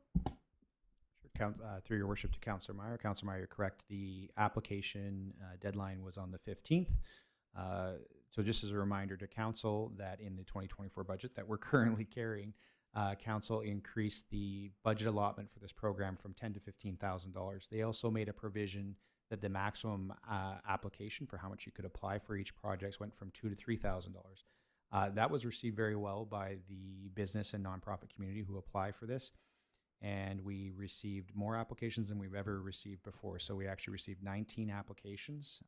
Sure. Through your worship to Councillor Meyer. Councillor Meyer, you're correct. The application deadline was on the 15th. So just as a reminder to Council that in the 2024 budget that we're currently carrying, Council increased the budget allotment for this program from $10,000 to $15,000. They also made a provision that the maximum application for how much you could apply for each project went from $2,000 to $3,000. That was received very well by the business and nonprofit community who apply for this. And we received more applications than we've ever received before. So we actually received 19 applications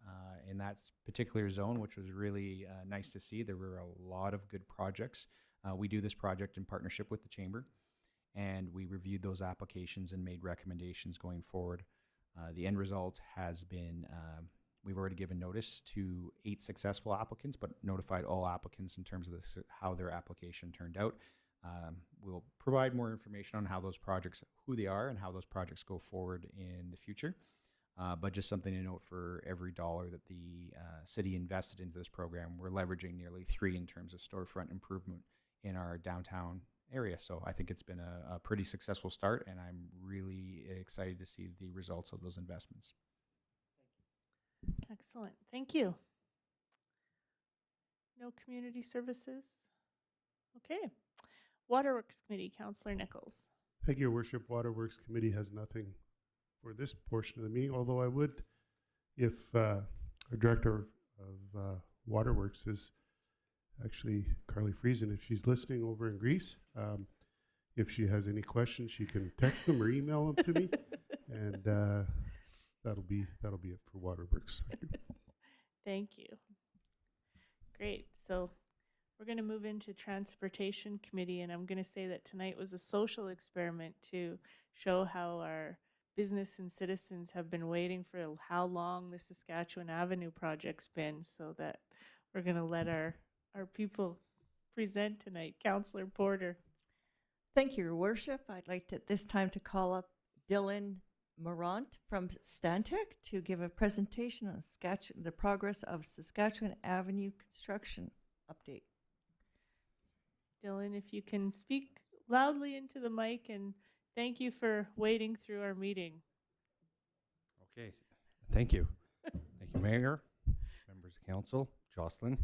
in that particular zone, which was really nice to see. There were a lot of good projects. We do this project in partnership with the Chamber, and we reviewed those applications and made recommendations going forward. The end result has been, we've already given notice to 8 successful applicants, but notified all applicants in terms of how their application turned out. We'll provide more information on how those projects, who they are, and how those projects go forward in the future. But just something to note, for every dollar that the city invested into this program, we're leveraging nearly 3 in terms of storefront improvement in our downtown area. So I think it's been a pretty successful start, and I'm really excited to see the results of those investments. Excellent. Thank you. No community services? Okay. Waterworks Committee, Councillor Nichols. Thank you, Your Worship. Waterworks Committee has nothing for this portion of the meeting, although I would, if our Director of Waterworks is actually Carly Friesen, if she's listening over in Greece, if she has any questions, she can text them or email them to me, and that'll be it for Waterworks. Thank you. Great. So we're going to move into Transportation Committee, and I'm going to say that tonight was a social experiment to show how our business and citizens have been waiting for how long the Saskatchewan Avenue project's been, so that we're going to let our people present tonight. Councillor Porter. Thank you, Your Worship. I'd like to, at this time, to call up Dylan Morant from Stantec to give a presentation on the progress of Saskatchewan Avenue construction update. Dylan, if you can speak loudly into the mic, and thank you for waiting through our meeting. Okay, thank you. Thank you, Mayor, members of council, Jocelyn.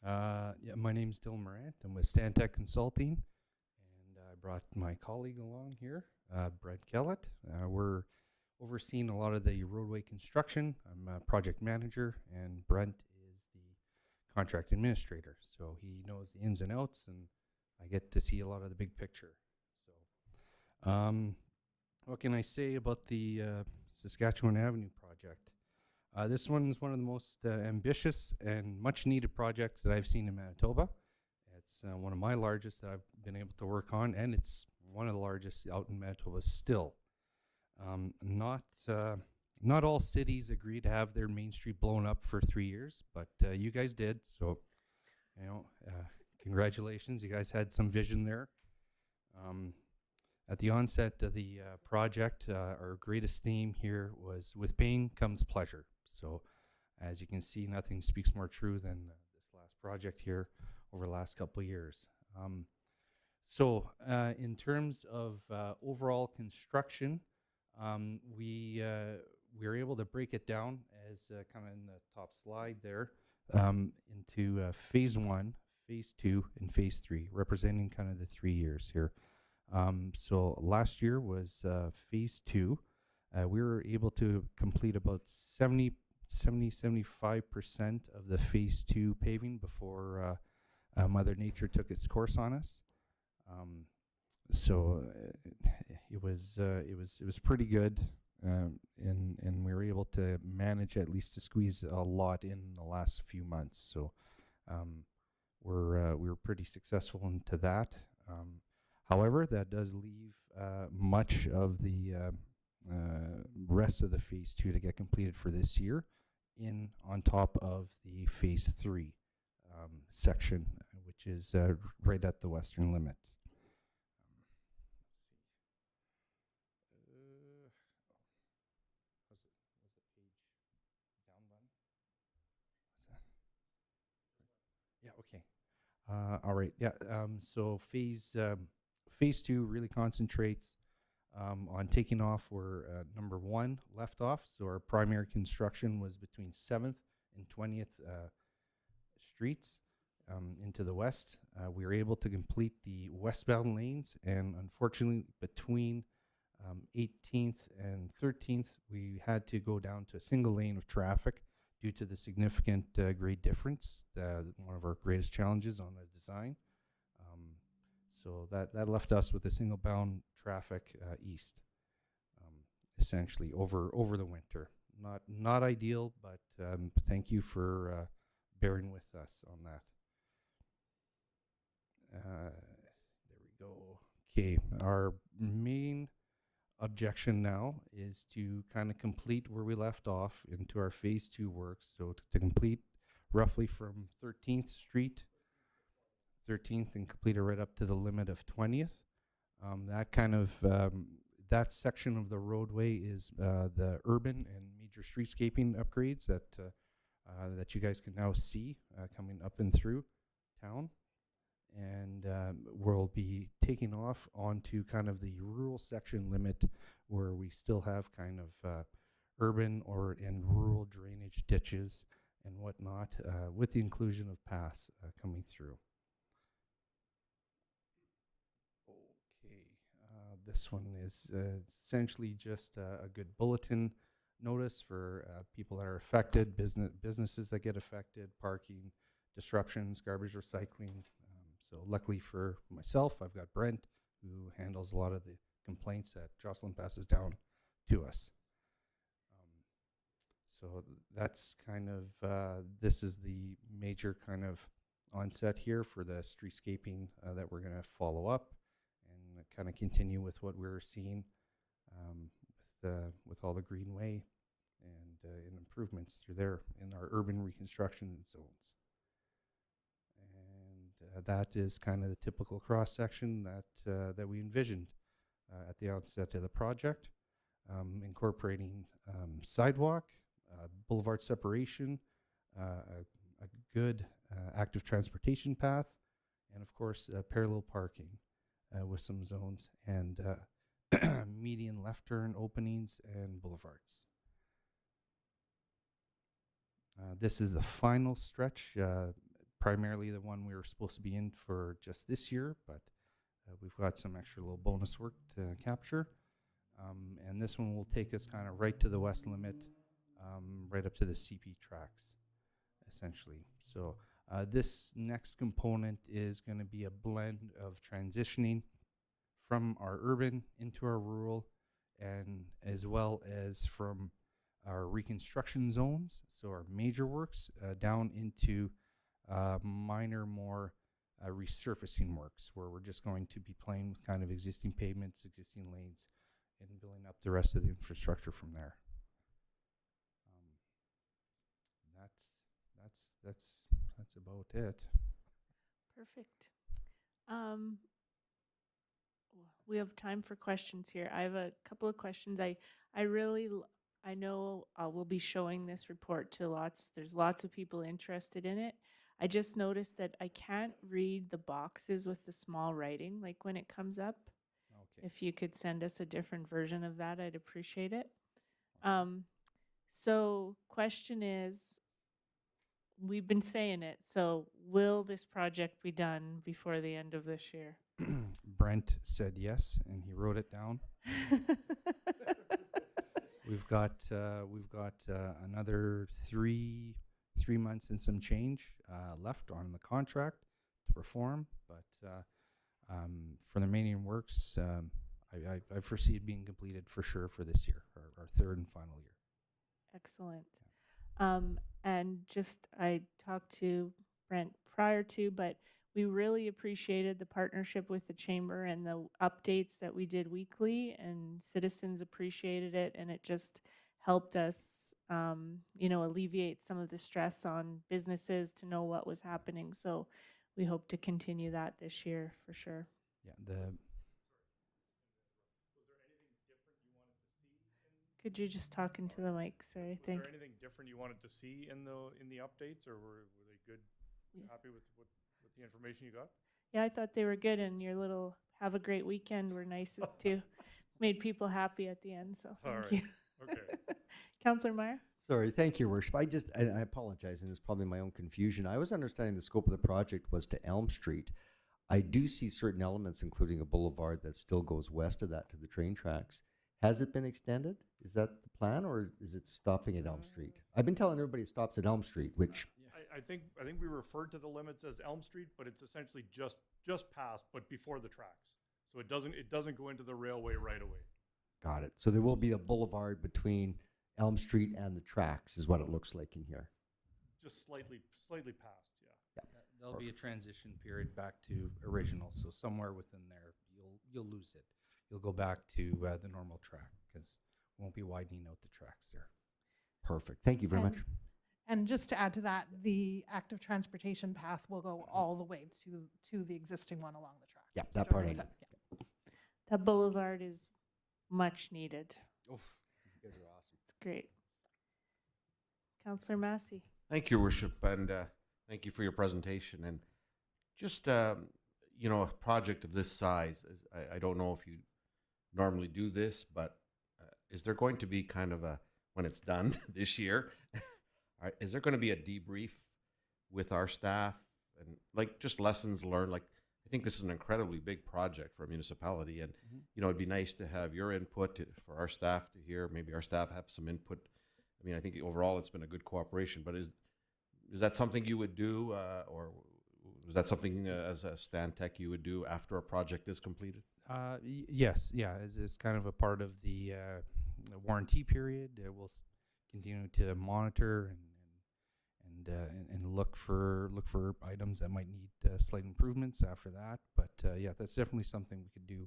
Yeah, my name is Dylan Morant. I'm with Stantec Consulting, and I brought my colleague along here, Brent Kellett. We're overseeing a lot of the roadway construction. I'm a project manager, and Brent is the contract administrator. So he knows the ins and outs, and I get to see a lot of the big picture. So, what can I say about the Saskatchewan Avenue project? This one is one of the most ambitious and much needed projects that I've seen in Manitoba. It's one of my largest that I've been able to work on, and it's one of the largest out in Manitoba still. Not all cities agree to have their main street blown up for 3 years, but you guys did. So, congratulations. You guys had some vision there. At the onset of the project, our greatest theme here was with pain comes pleasure. So as you can see, nothing speaks more true than this last project here over the last couple of years. In terms of overall construction, we were able to break it down as kind of in the top slide there into phase 1, phase 2, and phase 3, representing kind of the 3 years here. So last year was phase 2. We were able to complete about 75% of the phase 2 paving before Mother Nature took its course on us. It was pretty good, and we were able to manage at least to squeeze a lot in the last few months. So we were pretty successful into that. However, that does leave much of the rest of the phase 2 to get completed for this year on top of the phase 3 section, which is right at the western limits. Yeah, okay. All right, yeah. So phase 2 really concentrates on taking off where number 1 left off. So our primary construction was between 7th and 20th streets into the west. We were able to complete the westbound lanes, and unfortunately between 18th and 13th, we had to go down to a single lane of traffic due to the significant grade difference, one of our greatest challenges on the design. So that left us with a single bound traffic east, essentially over the winter. Not ideal, but thank you for bearing with us on that. There we go. Okay, our main objection now is to kind of complete where we left off into our phase 2 work. So to complete roughly from 13th Street, 13th, and complete it right up to the limit of 20th. That section of the roadway is the urban and major streetscaping upgrades that you guys can now see coming up and through town. And we'll be taking off onto kind of the rural section limit where we still have kind of urban and rural drainage ditches and whatnot with the inclusion of paths coming through. This one is essentially just a good bulletin notice for people that are affected, businesses that get affected, parking, disruptions, garbage recycling. So luckily for myself, I've got Brent, who handles a lot of the complaints that Jocelyn passes down to us. So that's kind of, this is the major kind of onset here for the streetscaping that we're going to follow up and kind of continue with what we're seeing with all the greenway and improvements through there in our urban reconstruction zones. And that is kind of the typical cross section that we envisioned at the outset of the project, incorporating sidewalk, boulevard separation, a good active transportation path, and of course parallel parking with some zones and median left turn openings and boulevards. This is the final stretch, primarily the one we were supposed to be in for just this year, but we've got some extra little bonus work to capture. And this one will take us kind of right to the west limit, right up to the CP tracks, essentially. So this next component is going to be a blend of transitioning from our urban into our rural, and as well as from our reconstruction zones, so our major works, down into minor, more resurfacing works, where we're just going to be playing with kind of existing pavements, existing lanes, and building up the rest of the infrastructure from there. That's about it. Perfect. We have time for questions here. I have a couple of questions. I know we'll be showing this report to there's lots of people interested in it. I just noticed that I can't read the boxes with the small writing, like when it comes up. Okay. If you could send us a different version of that, I'd appreciate it. So question is, we've been saying it, so will this project be done before the end of this year? Brent said yes, and he wrote it down. We've got another three months and some change left on the contract to perform, but for the remaining works, I foresee it being completed for sure for this year, our third and final year. Excellent. And just, I talked to Brent prior to, but we really appreciated the partnership with the chamber and the updates that we did weekly, and citizens appreciated it, and it just helped us, alleviate some of the stress on businesses to know what was happening. So we hope to continue that this year for sure. Yeah, Could you just talk into the mic? Sorry, Was there anything different you wanted to see in the updates, or were they good? Happy with the information you got? Yeah, I thought they were good, and your little "have a great weekend" were nice too. Made people happy at the end, so thank you. Okay. Councillor Meyer? Sorry, thank you, Your Worship. I apologize, and it's probably my own confusion. I was understanding the scope of the project was to Elm Street. I do see certain elements, including a boulevard that still goes west of that to the train tracks. Has it been extended? Is that the plan, or is it stopping at Elm Street? I've been telling everybody it stops at Elm Street, which I think we referred to the limits as Elm Street, but it's essentially just past, but before the tracks. So it doesn't go into the railway right away. got it. So there will be a boulevard between Elm Street and the tracks, is what it looks like in here. Just slightly past, yeah. there'll be a transition period back to original, so somewhere within there you'll lose it. You'll go back to the normal track because we won't be widening out the tracks there. Perfect. Thank you very much. And just to add to that, the active transportation path will go all the way to the existing one along the track. Yeah, that part I know. That boulevard is much needed. Oof, you guys are awesome. It's great. Councillor Massey. Thank you, Your Worship, and thank you for your presentation. And just, a project of this size, I don't know if you normally do this, but is there going to be kind of when it's done this year, is there going to be a debrief with our staff and just lessons learned? I think this is an incredibly big project for a municipality, and it'd be nice to have your input for our staff to hear. Maybe our staff have some input. I mean, I think overall it's been a good cooperation. But is that something you would do, or is that something as a Stan Tech you would do after a project is completed? Yes, yeah, as kind of a part of the warranty period, we'll continue to monitor and look for items that might need slight improvements after that. But yeah, that's definitely something we could do.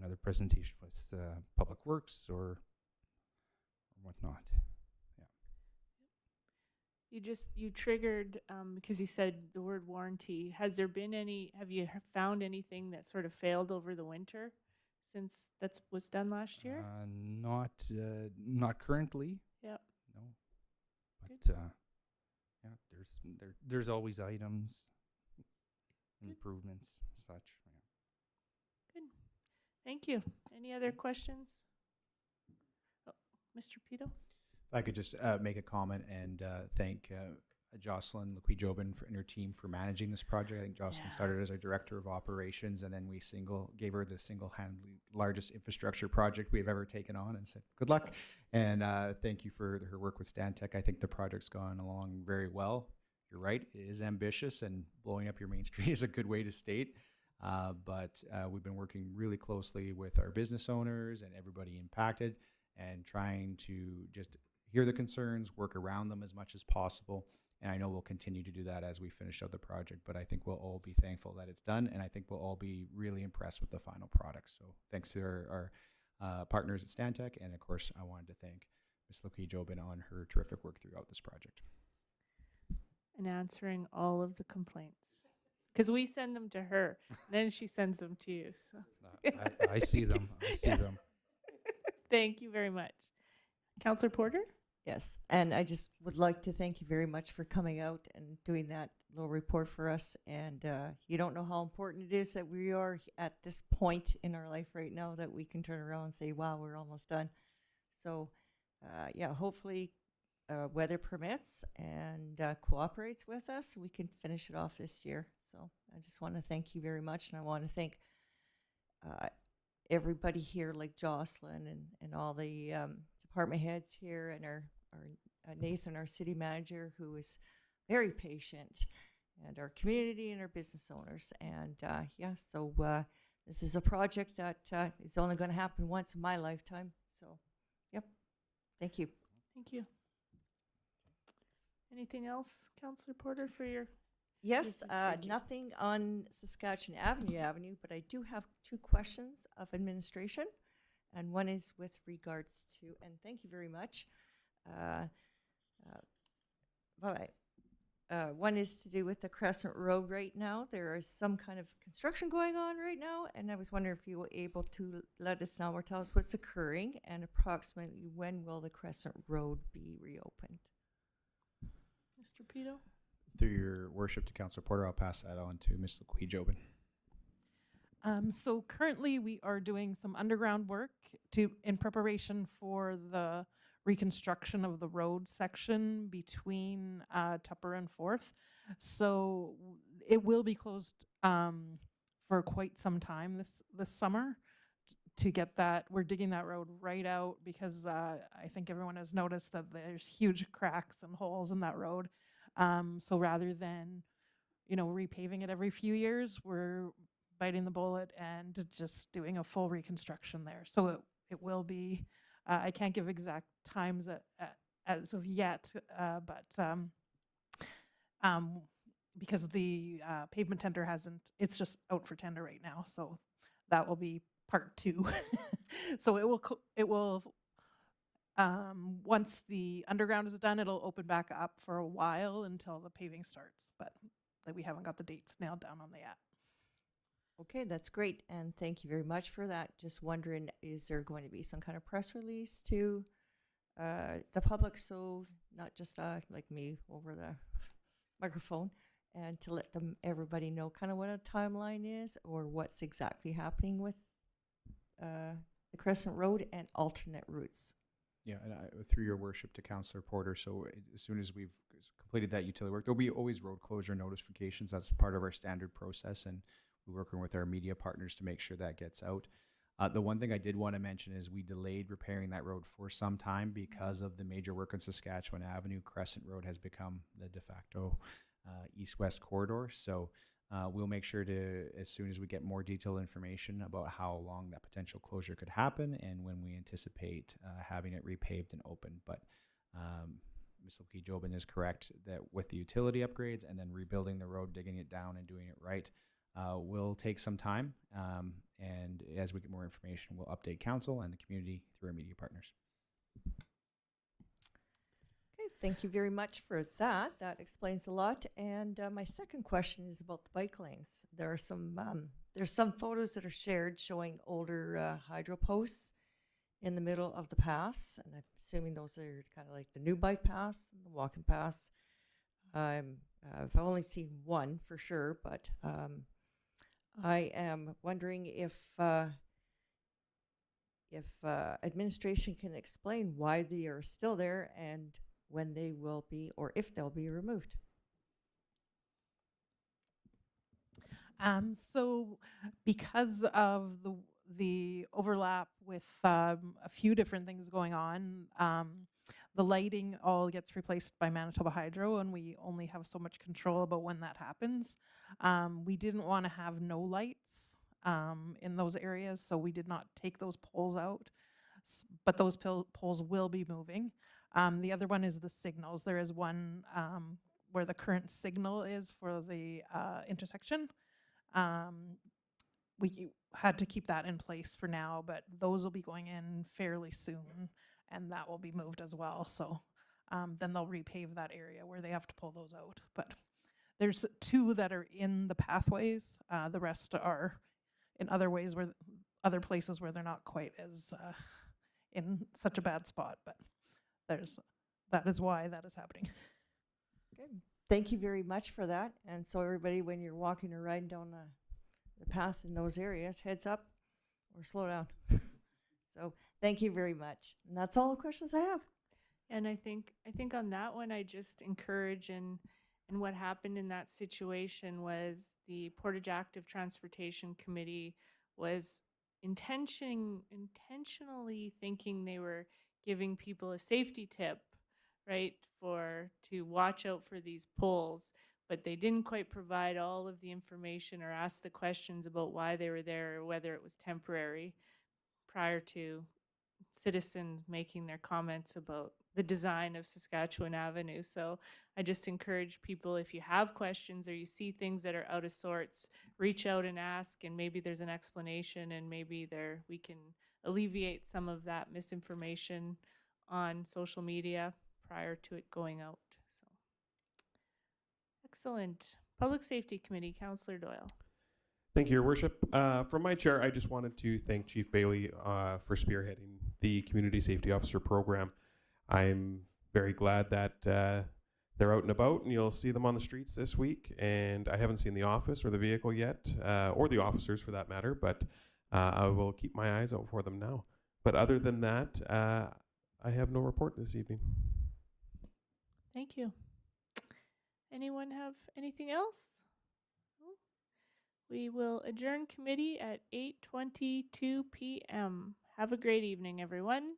Another presentation with Public Works or whatnot. Yeah. You triggered because you said the word warranty. Have you found anything that sort of failed over the winter since that was done last year? Not currently. Yep. No. But yeah, there's always items, improvements, such. Yeah. Good. Thank you. Any other questions? Oh, Mr. Pito? If I could just make a comment and thank Jocelyn Lequi-Jobin and her team for managing this project. I think Jocelyn started as our director of operations, and then we gave her the single-handedly largest infrastructure project we've ever taken on, and said, good luck. And thank you for her work with Stantec. I think the project's gone along very well. You're right, it is ambitious, and blowing up your main street is a good way to state. But we've been working really closely with our business owners and everybody impacted, and trying to just hear the concerns, work around them as much as possible. And I know we'll continue to do that as we finish out the project, but I think we'll all be thankful that it's done, and I think we'll all be really impressed with the final product. So thanks to our partners at Stantec, and of course, I wanted to thank Ms. Lequi-Jobin on her terrific work throughout this project. And answering all of the complaints. Because we send them to her, then she sends them to you. So. I see them. I see them. Thank you very much. Councillor Porter? Yes, and I just would like to thank you very much for coming out and doing that little report for us. And you don't know how important it is that we are at this point in our life right now that we can turn around and say, wow, we're almost done. So, yeah, hopefully weather permits and cooperates with us. We can finish it off this year. So I just want to thank you very much. And I want to thank everybody here, like Jocelyn and all the department heads here, and our Nathan, our city manager, who is very patient, and our community and our business owners. And yeah, so this is a project that is only going to happen once in my lifetime. So, yep. Thank you. Thank you. Anything else, Councillor Porter, for your... Yes, nothing on Saskatchewan Avenue, but I do have two questions of administration. And one is with regards to, and thank you very much. One is to do with the Crescent Road right now. There is some kind of construction going on right now, and I was wondering if you were able to let us know or tell us what's occurring, and approximately when will the Crescent Road be reopened? Mr. Pito? Through your worship to Councillor Porter, I'll pass that on to Ms. Lequi-Jobin. So currently we are doing some underground work in preparation for the reconstruction of the road section between Tupper and 4th. So it will be closed for quite some time this summer to get that. We're digging that road right out because I think everyone has noticed that there's huge cracks and holes in that road. So rather than, repaving it every few years, we're biting the bullet and just doing a full reconstruction there. So it will be, I can't give exact times as of yet, but because the pavement tender it's just out for tender right now. So that will be part 2. So it will once the underground is done, it'll open back up for a while until the paving starts, but we haven't got the dates nailed down on the yet. Okay, that's great, and thank you very much for that. Just wondering, is there going to be some kind of press release to the public, so not just like me over the microphone, and to let everybody know kind of what a timeline is or what's exactly happening with the Crescent Road and alternate routes? Yeah, and through your worship to Councillor Porter, so as soon as we've completed that utility work, there'll be always road closure notifications. That's part of our standard process, and we're working with our media partners to make sure that gets out. The one thing I did want to mention is we delayed repairing that road for some time because of the major work on Saskatchewan Avenue. Crescent Road has become the de facto east-west corridor. So we'll make sure to, as soon as we get more detailed information about how long that potential closure could happen and when we anticipate having it repaved and open. But Ms. Lequi-Jobin is correct that with the utility upgrades and then rebuilding the road, digging it down and doing it right, will take some time, and as we get more information, we'll update council and the community through our media partners. Okay, Thank you very much for that. That explains a lot. And my second question is about the bike lanes. There's some photos that are shared showing older hydro posts in the middle of the pass, and I'm assuming those are kind of like the new bike pass and the walking pass. I've only seen one for sure, but I am wondering if administration can explain why they are still there and when they will be, or if they'll be removed. So because of the overlap with a few different things going on, the lighting all gets replaced by Manitoba Hydro, and we only have so much control about when that happens. We didn't want to have no lights in those areas, so we did not take those poles out, but those poles will be moving. The other one is the signals. There is one where the current signal is for the intersection. We had to keep that in place for now, but those will be going in fairly soon, and that will be moved as well. So then they'll repave that area where they have to pull those out. But there's two that are in the pathways. The rest are in other ways, where other places where they're not quite as in such a bad spot. But that is why that is happening. Good. Thank you very much for that. And so everybody, when you're walking or riding down the path in those areas, heads up or slow down. So thank you very much. And that's all the questions I have. And I think on that one, I just encourage and what happened in that situation was the Portage Active Transportation Committee was intentionally thinking they were giving people a safety tip, right, to watch out for these poles, but they didn't quite provide all of the information or ask the questions about why they were there or whether it was temporary prior to citizens making their comments about the design of Saskatchewan Avenue. So I just encourage people, if you have questions or you see things that are out of sorts, reach out and ask, and maybe there's an explanation, and maybe we can alleviate some of that misinformation on social media prior to it going out. So excellent. Public Safety Committee, Councillor Doyle. Thank you, Your Worship. From my chair, I just wanted to thank Chief Bailey for spearheading the Community Safety Officer program. I'm very glad that they're out and about, and you'll see them on the streets this week. And I haven't seen the office or the vehicle yet, or the officers for that matter, but I will keep my eyes out for them now. But other than that, I have no report this evening. Thank you. Anyone have anything else? We will adjourn committee at 8:22 p.m. Have a great evening, everyone.